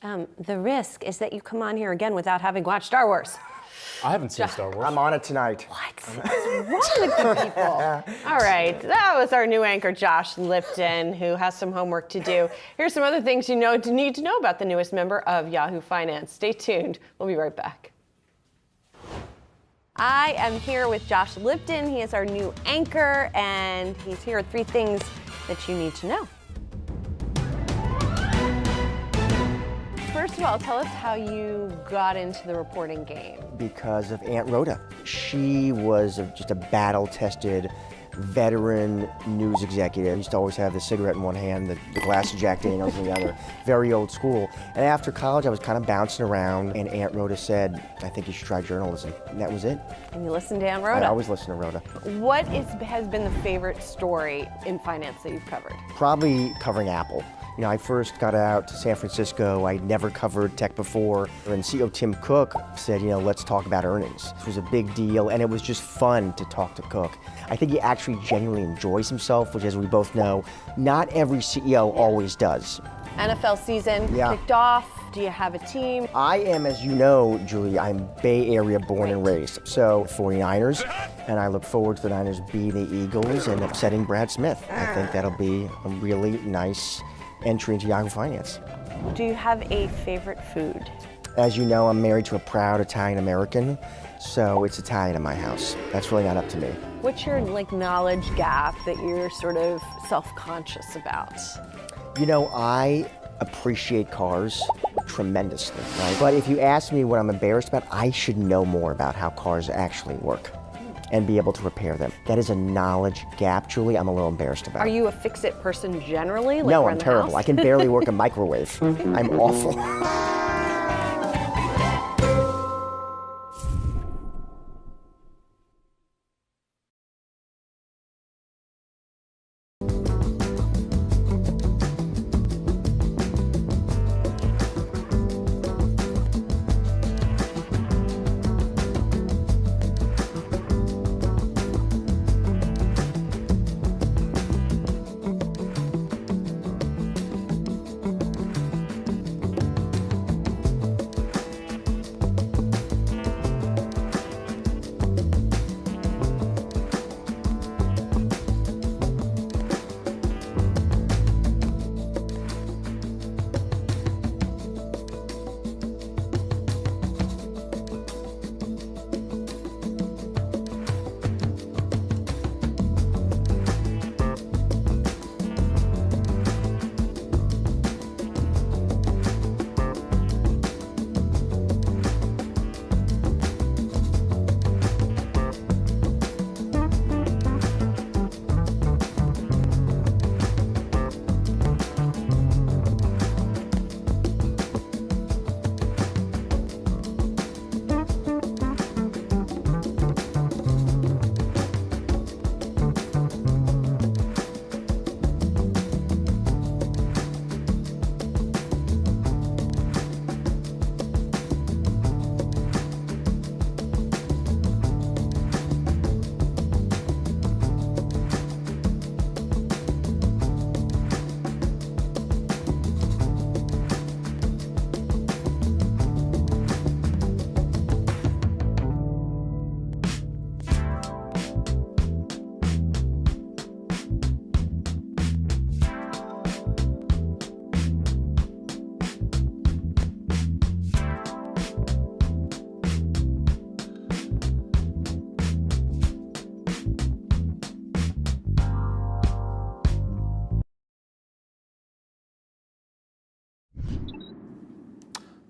The risk is that you come on here again without having watched Star Wars. I haven't seen Star Wars. I'm on it tonight. What's wrong with you people? All right, that was our new anchor, Josh Lipton, who has some homework to do. Here's some other things you need to know about the newest member of Yahoo Finance. Stay tuned. We'll be right back. I am here with Josh Lipton. He is our new anchor, and he's here with 3 things that you need to know. First of all, tell us how you got into the reporting game. Because of Aunt Rhoda. She was just a battle-tested veteran news executive. Used to always have the cigarette in one hand, the glass of Jack Daniels in the other. Very old school. And after college, I was kind of bouncing around, and Aunt Rhoda said, I think you should try journalism. And that was it. And you listened to Aunt Rhoda. I always listen to Rhoda. What has been the favorite story in finance that you've covered? Probably covering Apple. You know, I first got out to San Francisco. I'd never covered tech before. And CEO Tim Cook said, let's talk about earnings. This was a big deal, and it was just fun to talk to Cook. I think he actually genuinely enjoys himself, which, as we both know, not every CEO always does. NFL season kicked off. Do you have a team? I am, as you know, Julie, I'm Bay Area born and raised. So 49ers, and I look forward to the Niners beating the Eagles and upsetting Brad Smith. I think that'll be a really nice entry into Yahoo Finance. Do you have a favorite food? As you know, I'm married to a proud Italian American, so it's Italian in my house. That's really not up to me. What's your knowledge gap that you're sort of self-conscious about? I appreciate cars tremendously, right? But if you ask me what I'm embarrassed about, I should know more about how cars actually work and be able to repair them. That is a knowledge gap, Julie, I'm a little embarrassed about. Are you a fix-it person generally? No, I'm terrible. I can barely work a microwave. I'm awful.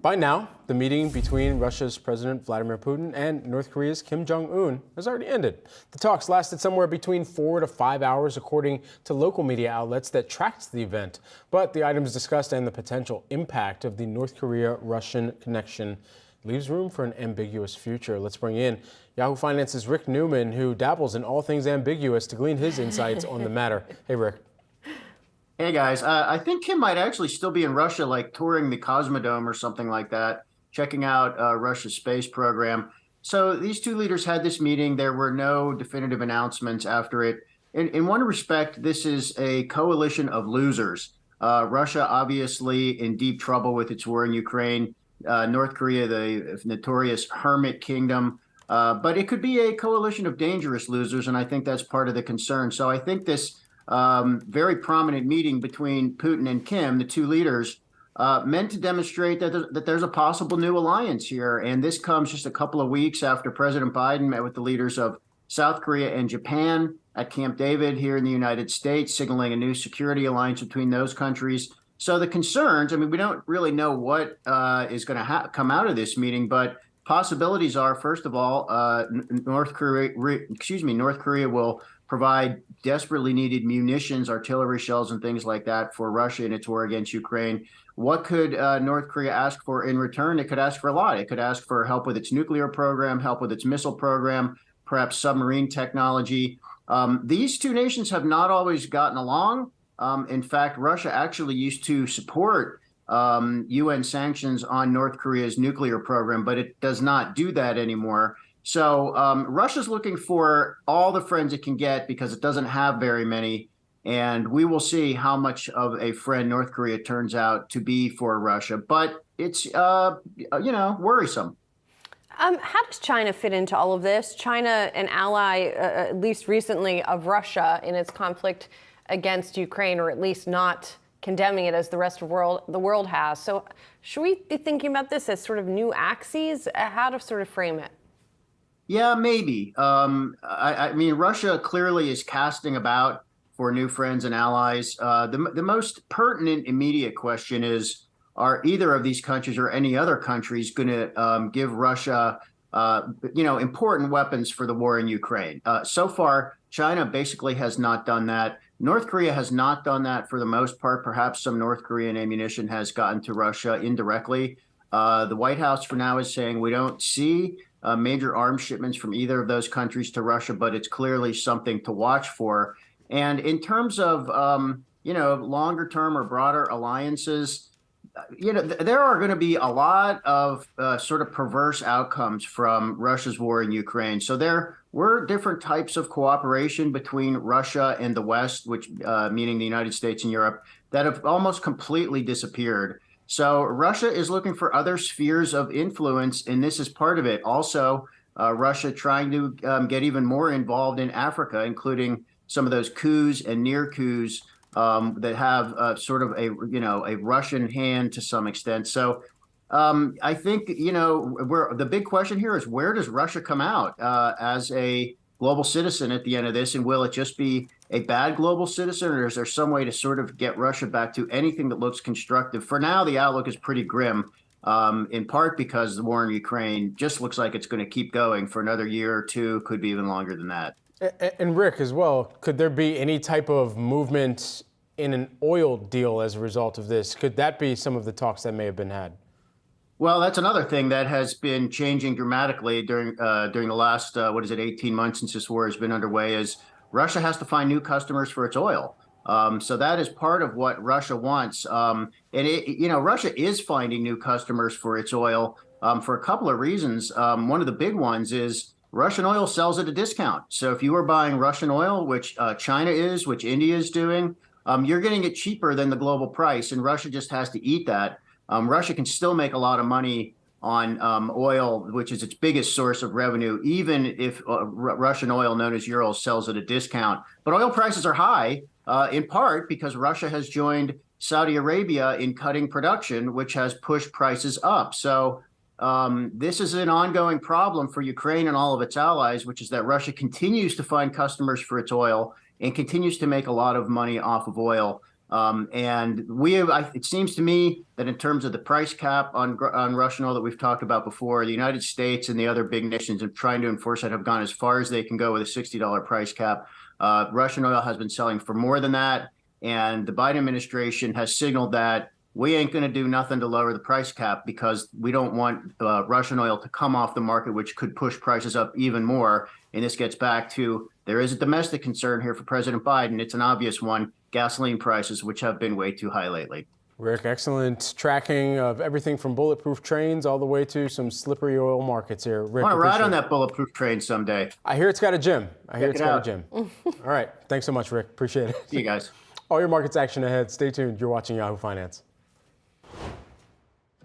By now, the meeting between Russia's President Vladimir Putin and North Korea's Kim Jong-un has already ended. The talks lasted somewhere between 4 to 5 hours, according to local media outlets that tracked the event. But the items discussed and the potential impact of the North Korea-Russian connection leaves room for an ambiguous future. Let's bring in Yahoo Finance's Rick Newman, who dabbles in all things ambiguous, to glean his insights on the matter. Hey, Rick. Hey guys, I think Kim might actually still be in Russia, like touring the Cosmodome or something like that, checking out Russia's space program. So these two leaders had this meeting. There were no definitive announcements after it. In one respect, this is a coalition of losers. Russia, obviously, in deep trouble with its war in Ukraine. North Korea, the notorious hermit kingdom. But it could be a coalition of dangerous losers, and I think that's part of the concern. So I think this very prominent meeting between Putin and Kim, the two leaders, meant to demonstrate that there's a possible new alliance here. And this comes just a couple of weeks after President Biden met with the leaders of South Korea and Japan at Camp David here in the United States, signaling a new security alliance between those countries. So the concerns, I mean, we don't really know what is going to come out of this meeting, but possibilities are, first of all, North Korea will provide desperately needed munitions, artillery shells, and things like that for Russia in its war against Ukraine. What could North Korea ask for in return? It could ask for a lot. It could ask for help with its nuclear program, help with its missile program, perhaps submarine technology. These two nations have not always gotten along. In fact, Russia actually used to support UN sanctions on North Korea's nuclear program, but it does not do that anymore. So Russia's looking for all the friends it can get because it doesn't have very many. And we will see how much of a friend North Korea turns out to be for Russia. But it's, worrisome. How does China fit into all of this? China, an ally, at least recently, of Russia in its conflict against Ukraine, or at least not condemning it as the rest of the world has. So should we be thinking about this as sort of new axes? How to sort of frame it? Yeah, maybe. I mean, Russia clearly is casting about for new friends and allies. The most pertinent immediate question is, are either of these countries or any other countries going to give Russia, important weapons for the war in Ukraine? So far, China basically has not done that. North Korea has not done that for the most part. Perhaps some North Korean ammunition has gotten to Russia indirectly. The White House for now is saying we don't see major arms shipments from either of those countries to Russia, but it's clearly something to watch for. And in terms of, longer term or broader alliances, there are going to be a lot of sort of perverse outcomes from Russia's war in Ukraine. So there were different types of cooperation between Russia and the West, which meaning the United States and Europe, that have almost completely disappeared. So Russia is looking for other spheres of influence, and this is part of it. Also, Russia trying to get even more involved in Africa, including some of those coups and near coups that have sort of a Russian hand to some extent. So I think, the big question here is, where does Russia come out as a global citizen at the end of this? And will it just be a bad global citizen, or is there some way to sort of get Russia back to anything that looks constructive? For now, the outlook is pretty grim, in part because the war in Ukraine just looks like it's going to keep going for another year or two, could be even longer than that. And Rick, as well, could there be any type of movement in an oil deal as a result of this? Could that be some of the talks that may have been had? Well, that's another thing that has been changing dramatically during the last, 18 months since this war has been underway, is Russia has to find new customers for its oil. So that is part of what Russia wants. Russia is finding new customers for its oil for a couple of reasons. One of the big ones is Russian oil sells at a discount. So if you are buying Russian oil, which China is, which India is doing, you're getting it cheaper than the global price, and Russia just has to eat that. Russia can still make a lot of money on oil, which is its biggest source of revenue, even if Russian oil, known as Urals, sells at a discount. But oil prices are high, in part because Russia has joined Saudi Arabia in cutting production, which has pushed prices up. So this is an ongoing problem for Ukraine and all of its allies, which is that Russia continues to find customers for its oil and continues to make a lot of money off of oil. And it seems to me that in terms of the price cap on Russian oil that we've talked about before, the United States and the other big nations in trying to enforce that have gone as far as they can go with a $60 price cap. Russian oil has been selling for more than that. And the Biden administration has signaled that we ain't going to do nothing to lower the price cap because we don't want Russian oil to come off the market, which could push prices up even more. And this gets back to there is a domestic concern here for President Biden. It's an obvious one. Gasoline prices, which have been way too high lately. Rick, excellent tracking of everything from bulletproof trains all the way to some slippery oil markets here. Rick, I want to ride on that bulletproof train someday. I hear it's got a gym. Check it out. All right. Thanks so much, Rick. Appreciate it. See you guys. All your markets action ahead. Stay tuned. You're watching Yahoo Finance.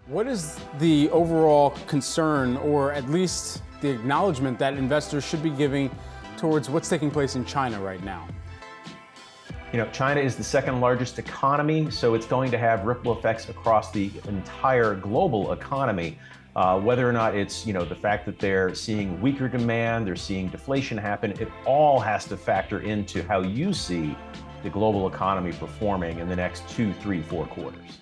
What is the overall concern, or at least the acknowledgement that investors should be giving towards what's taking place in China right now? China is the second largest economy, so it's going to have ripple effects across the entire global economy. Whether or not it's, the fact that they're seeing weaker demand, they're seeing deflation happen, it all has to factor into how you see the global economy performing in the next 2, 3, 4 quarters.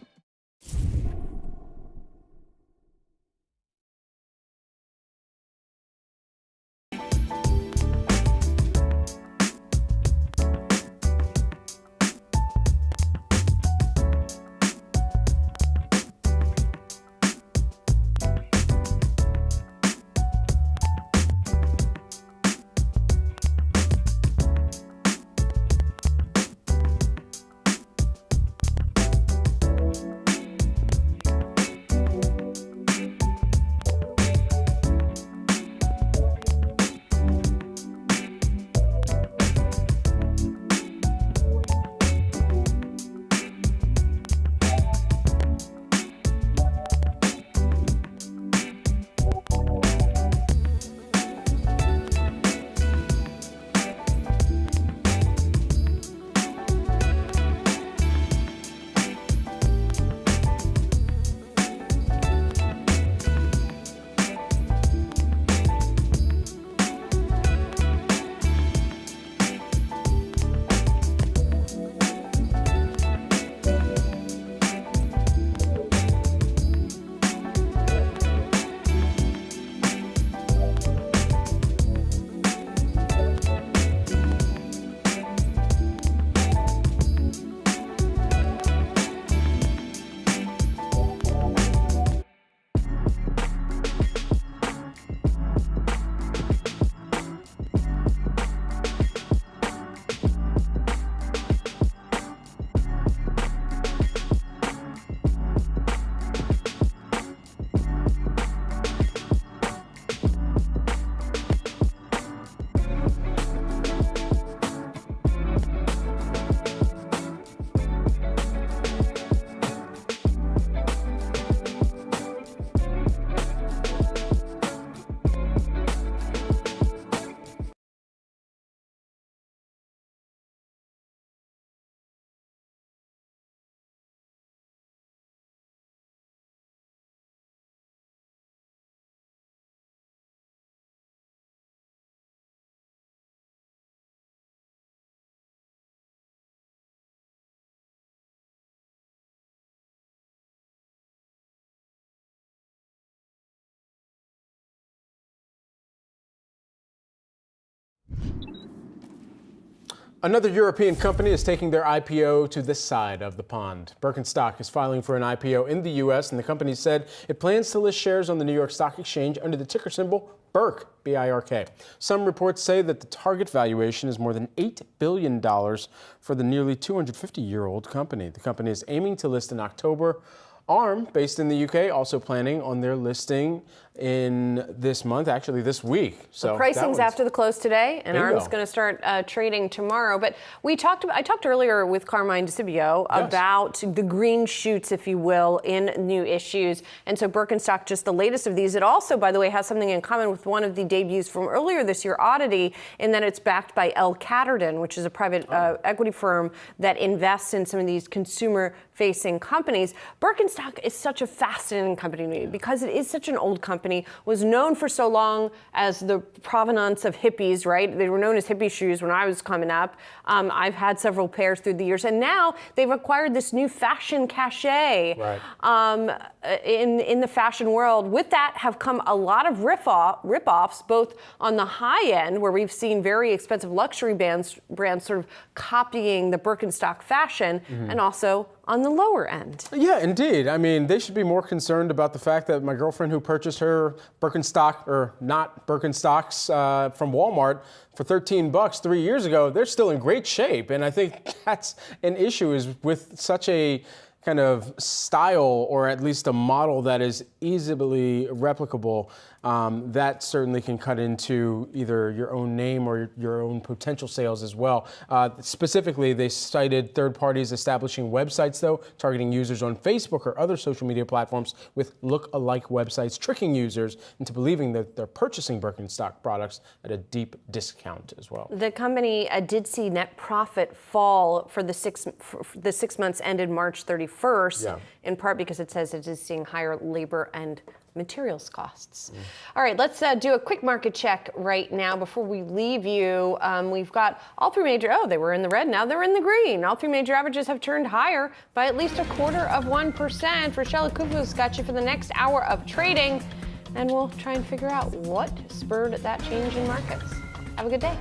Another European company is taking their IPO to this side of the pond. Birkenstock is filing for an IPO in the U.S., and the company said it plans to list shares on the New York Stock Exchange under the ticker symbol BIRK, B-I-R-K. Some reports say that the target valuation is more than $8 billion for the nearly 250-year-old company. The company is aiming to list in October. ARM, based in the UK, also planning on their listing in this month, actually this week. So the pricing's after the close today, and ARM's going to start trading tomorrow. But I talked earlier with Carmine DeCibio about the green shoots, if you will, in new issues. And so Birkenstock, just the latest of these. It also, by the way, has something in common with one of the debuts from earlier this year, Oddity, in that it's backed by L. Catterton, which is a private equity firm that invests in some of these consumer-facing companies. Birkenstock is such a fascinating company to me because it is such an old company. company, was known for so long as the provenance of hippies, right? They were known as hippie shoes when I was coming up. I've had several pairs through the years, and now they've acquired this new fashion cachet in the fashion world. With that have come a lot of rip-offs, both on the high end, where we've seen very expensive luxury brands sort of copying the Birkenstock fashion, and also on the lower end. Yeah, indeed. I mean, they should be more concerned about the fact that my girlfriend who purchased her Birkenstock, or not Birkenstocks, from Walmart for $13 3 years ago, they're still in great shape. And I think that's an issue, is with such a kind of style, or at least a model that is easily replicable, that certainly can cut into either your own name or your own potential sales as well. Specifically, they cited third parties establishing websites, though, targeting users on Facebook or other social media platforms with look-alike websites, tricking users into believing that they're purchasing Birkenstock products at a deep discount as well. The company did see net profit fall for the 6 months ended March 31st, in part because it says it is seeing higher labor and materials costs. All right, let's do a quick market check right now before we leave you. We've got all three major, they were in the red, now they're in the green. All three major averages have turned higher by at least 0.25%. Rochelle Akufu's got you for the next hour of trading, and we'll try and figure out what spurred that change in markets. Have a good day.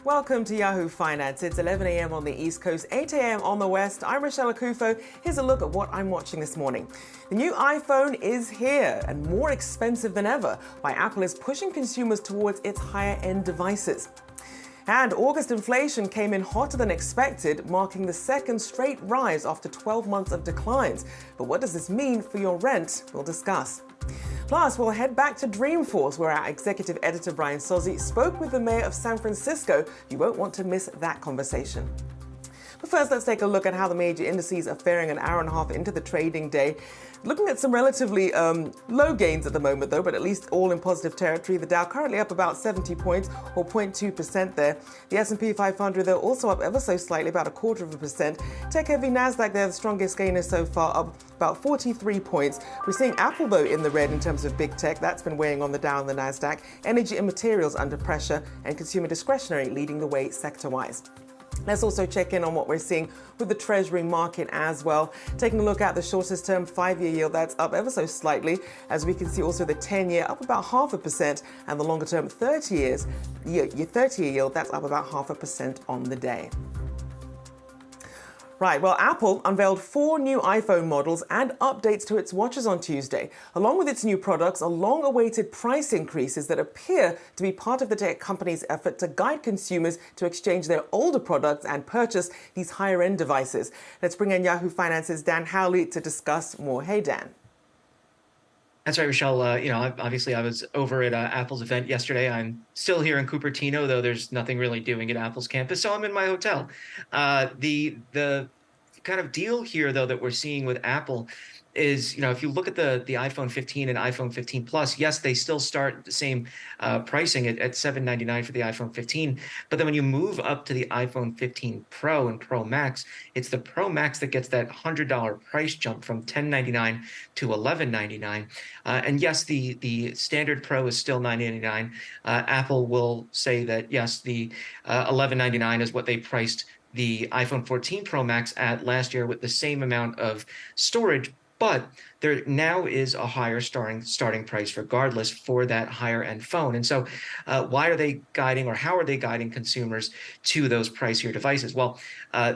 Welcome to Yahoo Finance. It's 11 a.m. on the East Coast, 8 a.m. on the West. I'm Rochelle Akufo. Here's a look at what I'm watching this morning. The new iPhone is here and more expensive than ever, while Apple is pushing consumers towards its higher-end devices. And August inflation came in hotter than expected, marking the second straight rise after 12 months of declines. But what does this mean for your rent? We'll discuss. Plus, we'll head back to Dreamforce, where our executive editor Brian Sozzi spoke with the mayor of San Francisco. You won't want to miss that conversation. But first, let's take a look at how the major indices are faring an hour and a half into the trading day. Looking at some relatively low gains at the moment, though, but at least all in positive territory. The Dow currently up about 70 points, or 0.2% there. The S&P 500, though, also up ever so slightly, about 0.25%. Tech-heavy Nasdaq there, the strongest gainer so far, up about 43 points. We're seeing Apple, though, in the red in terms of big tech. That's been weighing on the Dow and the Nasdaq. Energy and materials under pressure, and consumer discretionary leading the way sector-wise. Let's also check in on what we're seeing with the Treasury market as well. Taking a look at the shortest term 5-year yield, that's up ever so slightly. As we can see also the 10-year up about 0.5%, and the longer term 30-year yield, that's up about 0.5% on the day. Right, well, Apple unveiled 4 new iPhone models and updates to its watches on Tuesday. Along with its new products are long-awaited price increases that appear to be part of the tech company's effort to guide consumers to exchange their older products and purchase these higher-end devices. Let's bring in Yahoo Finance's Dan Howley to discuss more. Hey, Dan. That's right, Rochelle. Obviously I was over at Apple's event yesterday. I'm still here in Cupertino, though there's nothing really doing at Apple's campus, so I'm in my hotel. The kind of deal here, though, that we're seeing with Apple is, if you look at the iPhone 15 and iPhone 15 Plus, yes, they still start the same pricing at $799 for the iPhone 15. But then when you move up to the iPhone 15 Pro and Pro Max, it's the Pro Max that gets that $100 price jump from $1099 to $1199. And yes, the standard Pro is still $999. Apple will say that, yes, the $1199 is what they priced the iPhone 14 Pro Max at last year with the same amount of storage. But there now is a higher starting price regardless for that higher end phone. And so why are they guiding, or how are they guiding consumers to those pricier devices? Well,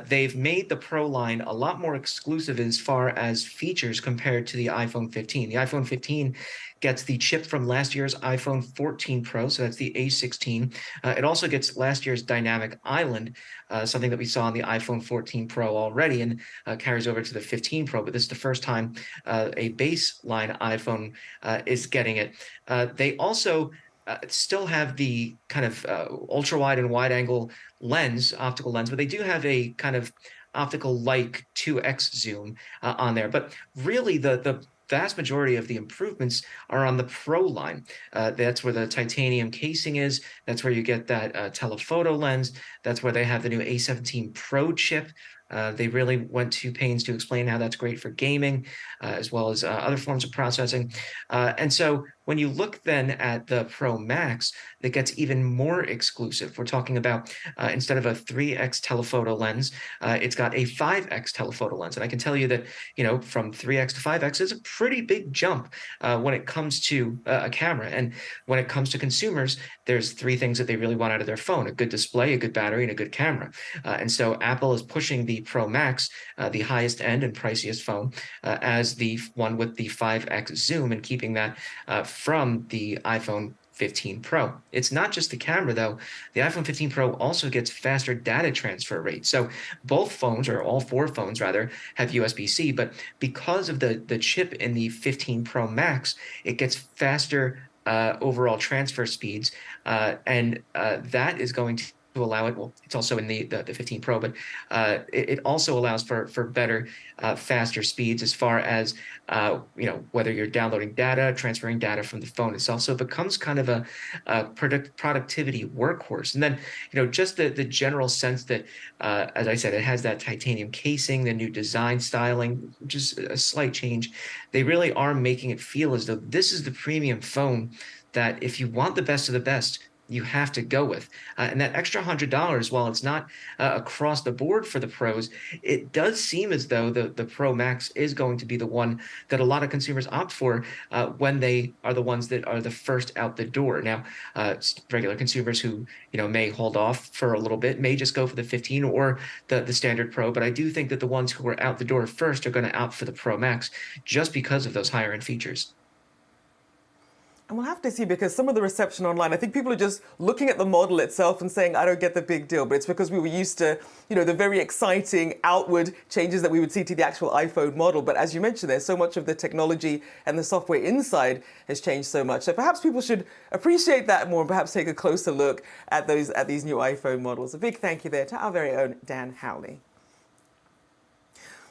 they've made the Pro line a lot more exclusive as far as features compared to the iPhone 15. The iPhone 15 gets the chip from last year's iPhone 14 Pro, so that's the A16. It also gets last year's Dynamic Island, something that we saw on the iPhone 14 Pro already, and carries over to the 15 Pro, but this is the first time a baseline iPhone is getting it. They also still have the kind of ultra-wide and wide-angle lens, optical lens, but they do have a kind of optical-like 2x zoom on there. But really, the vast majority of the improvements are on the Pro line. That's where the titanium casing is. That's where you get that telephoto lens. That's where they have the new A17 Pro chip. They really went to pains to explain how that's great for gaming, as well as other forms of processing. And so when you look then at the Pro Max, that gets even more exclusive. We're talking about instead of a 3x telephoto lens, it's got a 5x telephoto lens. And I can tell you that, from 3x to 5x is a pretty big jump when it comes to a camera. And when it comes to consumers, there's 3 things that they really want out of their phone: a good display, a good battery, and a good camera. And so Apple is pushing the Pro Max, the highest end and priciest phone, as the one with the 5x zoom, and keeping that from the iPhone 15 Pro. It's not just the camera, though. The iPhone 15 Pro also gets faster data transfer rates. So both phones, or all 4 phones rather, have USB-C, but because of the chip in the 15 Pro Max, it gets faster overall transfer speeds, and that is going to allow it. Well, it's also in the 15 Pro, but it also allows for better, faster speeds as far as whether you're downloading data, transferring data from the phone itself. So it becomes kind of a productivity workhorse. And then just the general sense that, as I said, it has that titanium casing, the new design styling, just a slight change. They really are making it feel as though this is the premium phone that, if you want the best of the best, you have to go with. And that extra $100, while it's not across the board for the pros, it does seem as though the Pro Max is going to be the one that a lot of consumers opt for when they are the ones that are the first out the door. Now, regular consumers who may hold off for a little bit may just go for the 15 or the standard Pro, but I do think that the ones who are out the door first are going to opt for the Pro Max just because of those higher end features. And we'll have to see, because some of the reception online, I think people are just looking at the model itself and saying, I don't get the big deal. But it's because we were used to, the very exciting outward changes that we would see to the actual iPhone model. But as you mentioned, there's so much of the technology and the software inside has changed so much. So perhaps people should appreciate that more and perhaps take a closer look at these new iPhone models. A big thank you there to our very own Dan Howley.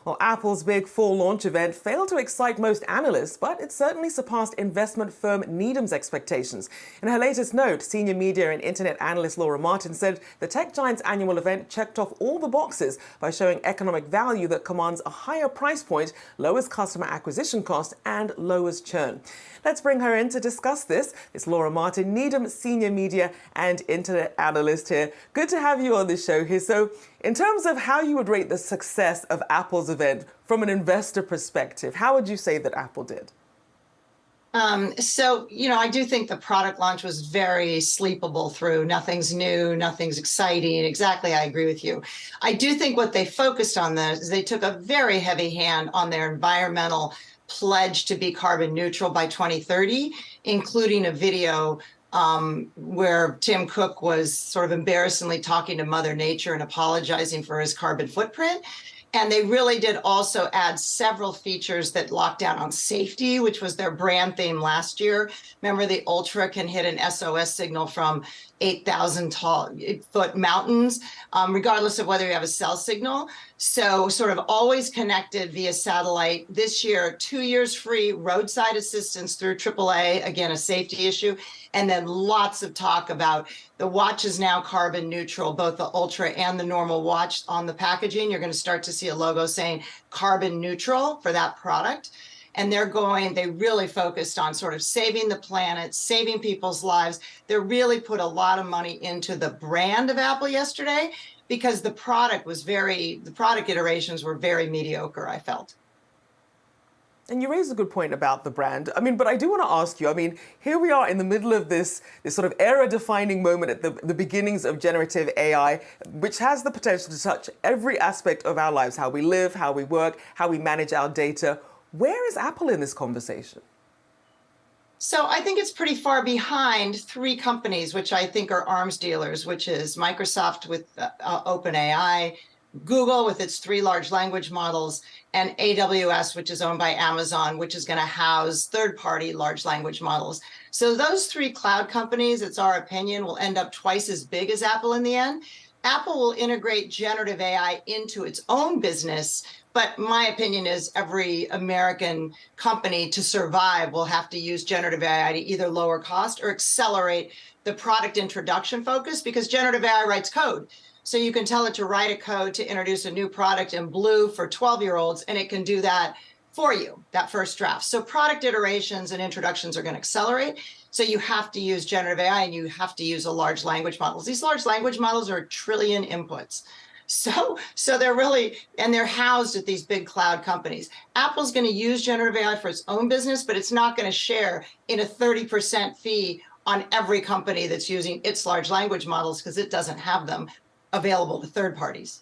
Well, Apple's big fall launch event failed to excite most analysts, but it certainly surpassed investment firm Needham's expectations. In her latest note, senior media and internet analyst Laura Martin said the tech giant's annual event checked off all the boxes by showing economic value that commands a higher price point, lowers customer acquisition cost, and lowers churn. Let's bring her in to discuss this. It's Laura Martin, Needham senior media and internet analyst here. Good to have you on the show here. So, in terms of how you would rate the success of Apple's event from an investor perspective, how would you say that Apple did? I do think the product launch was very sleepable through. Nothing's new, nothing's exciting. Exactly, I agree with you. I do think what they focused on is they took a very heavy hand on their environmental pledge to be carbon neutral by 2030, including a video where Tim Cook was sort of embarrassingly talking to Mother Nature and apologizing for his carbon footprint. And they really did also add several features that locked down on safety, which was their brand theme last year. Remember, the Ultra can hit an SOS signal from 8,000-foot mountains, regardless of whether you have a cell signal. So sort of always connected via satellite. This year, 2 years free roadside assistance through AAA, again, a safety issue. And then lots of talk about the watch is now carbon neutral, both the Ultra and the normal watch on the packaging. You're going to start to see a logo saying carbon neutral for that product. And they really focused on sort of saving the planet, saving people's lives. They really put a lot of money into the brand of Apple yesterday because the product iterations were very mediocre, I felt. And you raised a good point about the brand. But I do want to ask you, here we are in the middle of this sort of era-defining moment at the beginnings of generative AI, which has the potential to touch every aspect of our lives, how we live, how we work, how we manage our data. Where is Apple in this conversation? So I think it's pretty far behind three companies, which I think are arms dealers, which is Microsoft with OpenAI, Google with its 3 large language models, and AWS, which is owned by Amazon, which is going to house third-party large language models. So those 3 cloud companies, it's our opinion, will end up twice as big as Apple in the end. Apple will integrate generative AI into its own business, but my opinion is every American company to survive will have to use generative AI to either lower cost or accelerate the product introduction focus, because generative AI writes code. So you can tell it to write a code to introduce a new product in blue for 12-year-olds, and it can do that for you, that first draft. So product iterations and introductions are going to accelerate. So you have to use generative AI and you have to use a large language models. These large language models are 1 trillion inputs. So they're really, and they're housed at these big cloud companies. Apple's going to use generative AI for its own business, but it's not going to share in a 30% fee on every company that's using its large language models because it doesn't have them available to third parties.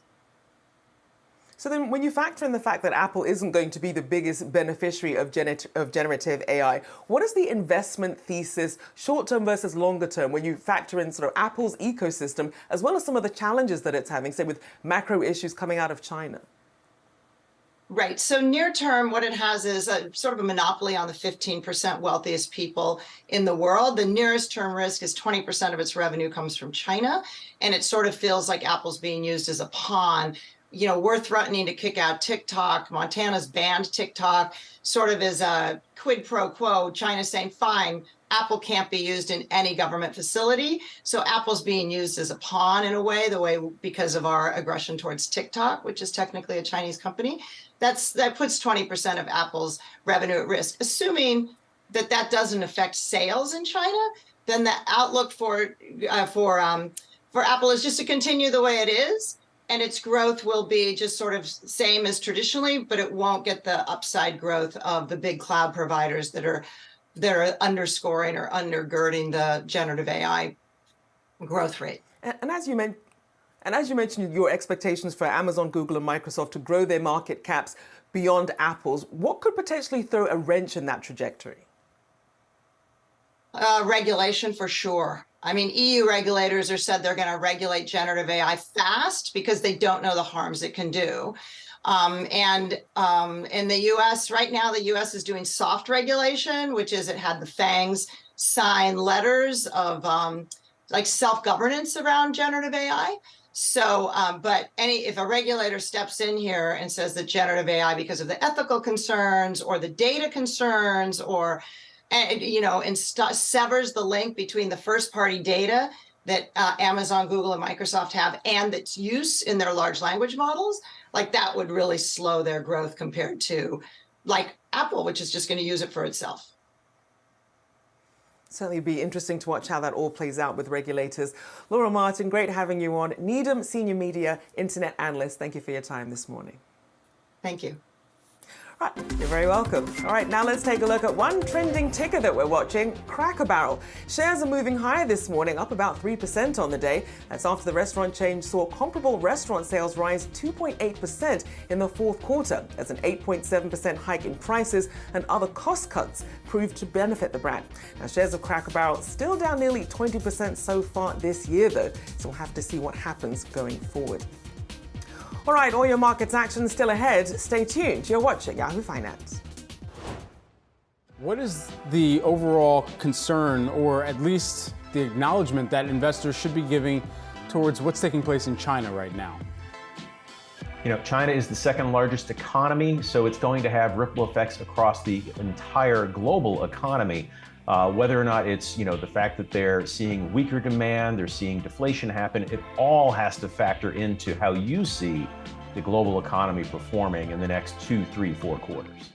So then when you factor in the fact that Apple isn't going to be the biggest beneficiary of generative AI, what is the investment thesis, short-term versus longer-term, when you factor in sort of Apple's ecosystem, as well as some of the challenges that it's having, say with macro issues coming out of China? Right. So near term, what it has is a sort of a monopoly on the 15% wealthiest people in the world. The nearest term risk is 20% of its revenue comes from China. And it sort of feels like Apple's being used as a pawn. You know, we're threatening to kick out TikTok. Montana's banned TikTok, sort of as a quid pro quo. China saying, fine, Apple can't be used in any government facility. So Apple's being used as a pawn in a way, because of our aggression towards TikTok, which is technically a Chinese company. That puts 20% of Apple's revenue at risk, assuming that doesn't affect sales in China. then the outlook for Apple is just to continue the way it is, and its growth will be just sort of same as traditionally, but it won't get the upside growth of the big cloud providers that are underscoring or undergirding the generative AI growth rate. And as you mentioned, your expectations for Amazon, Google, and Microsoft to grow their market caps beyond Apple's, what could potentially throw a wrench in that trajectory? Regulation for sure. I mean, EU regulators have said they're going to regulate generative AI fast because they don't know the harms it can do. And in the US right now, the US is doing soft regulation, which is it had the FANGs sign letters of like self-governance around generative AI. So, but if a regulator steps in here and says that generative AI, because of the ethical concerns or the data concerns, or severs the link between the first-party data that Amazon, Google, and Microsoft have and its use in their large language models, like that would really slow their growth compared to like Apple, which is just going to use it for itself. Certainly be interesting to watch how that all plays out with regulators. Laura Martin, great having you on. Needham Senior Media Internet Analyst, thank you for your time this morning. Thank you. Right, you're very welcome. All right, now let's take a look at one trending ticker that we're watching, Cracker Barrel. Shares are moving higher this morning, up about 3% on the day. That's after the restaurant chain saw comparable restaurant sales rise 2.8% in the fourth quarter, as an 8.7% hike in prices and other cost cuts proved to benefit the brand. Now, shares of Cracker Barrel still down nearly 20% so far this year, though, so we'll have to see what happens going forward. All right, all your markets action still ahead. Stay tuned. You're watching Yahoo Finance. What is the overall concern, or at least the acknowledgement that investors should be giving towards what's taking place in China right now? You know, China is the second largest economy, so it's going to have ripple effects across the entire global economy. Whether or not it's, the fact that they're seeing weaker demand, they're seeing deflation happen, it all has to factor into how you see the global economy performing in the next 2, 3, 4 quarters.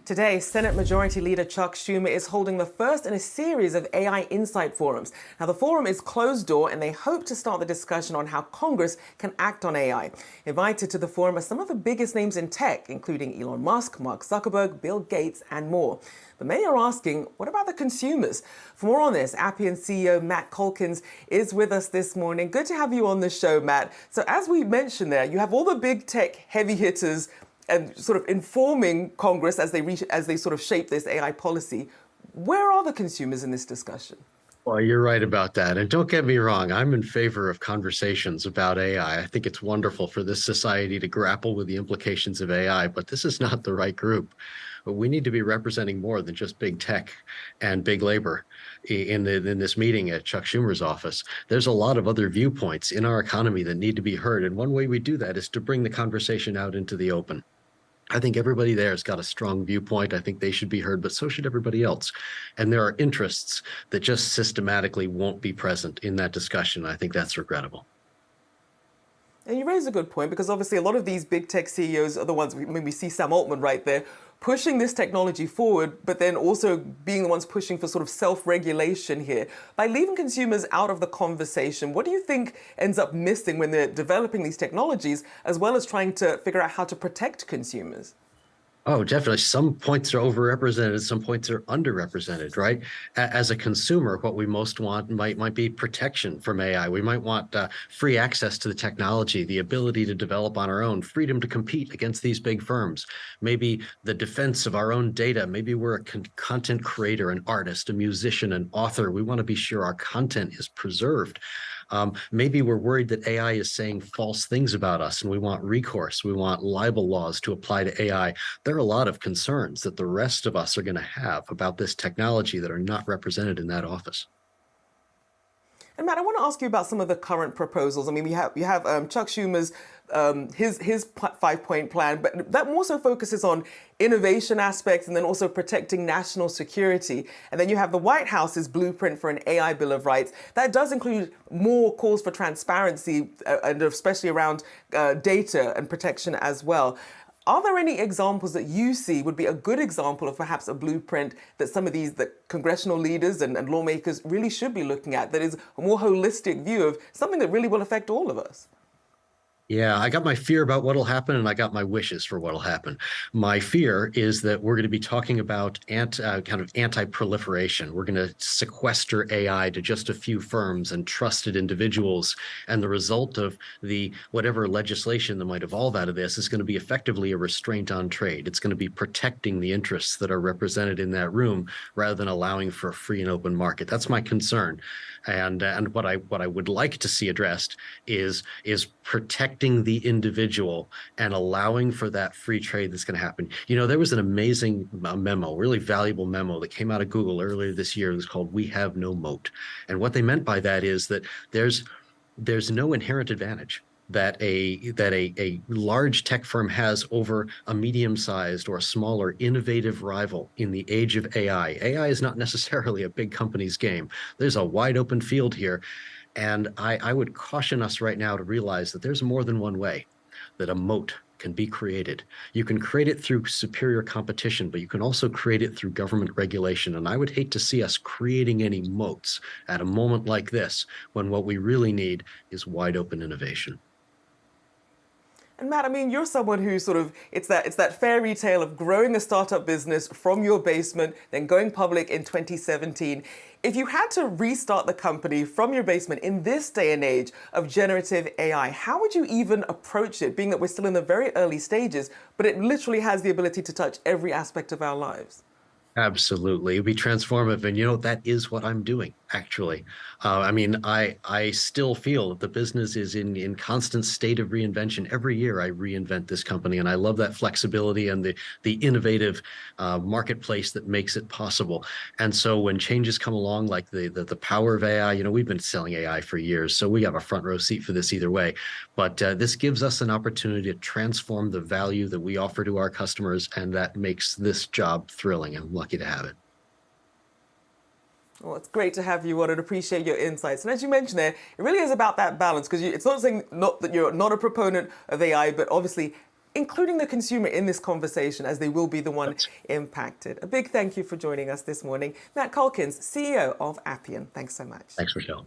Today, Senate Majority Leader Chuck Schumer is holding the first in a series of AI Insight Forums. Now, the forum is closed door, and they hope to start the discussion on how Congress can act on AI. Invited to the forum are some of the biggest names in tech, including Elon Musk, Mark Zuckerberg, Bill Gates, and more. But many are asking, what about the consumers? For more on this, Appian CEO Matt Calkins is with us this morning. Good to have you on the show, Matt. So as we mentioned there, you have all the big tech heavy hitters and sort of informing Congress as they sort of shape this AI policy. Where are the consumers in this discussion? Well, you're right about that. And don't get me wrong, I'm in favor of conversations about AI. I think it's wonderful for this society to grapple with the implications of AI, but this is not the right group. But we need to be representing more than just big tech and big labor in this meeting at Chuck Schumer's office. There's a lot of other viewpoints in our economy that need to be heard. And one way we do that is to bring the conversation out into the open. I think everybody there has got a strong viewpoint. I think they should be heard, but so should everybody else. And there are interests that just systematically won't be present in that discussion. I think that's regrettable. And you raise a good point, because obviously a lot of these big tech CEOs are the ones, we see Sam Altman right there, pushing this technology forward, but then also being the ones pushing for sort of self-regulation here. By leaving consumers out of the conversation, what do you think ends up missing when they're developing these technologies, as well as trying to figure out how to protect consumers? Oh, definitely. Some points are overrepresented, some points are underrepresented, right? As a consumer, what we most want might be protection from AI. We might want free access to the technology, the ability to develop on our own, freedom to compete against these big firms, maybe the defense of our own data. Maybe we're a content creator, an artist, a musician, an author. We want to be sure our content is preserved. Maybe we're worried that AI is saying false things about us and we want recourse. We want libel laws to apply to AI. There are a lot of concerns that the rest of us are going to have about this technology that are not represented in that office. And Matt, I want to ask you about some of the current proposals. I mean, you have Chuck Schumer's his 5-point plan, but that more so focuses on innovation aspects and then also protecting national security. And then you have the White House's blueprint for an AI Bill of Rights. That does include more calls for transparency, and especially around data and protection as well. Are there any examples that you see would be a good example of perhaps a blueprint that some of these congressional leaders and lawmakers really should be looking at, that is a more holistic view of something that really will affect all of us? Yeah, I got my fear about what'll happen, and I got my wishes for what'll happen. My fear is that we're going to be talking about kind of anti-proliferation. We're going to sequester AI to just a few firms and trusted individuals, and the result of the whatever legislation that might evolve out of this is going to be effectively a restraint on trade. It's going to be protecting the interests that are represented in that room rather than allowing for a free and open market. That's my concern, and what I would like to see addressed is protecting the individual and allowing for that free trade that's going to happen. You know, there was an amazing memo, really valuable memo that came out of Google earlier this year. It was called "We Have No Moat." And what they meant by that is that there's no inherent advantage that a large tech firm has over a medium-sized or a smaller innovative rival in the age of AI. AI is not necessarily a big company's game. There's a wide open field here. And I would caution us right now to realize that there's more than one way that a moat can be created. You can create it through superior competition, but you can also create it through government regulation. And I would hate to see us creating any moats at a moment like this, when what we really need is wide open innovation. And Matt, I mean, you're someone who sort of, it's that fairy tale of growing a startup business from your basement, then going public in 2017. If you had to restart the company from your basement in this day and age of generative AI, how would you even approach it, being that we're still in the very early stages, but it literally has the ability to touch every aspect of our lives? Absolutely. It'd be transformative. And, you know, that is what I'm doing, actually. I mean, I still feel that the business is in constant state of reinvention. Every year I reinvent this company, and I love that flexibility and the innovative marketplace that makes it possible. And so when changes come along, like the power of AI, you know, we've been selling AI for years, so we have a front row seat for this either way. But this gives us an opportunity to transform the value that we offer to our customers, and that makes this job thrilling. I'm lucky to have it. Well, it's great to have you on and appreciate your insights. And as you mentioned there, it really is about that balance, because it's not saying that you're not a proponent of AI, but obviously including the consumer in this conversation, as they will be the one impacted. A big thank you for joining us this morning. Matt Calkins, CEO of Appian. Thanks so much. Thanks, Rochelle.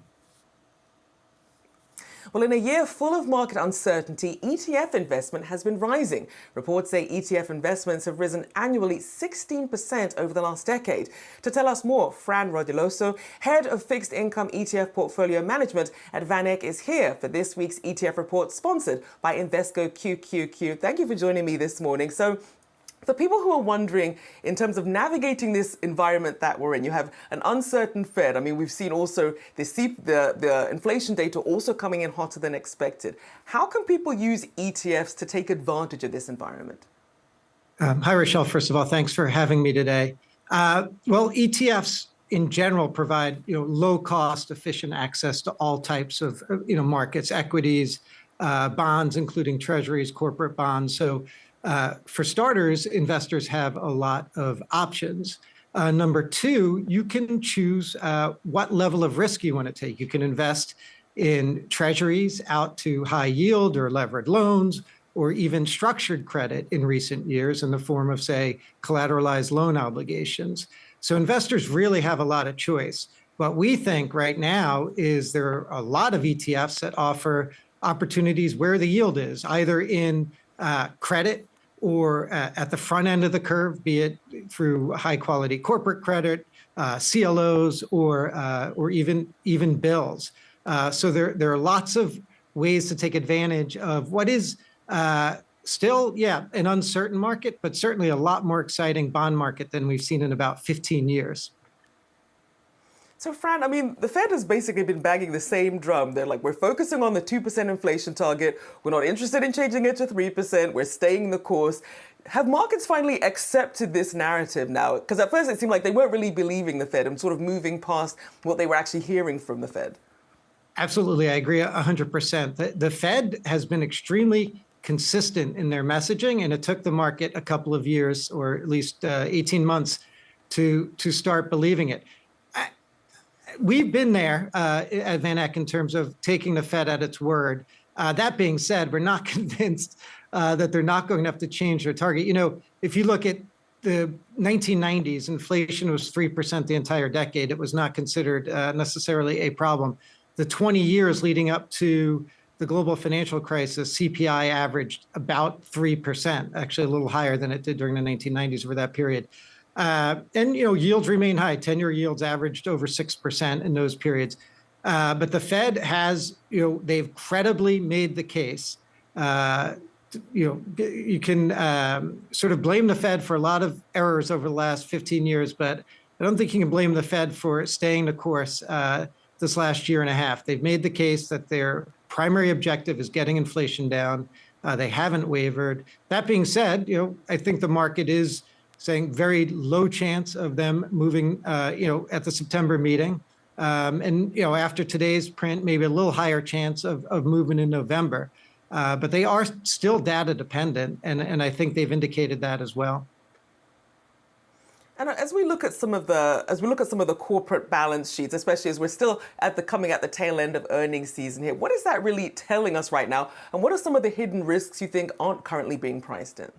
Well, in a year full of market uncertainty, ETF investment has been rising. Reports say ETF investments have risen annually 16% over the last decade. To tell us more, Fran Rodiloso, head of fixed income ETF portfolio management at VanEck, is here for this week's ETF report, sponsored by Invesco QQQ. Thank you for joining me this morning. So, for people who are wondering, in terms of navigating this environment that we're in, you have an uncertain Fed. I mean, we've seen also the inflation data also coming in hotter than expected. How can people use ETFs to take advantage of this environment? Hi, Rochelle. First of all, thanks for having me today. Well, ETFs in general provide low cost, efficient access to all types of markets, equities, bonds, including treasuries, corporate bonds. So for starters, investors have a lot of options. Number two, you can choose what level of risk you want to take. You can invest in treasuries out to high yield or levered loans, or even structured credit in recent years in the form of, say, collateralized loan obligations. So investors really have a lot of choice. What we think right now is there are a lot of ETFs that offer opportunities where the yield is, either in credit or at the front end of the curve, be it through high quality corporate credit, CLOs, or even bills. So there are lots of ways to take advantage of what is still, an uncertain market, but certainly a lot more exciting bond market than we've seen in about 15 years. So, Fran, I mean, the Fed has basically been banging the same drum. They're like, we're focusing on the 2% inflation target. We're not interested in changing it to 3%. We're staying the course. Have markets finally accepted this narrative now? Because at first it seemed like they weren't really believing the Fed and sort of moving past what they were actually hearing from the Fed. Absolutely. I agree 100%. The Fed has been extremely consistent in their messaging, and it took the market a couple of years, or at least 18 months, to start believing it. We've been there at VanEck in terms of taking the Fed at its word. That being said, we're not convinced that they're not going to have to change their target. If you look at the 1990s, inflation was 3% the entire decade. It was not considered necessarily a problem. The 20 years leading up to the global financial crisis, CPI averaged about 3%, actually a little higher than it did during the 1990s over that period. And yields remain high. 10-year yields averaged over 6% in those periods. But the Fed has, they've credibly made the case. You can sort of blame the Fed for a lot of errors over the last 15 years, but I don't think you can blame the Fed for staying the course this last year and a half. They've made the case that their primary objective is getting inflation down. They haven't wavered. That being said, I think the market is saying very low chance of them moving, at the September meeting. And after today's print, maybe a little higher chance of movement in November. But they are still data dependent, and I think they've indicated that as well. And as we look at some of the corporate balance sheets, especially as we're still coming at the tail end of earnings season here, what is that really telling us right now? And what are some of the hidden risks you think aren't currently being priced in?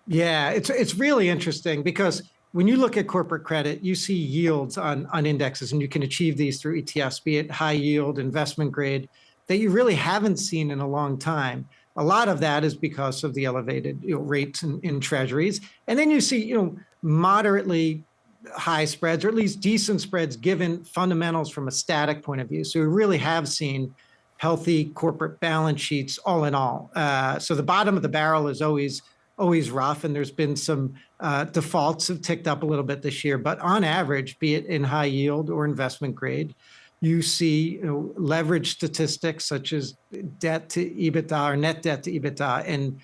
Yeah, it's really interesting because when you look at corporate credit, you see yields on indexes, and you can achieve these through ETFs, be it high yield, investment grade, that you really haven't seen in a long time. A lot of that is because of the elevated rates in treasuries. And then you see, moderately high spreads, or at least decent spreads given fundamentals from a static point of view. So we really have seen healthy corporate balance sheets all in all. So the bottom of the barrel is always rough, and there's been some defaults have ticked up a little bit this year. But on average, be it in high yield or investment grade, you see leverage statistics such as debt to EBITDA or net debt to EBITDA, and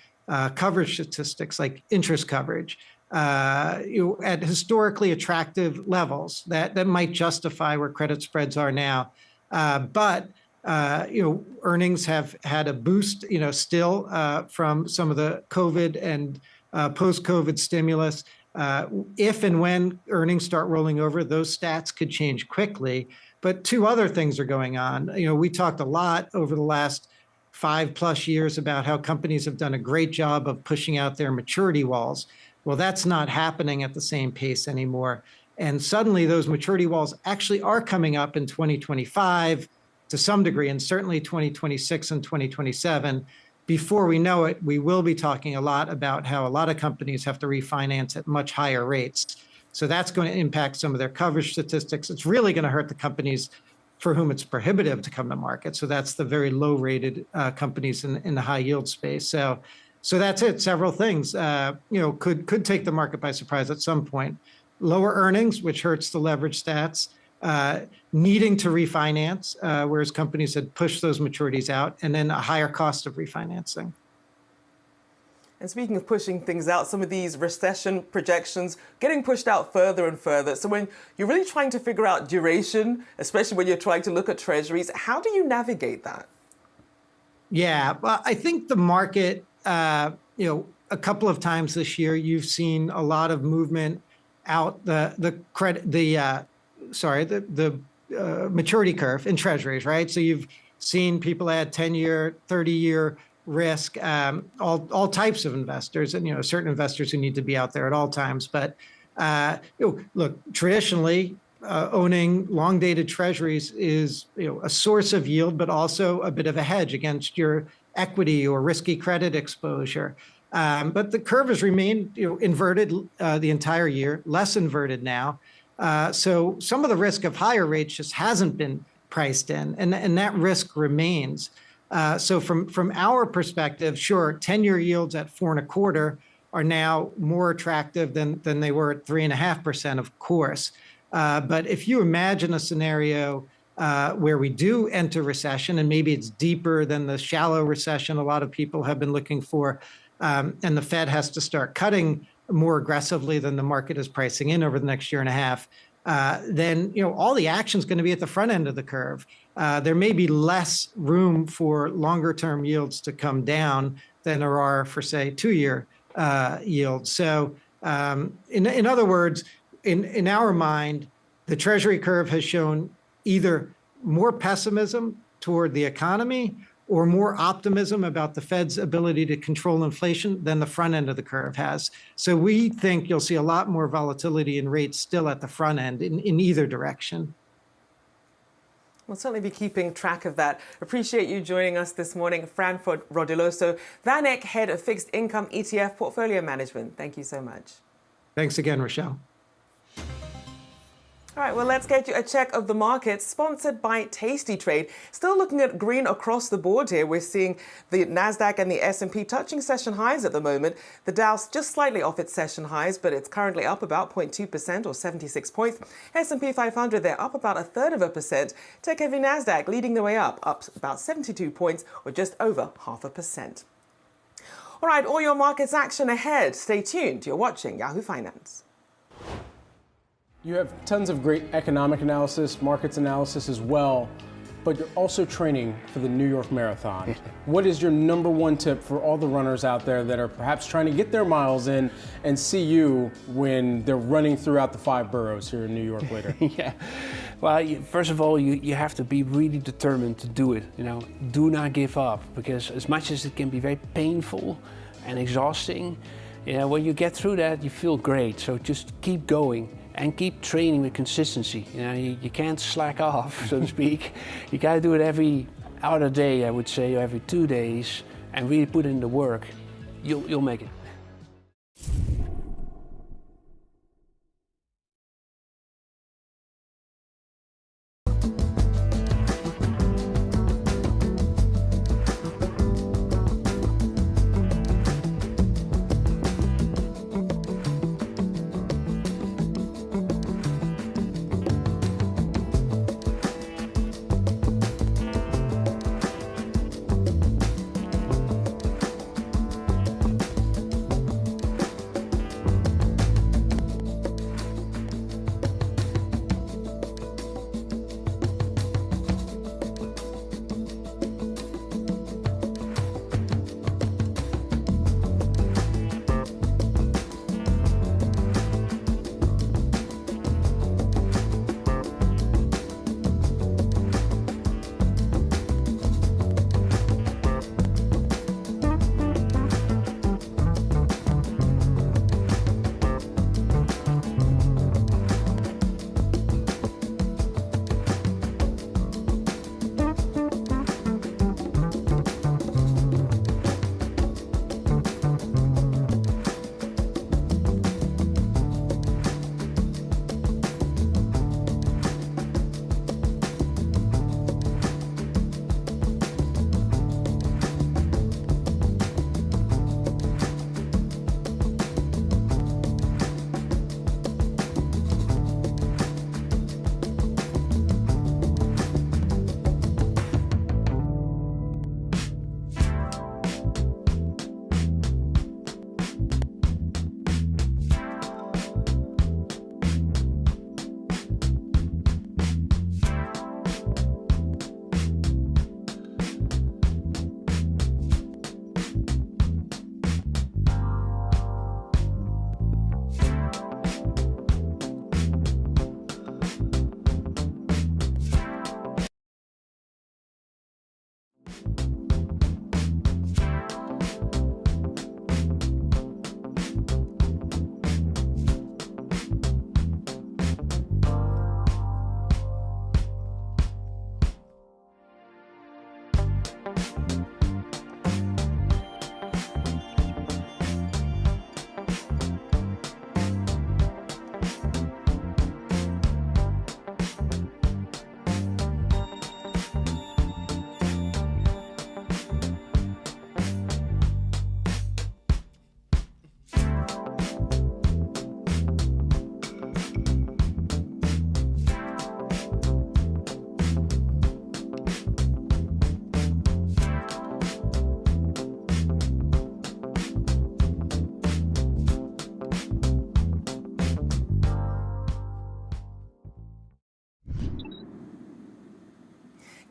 coverage statistics like interest coverage at historically attractive levels that might justify where credit spreads are now. But earnings have had a boost, still from some of the COVID and post-COVID stimulus. If and when earnings start rolling over, those stats could change quickly. But two other things are going on. We talked a lot over the last 5+ years about how companies have done a great job of pushing out their maturity walls. Well, that's not happening at the same pace anymore. And suddenly those maturity walls actually are coming up in 2025 to some degree, and certainly 2026 and 2027. Before we know it, we will be talking a lot about how a lot of companies have to refinance at much higher rates. So that's going to impact some of their coverage statistics. It's really going to hurt the companies for whom it's prohibitive to come to market. So that's the very low-rated companies in the high-yield space. So that's it. Several things, could take the market by surprise at some point. Lower earnings, which hurts the leverage stats, needing to refinance, whereas companies had pushed those maturities out, and then a higher cost of refinancing. And speaking of pushing things out, some of these recession projections getting pushed out further and further. So when you're really trying to figure out duration, especially when you're trying to look at treasuries, how do you navigate that? Yeah, well, I think the market, a couple of times this year, you've seen a lot of movement out the maturity curve in treasuries, right? So you've seen people add 10-year, 30-year risk, all types of investors, and certain investors who need to be out there at all times. But look, traditionally, owning long-dated treasuries is a source of yield, but also a bit of a hedge against your equity or risky credit exposure. But the curve has remained inverted the entire year, less inverted now. So some of the risk of higher rates just hasn't been priced in, and that risk remains. So from our perspective, sure, 10-year yields at 4.25% are now more attractive than they were at 3.5%, of course. But if you imagine a scenario where we do enter recession, and maybe it's deeper than the shallow recession a lot of people have been looking for, and the Fed has to start cutting more aggressively than the market is pricing in over the next year and a half, then all the action is going to be at the front end of the curve. There may be less room for longer term yields to come down than there are for, say, 2-year yields. So in other words, in our mind, the Treasury curve has shown either more pessimism toward the economy or more optimism about the Fed's ability to control inflation than the front end of the curve has. So we think you'll see a lot more volatility in rates still at the front end in either direction. We'll certainly be keeping track of that. Appreciate you joining us this morning, Franford Rodiloso, VanEck, Head of Fixed Income ETF Portfolio Management. Thank you so much. Thanks again, Rochelle. All right, well, let's get you a check of the markets, sponsored by Tasty Trade. Still looking at green across the board here. We're seeing the Nasdaq and the S&P touching session highs at the moment. The Dow's just slightly off its session highs, but it's currently up about 0.2% or 76 points. S&P 500, they're up about 1/3%. Tech-heavy Nasdaq leading the way up about 72 points or just over 0.5%. All right, all your markets action ahead. Stay tuned. You're watching Yahoo Finance. You have tons of great economic analysis, markets analysis as well, but you're also training for the New York Marathon. What is your #1 tip for all the runners out there that are perhaps trying to get their miles in and see you when they're running throughout the 5 boroughs here in New York later? Yeah, well, first of all, you have to be really determined to do it. Do not give up, because as much as it can be very painful and exhausting, when you get through that, you feel great. So just keep going. And keep training with consistency. You can't slack off, so to speak. You got to do it every other day, I would say, or every 2 days, and really put in the work. You'll make it.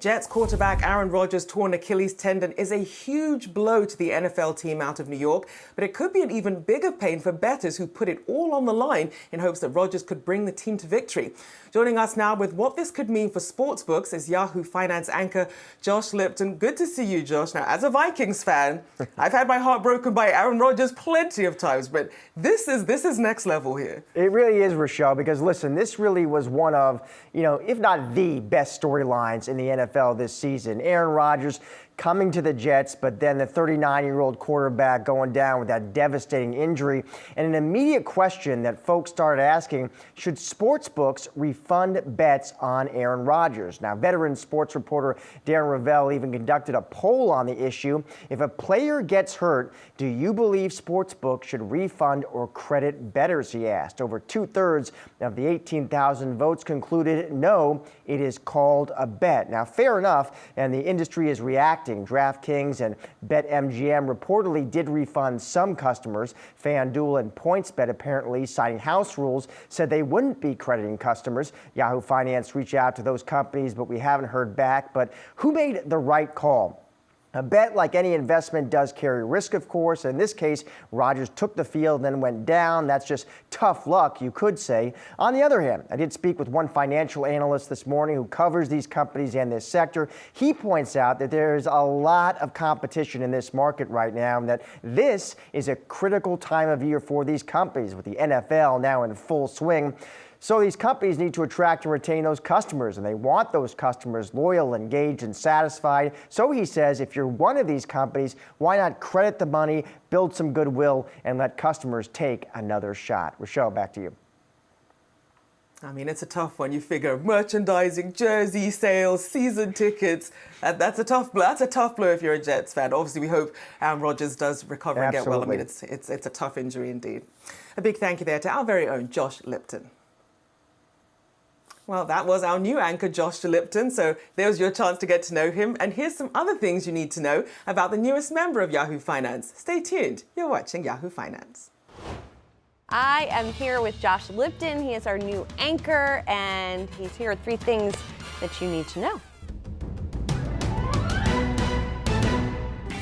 Jets quarterback Aaron Rodgers' torn Achilles tendon is a huge blow to the NFL team out of New York, but it could be an even bigger pain for bettors who put it all on the line in hopes that Rodgers could bring the team to victory. Joining us now with what this could mean for sportsbooks is Yahoo Finance anchor Josh Lipton. Good to see you, Josh. Now, as a Vikings fan, I've had my heart broken by Aaron Rodgers plenty of times, but this is next level here. It really is, Rochelle, because listen, this really was one of, if not the best storylines in the NFL this season. Aaron Rodgers coming to the Jets, but then the 39-year-old quarterback going down with that devastating injury. And an immediate question that folks started asking, should sportsbooks refund bets on Aaron Rodgers? Now, veteran sports reporter Darren Ravel even conducted a poll on the issue. If a player gets hurt, do you believe sportsbooks should refund or credit bettors, he asked. Over 2/3 of the 18,000 votes concluded no, it is called a bet. Now, fair enough, and the industry is reacting. DraftKings and BetMGM reportedly did refund some customers. FanDuel and PointsBet, apparently citing house rules, said they wouldn't be crediting customers. Yahoo Finance reached out to those companies, but we haven't heard back. But who made the right call? A bet, like any investment, does carry risk, of course. In this case, Rodgers took the field and then went down. That's just tough luck, you could say. On the other hand, I did speak with one financial analyst this morning who covers these companies and this sector. He points out that there's a lot of competition in this market right now, and that this is a critical time of year for these companies, with the NFL now in full swing. So these companies need to attract and retain those customers, and they want those customers loyal, engaged, and satisfied. So he says, if you're one of these companies, why not credit the money, build some goodwill, and let customers take another shot? Rochelle, back to you. I mean, it's a tough one. You figure merchandising, jersey sales, season tickets. That's a tough blow. That's a tough blow if you're a Jets fan. Obviously, we hope Aaron Rodgers does recover and get well. I mean, it's a tough injury indeed. A big thank you there to our very own Josh Lipton. Well, that was our new anchor, Josh Lipton, so there's your chance to get to know him. And here's some other things you need to know about the newest member of Yahoo Finance. Stay tuned. You're watching Yahoo Finance. I am here with Josh Lipton. He is our new anchor, and he's here with 3 things that you need to know.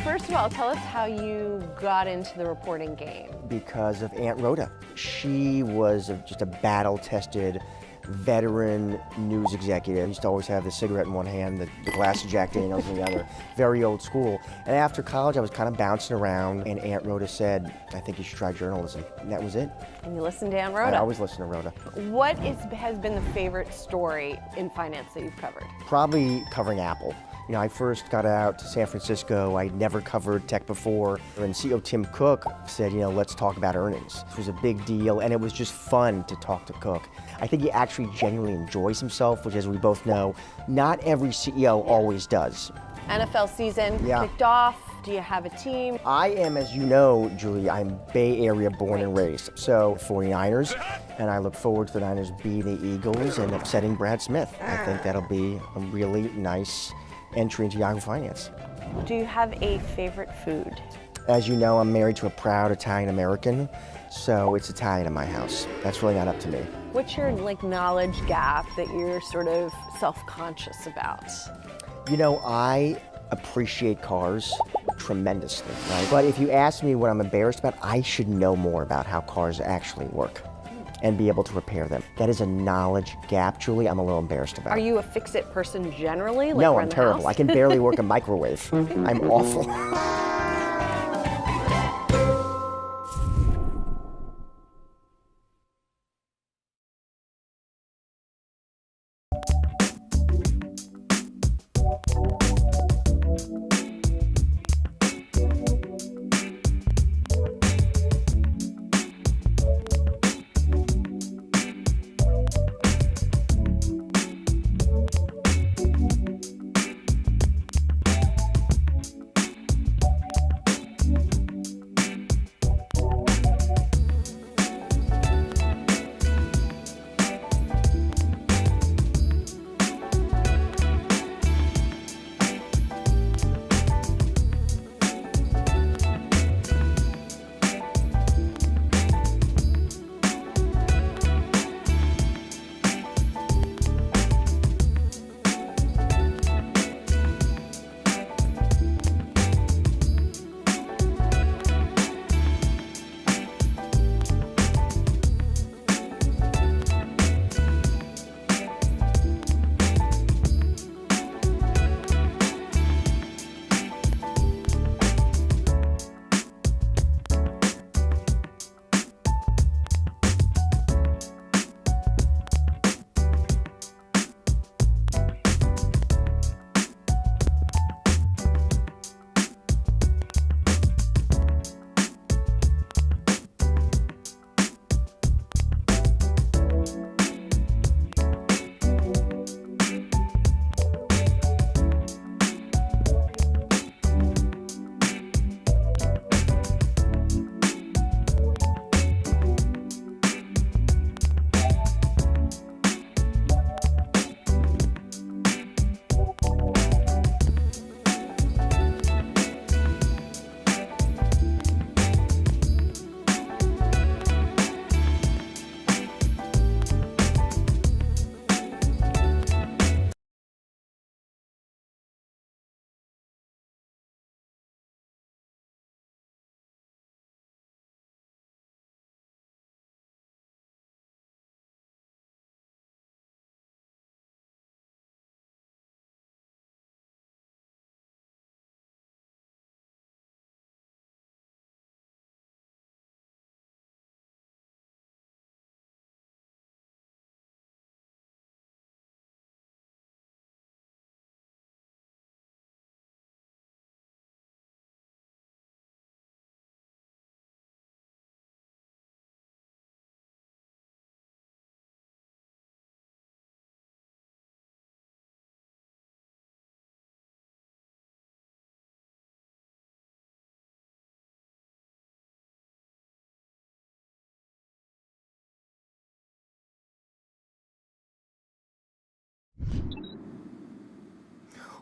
First of all, tell us how you got into the reporting game. Because of Aunt Rhoda. She was just a battle-tested veteran news executive. Used to always have the cigarette in one hand, the glass of Jack Daniels in the other. Very old school. And after college, I was kind of bouncing around, and Aunt Rhoda said, I think you should try journalism. And that was it. And you listened to Aunt Rhoda. I always listen to Rhoda. What has been the favorite story in finance that you've covered? Probably covering Apple. I first got out to San Francisco. I'd never covered tech before. And CEO Tim Cook said, let's talk about earnings. This was a big deal, and it was just fun to talk to Cook. I think he actually genuinely enjoys himself, which, as we both know, not every CEO always does. NFL season kicked off. Do you have a team? I am, as you know, Julie, I'm Bay Area born and raised. So 49ers, and I look forward to the Niners beating the Eagles and upsetting Brad Smith. I think that'll be a really nice entry into Yahoo Finance. Do you have a favorite food? As you know, I'm married to a proud Italian American, so it's Italian in my house. That's really not up to me. What's your knowledge gap that you're sort of self-conscious about? I appreciate cars tremendously, right? But if you ask me what I'm embarrassed about, I should know more about how cars actually work and be able to repair them. That is a knowledge gap, Julie, I'm a little embarrassed about. Are you a fix-it person generally? No, I'm terrible. I can barely work a microwave. I'm awful.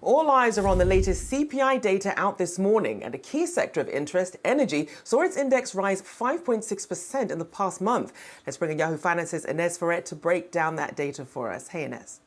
All eyes are on the latest CPI data out this morning, and a key sector of interest, energy, saw its index rise 5.6% in the past month. Let's bring in Yahoo Finance's Inez Ferret to break down that data for us. Hey, Inez.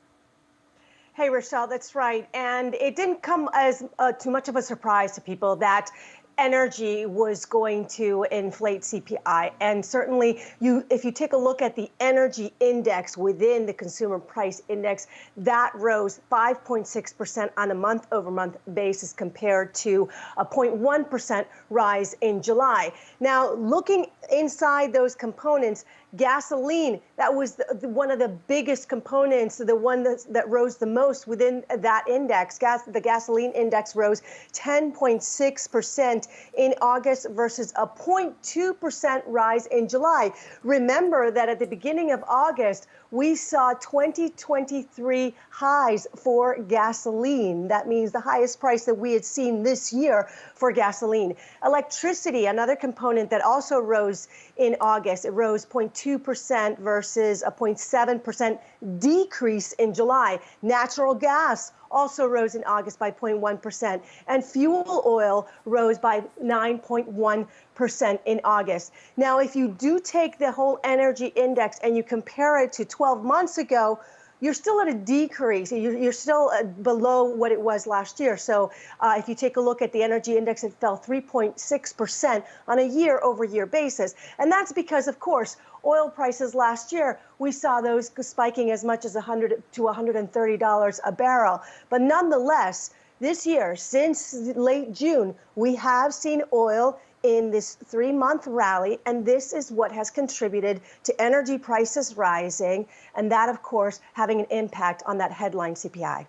Hey, Rochelle, that's right. And it didn't come as too much of a surprise to people that energy was going to inflate CPI. And certainly, if you take a look at the energy index within the consumer price index, that rose 5.6% on a month-over-month basis compared to a 0.1% rise in July. Now, looking inside those components, gasoline, that was one of the biggest components, the one that rose the most within that index. The gasoline index rose 10.6% in August versus a 0.2% rise in July. Remember that at the beginning of August, we saw 2023 highs for gasoline. That means the highest price that we had seen this year for gasoline. Electricity, another component that also rose in August, it rose 0.2% versus a 0.7% decrease in July. Natural gas also rose in August by 0.1%, and fuel oil rose by 9.1% in August. Now, if you do take the whole energy index and you compare it to 12 months ago, you're still at a decrease. You're still below what it was last year. So if you take a look at the energy index, it fell 3.6% on a year-over-year basis. And that's because, of course, oil prices last year, we saw those spiking as much as $100 to $130 a barrel. But nonetheless, this year, since late June, we have seen oil in this 3-month rally, and this is what has contributed to energy prices rising, and that, of course, having an impact on that headline CPI.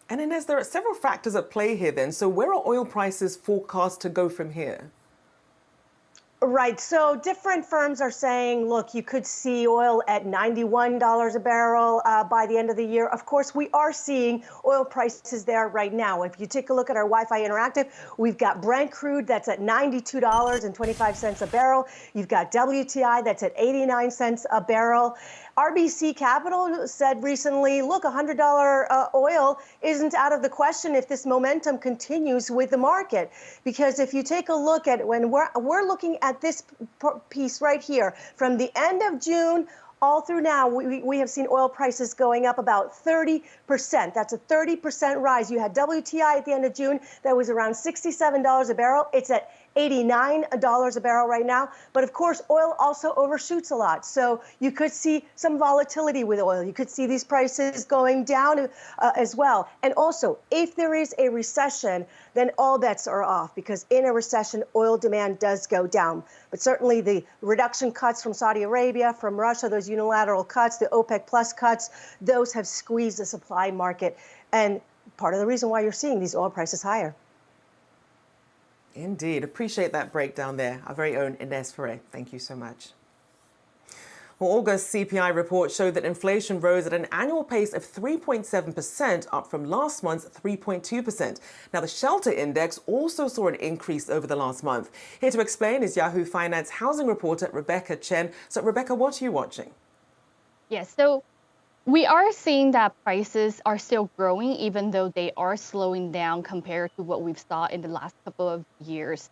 And Inez, there are several factors at play here then. So where are oil prices forecast to go from here? Right. So different firms are saying, look, you could see oil at $91 a barrel by the end of the year. Of course, we are seeing oil prices there right now. If you take a look at our Wi-Fi Interactive, we've got Brent crude that's at $92.25 a barrel. You've got WTI that's at 89 cents a barrel. RBC Capital said recently, look, $100 oil isn't out of the question if this momentum continues with the market. Because if you take a look at when we're looking at this piece right here, from the end of June all through now, we have seen oil prices going up about 30%. That's a 30% rise. You had WTI at the end of June that was around $67 a barrel. It's at $89 a barrel right now. But of course, oil also overshoots a lot. So you could see some volatility with oil. You could see these prices going down as well. And also, if there is a recession, then all bets are off, because in a recession, oil demand does go down. But certainly the reduction cuts from Saudi Arabia, from Russia, those unilateral cuts, the OPEC plus cuts, those have squeezed the supply market. And part of the reason why you're seeing these oil prices higher. Indeed. Appreciate that breakdown there. Our very own Inez Ferret. Thank you so much. Well, August CPI report showed that inflation rose at an annual pace of 3.7%, up from last month's 3.2%. Now, the shelter index also saw an increase over the last month. Here to explain is Yahoo Finance housing reporter Rebecca Chen. So, Rebecca, what are you watching? Yes, so we are seeing that prices are still growing, even though they are slowing down compared to what we've saw in the last couple of years.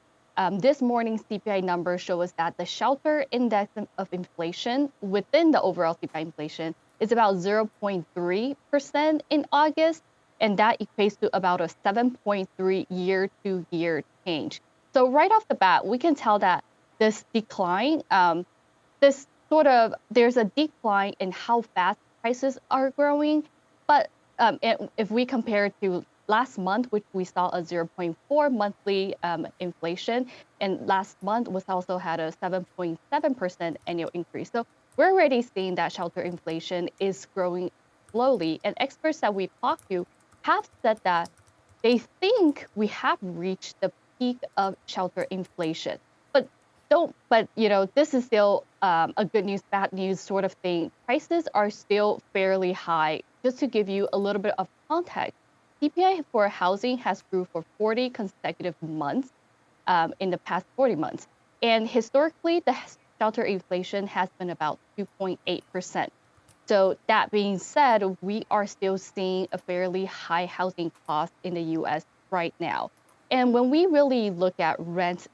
This morning's CPI numbers show us that the shelter index of inflation within the overall CPI inflation is about 0.3% in August, and that equates to about a 7.3 year-to-year change. So right off the bat, we can tell that this decline, there's a decline in how fast prices are growing, but if we compare to last month, which we saw a 0.4 monthly inflation, and last month was also had a 7.7% annual increase. So we're already seeing that shelter inflation is growing slowly, and experts that we've talked to have said that they think we have reached the peak of shelter inflation. But this is still a good news, bad news sort of thing. Prices are still fairly high. Just to give you a little bit of context, CPI for housing has grew for 40 consecutive months in the past 40 months. And historically, the shelter inflation has been about 2.8%. So that being said, we are still seeing a fairly high housing cost in the US right now. And when we really look at rent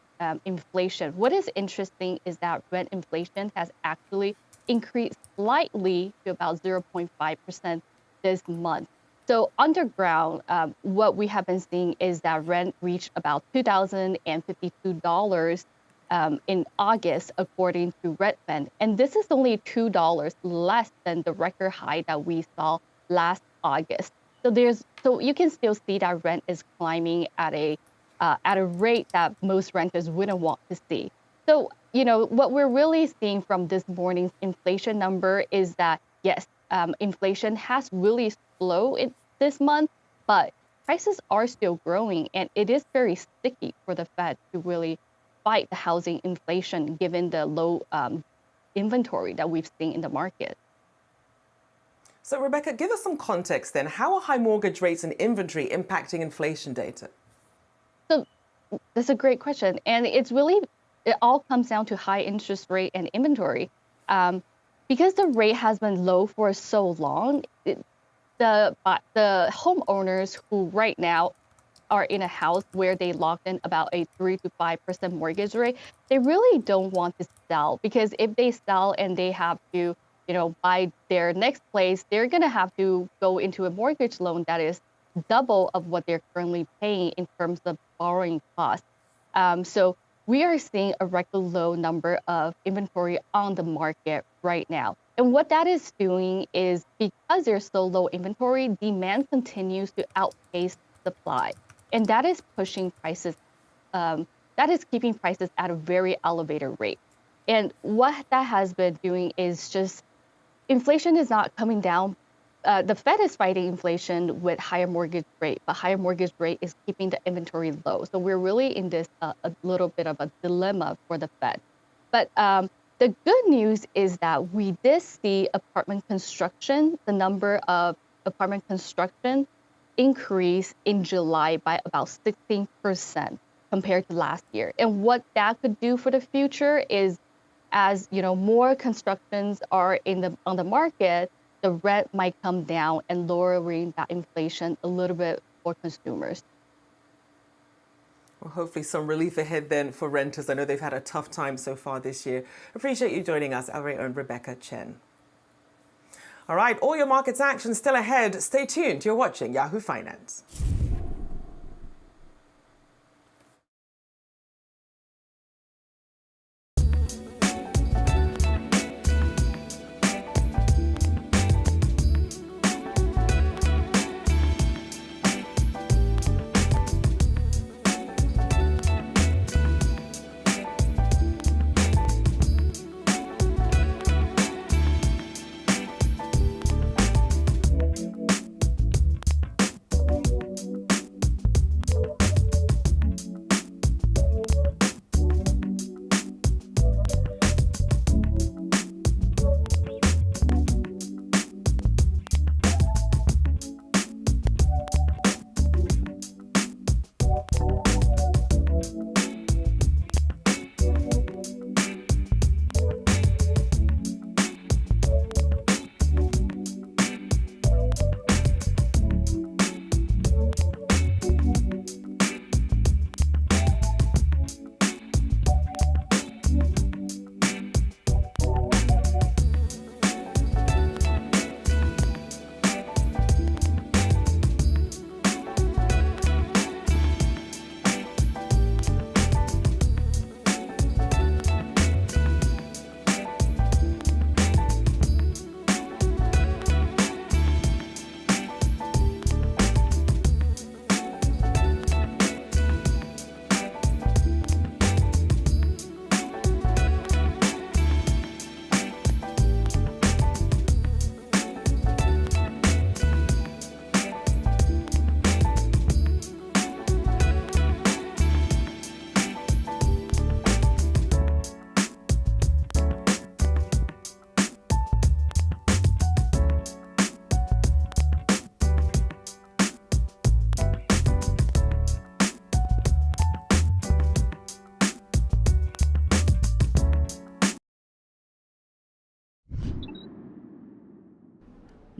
inflation, what is interesting is that rent inflation has actually increased slightly to about 0.5% this month. So underground, what we have been seeing is that rent reached about $2,052 in August, according to Redfin. And this is only $2 less than the record high that we saw last August. So you can still see that rent is climbing at a rate that most renters wouldn't want to see. So, what we're really seeing from this morning's inflation number is that, yes, inflation has really slowed this month, but prices are still growing, and it is very sticky for the Fed to really fight the housing inflation given the low inventory that we've seen in the market. So, Rebecca, give us some context then. How are high mortgage rates and inventory impacting inflation data? So that's a great question. And it all comes down to high interest rate and inventory. Because the rate has been low for so long, the homeowners who right now are in a house where they locked in about a 3 to 5% mortgage rate, they really don't want to sell, because if they sell and they have to, buy their next place, they're going to have to go into a mortgage loan that is double of what they're currently paying in terms of borrowing costs. So we are seeing a record low number of inventory on the market right now. And what that is doing is, because there's so low inventory, demand continues to outpace supply. And that is pushing prices, that is keeping prices at a very elevated rate. And what that has been doing is just, inflation is not coming down. The Fed is fighting inflation with higher mortgage rate, but higher mortgage rate is keeping the inventory low. So we're really in this a little bit of a dilemma for the Fed. But the good news is that we did see apartment construction, the number of apartment construction increase in July by about 16% compared to last year. And what that could do for the future is, as more constructions are on the market, the rent might come down and lowering that inflation a little bit for consumers. Well, hopefully some relief ahead then for renters. I know they've had a tough time so far this year. Appreciate you joining us, our very own Rebecca Chen. All right, all your markets action still ahead. Stay tuned. You're watching Yahoo Finance.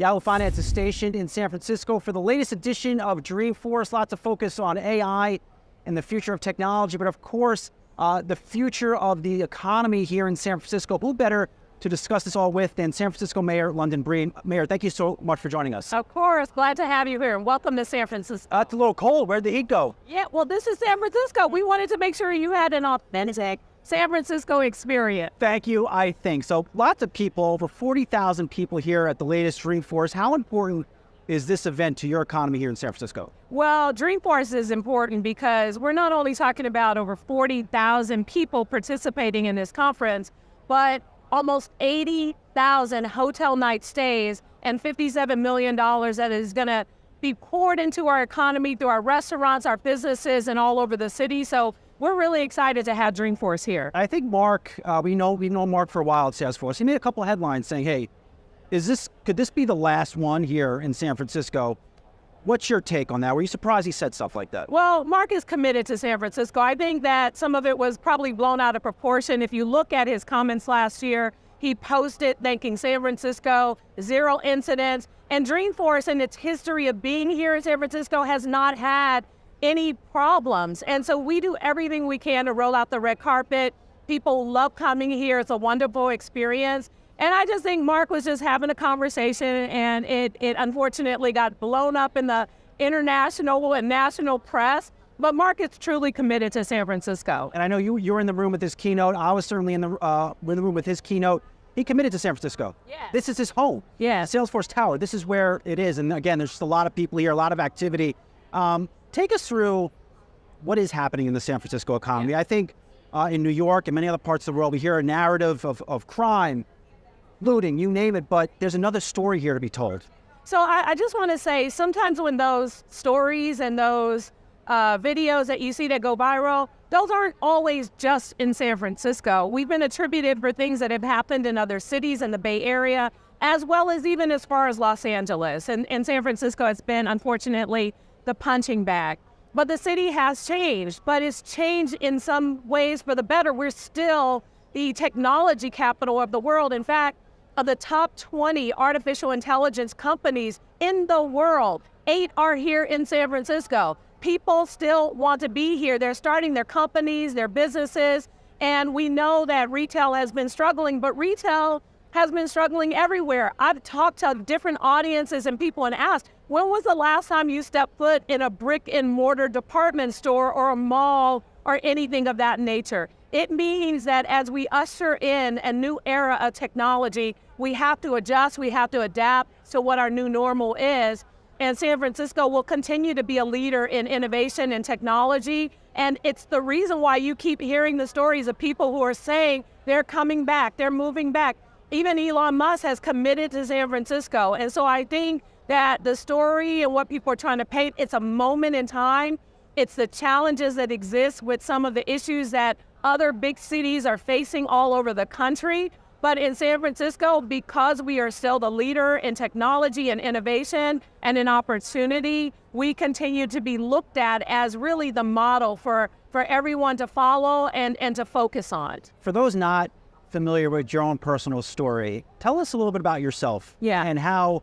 Yahoo Finance is stationed in San Francisco for the latest edition of Dreamforce. Lots of focus on AI and the future of technology, but of course, the future of the economy here in San Francisco. Who better to discuss this all with than San Francisco Mayor London Breed. Mayor, thank you so much for joining us. Of course, glad to have you here, and welcome to San Francisco. It's a little cold. Where'd the heat go? Yeah, well, this is San Francisco. We wanted to make sure you had an authentic San Francisco experience. Thank you, I think. So lots of people, over 40,000 people here at the latest Dreamforce. How important is this event to your economy here in San Francisco? Well, Dreamforce is important because we're not only talking about over 40,000 people participating in this conference, but almost 80,000 hotel night stays and $57 million that is going to be poured into our economy through our restaurants, our businesses, and all over the city. So we're really excited to have Dreamforce here. I think Mark, we've known Mark for a while at Salesforce. He made a couple of headlines saying, hey, could this be the last one here in San Francisco? What's your take on that? Were you surprised he said stuff like that? Well, Mark is committed to San Francisco. I think that some of it was probably blown out of proportion. If you look at his comments last year, he posted thanking San Francisco, 0 incidents, and Dreamforce in its history of being here in San Francisco has not had any problems. And so we do everything we can to roll out the red carpet. People love coming here. It's a wonderful experience. And I just think Mark was just having a conversation, and it unfortunately got blown up in the international and national press. But Mark is truly committed to San Francisco. And I know you were in the room with his keynote. I was certainly in the room with his keynote. He committed to San Francisco. Yeah. This is his home. Yeah. Salesforce Tower. This is where it is. And again, there's just a lot of people here, a lot of activity. Take us through what is happening in the San Francisco economy. I think in New York and many other parts of the world, we hear a narrative of crime, looting, you name it, but there's another story here to be told. So I just want to say, sometimes when those stories and those videos that you see that go viral, those aren't always just in San Francisco. We've been attributed for things that have happened in other cities in the Bay Area, as well as even as far as Los Angeles. And San Francisco has been, unfortunately, the punching bag. But the city has changed, but it's changed in some ways for the better. We're still the technology capital of the world. In fact, of the top 20 artificial intelligence companies in the world, 8 are here in San Francisco. People still want to be here. They're starting their companies, their businesses, and we know that retail has been struggling, but retail has been struggling everywhere. I've talked to different audiences and people and asked, when was the last time you stepped foot in a brick and mortar department store or a mall or anything of that nature? It means that as we usher in a new era of technology, we have to adjust, we have to adapt to what our new normal is. And San Francisco will continue to be a leader in innovation and technology. And it's the reason why you keep hearing the stories of people who are saying they're coming back, they're moving back. Even Elon Musk has committed to San Francisco. And so I think that the story and what people are trying to paint, it's a moment in time. It's the challenges that exist with some of the issues that other big cities are facing all over the country. But in San Francisco, because we are still the leader in technology and innovation and in opportunity, we continue to be looked at as really the model for everyone to follow and to focus on. For those not familiar with your own personal story, tell us a little bit about yourself and how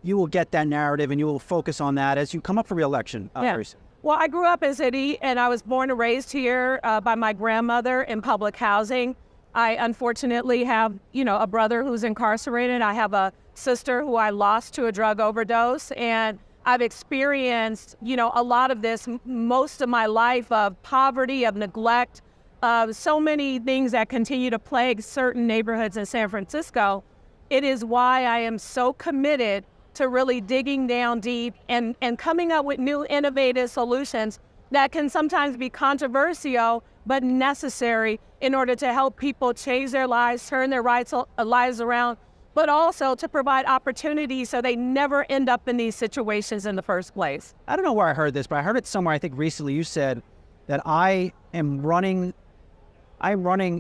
you will get that narrative and you will focus on that as you come up for re-election very soon. Well, I grew up in the city and I was born and raised here by my grandmother in public housing. I unfortunately have, a brother who's incarcerated. I have a sister who I lost to a drug overdose, and I've experienced, a lot of this most of my life of poverty, of neglect, of so many things that continue to plague certain neighborhoods in San Francisco. It is why I am so committed to really digging down deep and coming up with new innovative solutions that can sometimes be controversial, but necessary in order to help people change their lives, turn their lives around, but also to provide opportunities so they never end up in these situations in the first place. I don't know where I heard this, but I heard it somewhere. I think recently you said that I'm running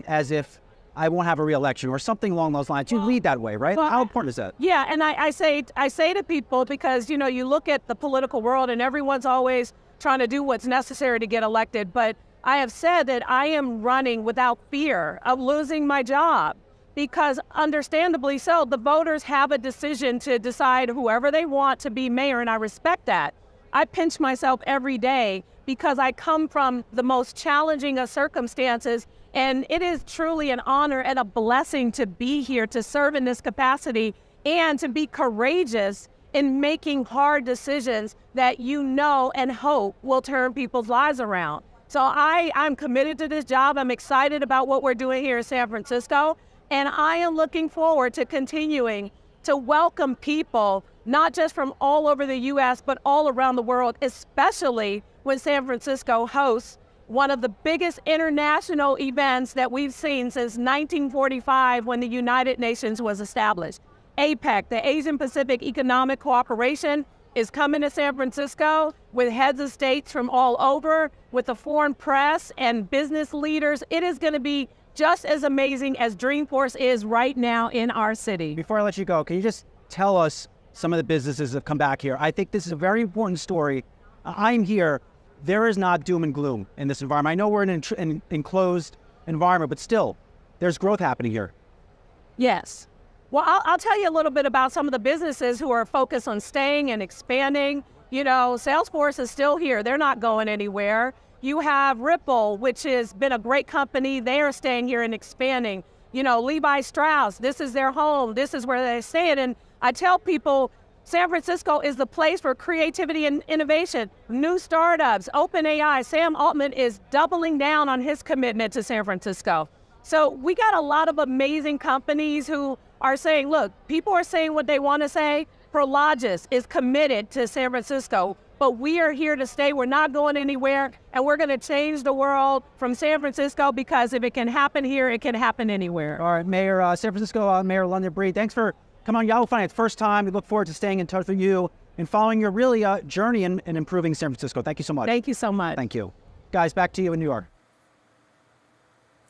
as if I won't have a re-election or something along those lines. You lead that way, right? Well, how important is that? Yeah, and I say to people, because, you look at the political world and everyone's always trying to do what's necessary to get elected, but I have said that I am running without fear of losing my job. because understandably so, the voters have a decision to decide whoever they want to be mayor, and I respect that. I pinch myself every day because I come from the most challenging of circumstances, and it is truly an honor and a blessing to be here to serve in this capacity and to be courageous in making hard decisions that you know and hope will turn people's lives around. So I'm committed to this job. I'm excited about what we're doing here in San Francisco, and I am looking forward to continuing to welcome people, not just from all over the U.S., but all around the world, especially when San Francisco hosts one of the biggest international events that we've seen since 1945 when the United Nations was established. APEC, the Asian Pacific Economic Cooperation, is coming to San Francisco with heads of states from all over, with the foreign press and business leaders. It is going to be just as amazing as Dreamforce is right now in our city. Before I let you go, can you just tell us some of the businesses that have come back here? I think this is a very important story. I'm here. There is not doom and gloom in this environment. I know we're in an enclosed environment, but still, there's growth happening here. Yes. Well, I'll tell you a little bit about some of the businesses who are focused on staying and expanding. You know, Salesforce is still here. They're not going anywhere. You have Ripple, which has been a great company. They are staying here and expanding. You know, Levi Strauss, this is their home. This is where they stay. And I tell people, San Francisco is the place for creativity and innovation, new startups, OpenAI. Sam Altman is doubling down on his commitment to San Francisco. So we got a lot of amazing companies who are saying, look, people are saying what they want to say. Prologis is committed to San Francisco, but we are here to stay. We're not going anywhere, and we're going to change the world from San Francisco, because if it can happen here, it can happen anywhere. All right, Mayor San Francisco, Mayor London Breed, thanks for coming on Yahoo Finance. First time. We look forward to staying in touch with you and following your really journey in improving San Francisco. Thank you so much. Thank you so much. Thank you. Guys, back to you in New York.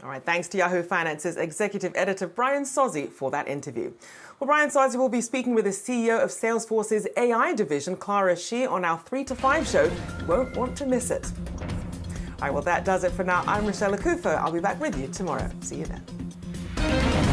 All right, thanks to Yahoo Finance's executive editor, Brian Sozzi, for that interview. Well, Brian Sozzi will be speaking with the CEO of Salesforce's AI division, Clara Shih, on our 3 to 5 show. You won't want to miss it. All right, well, that does it for now. I'm Rochelle Akufo. I'll be back with you tomorrow. See you then.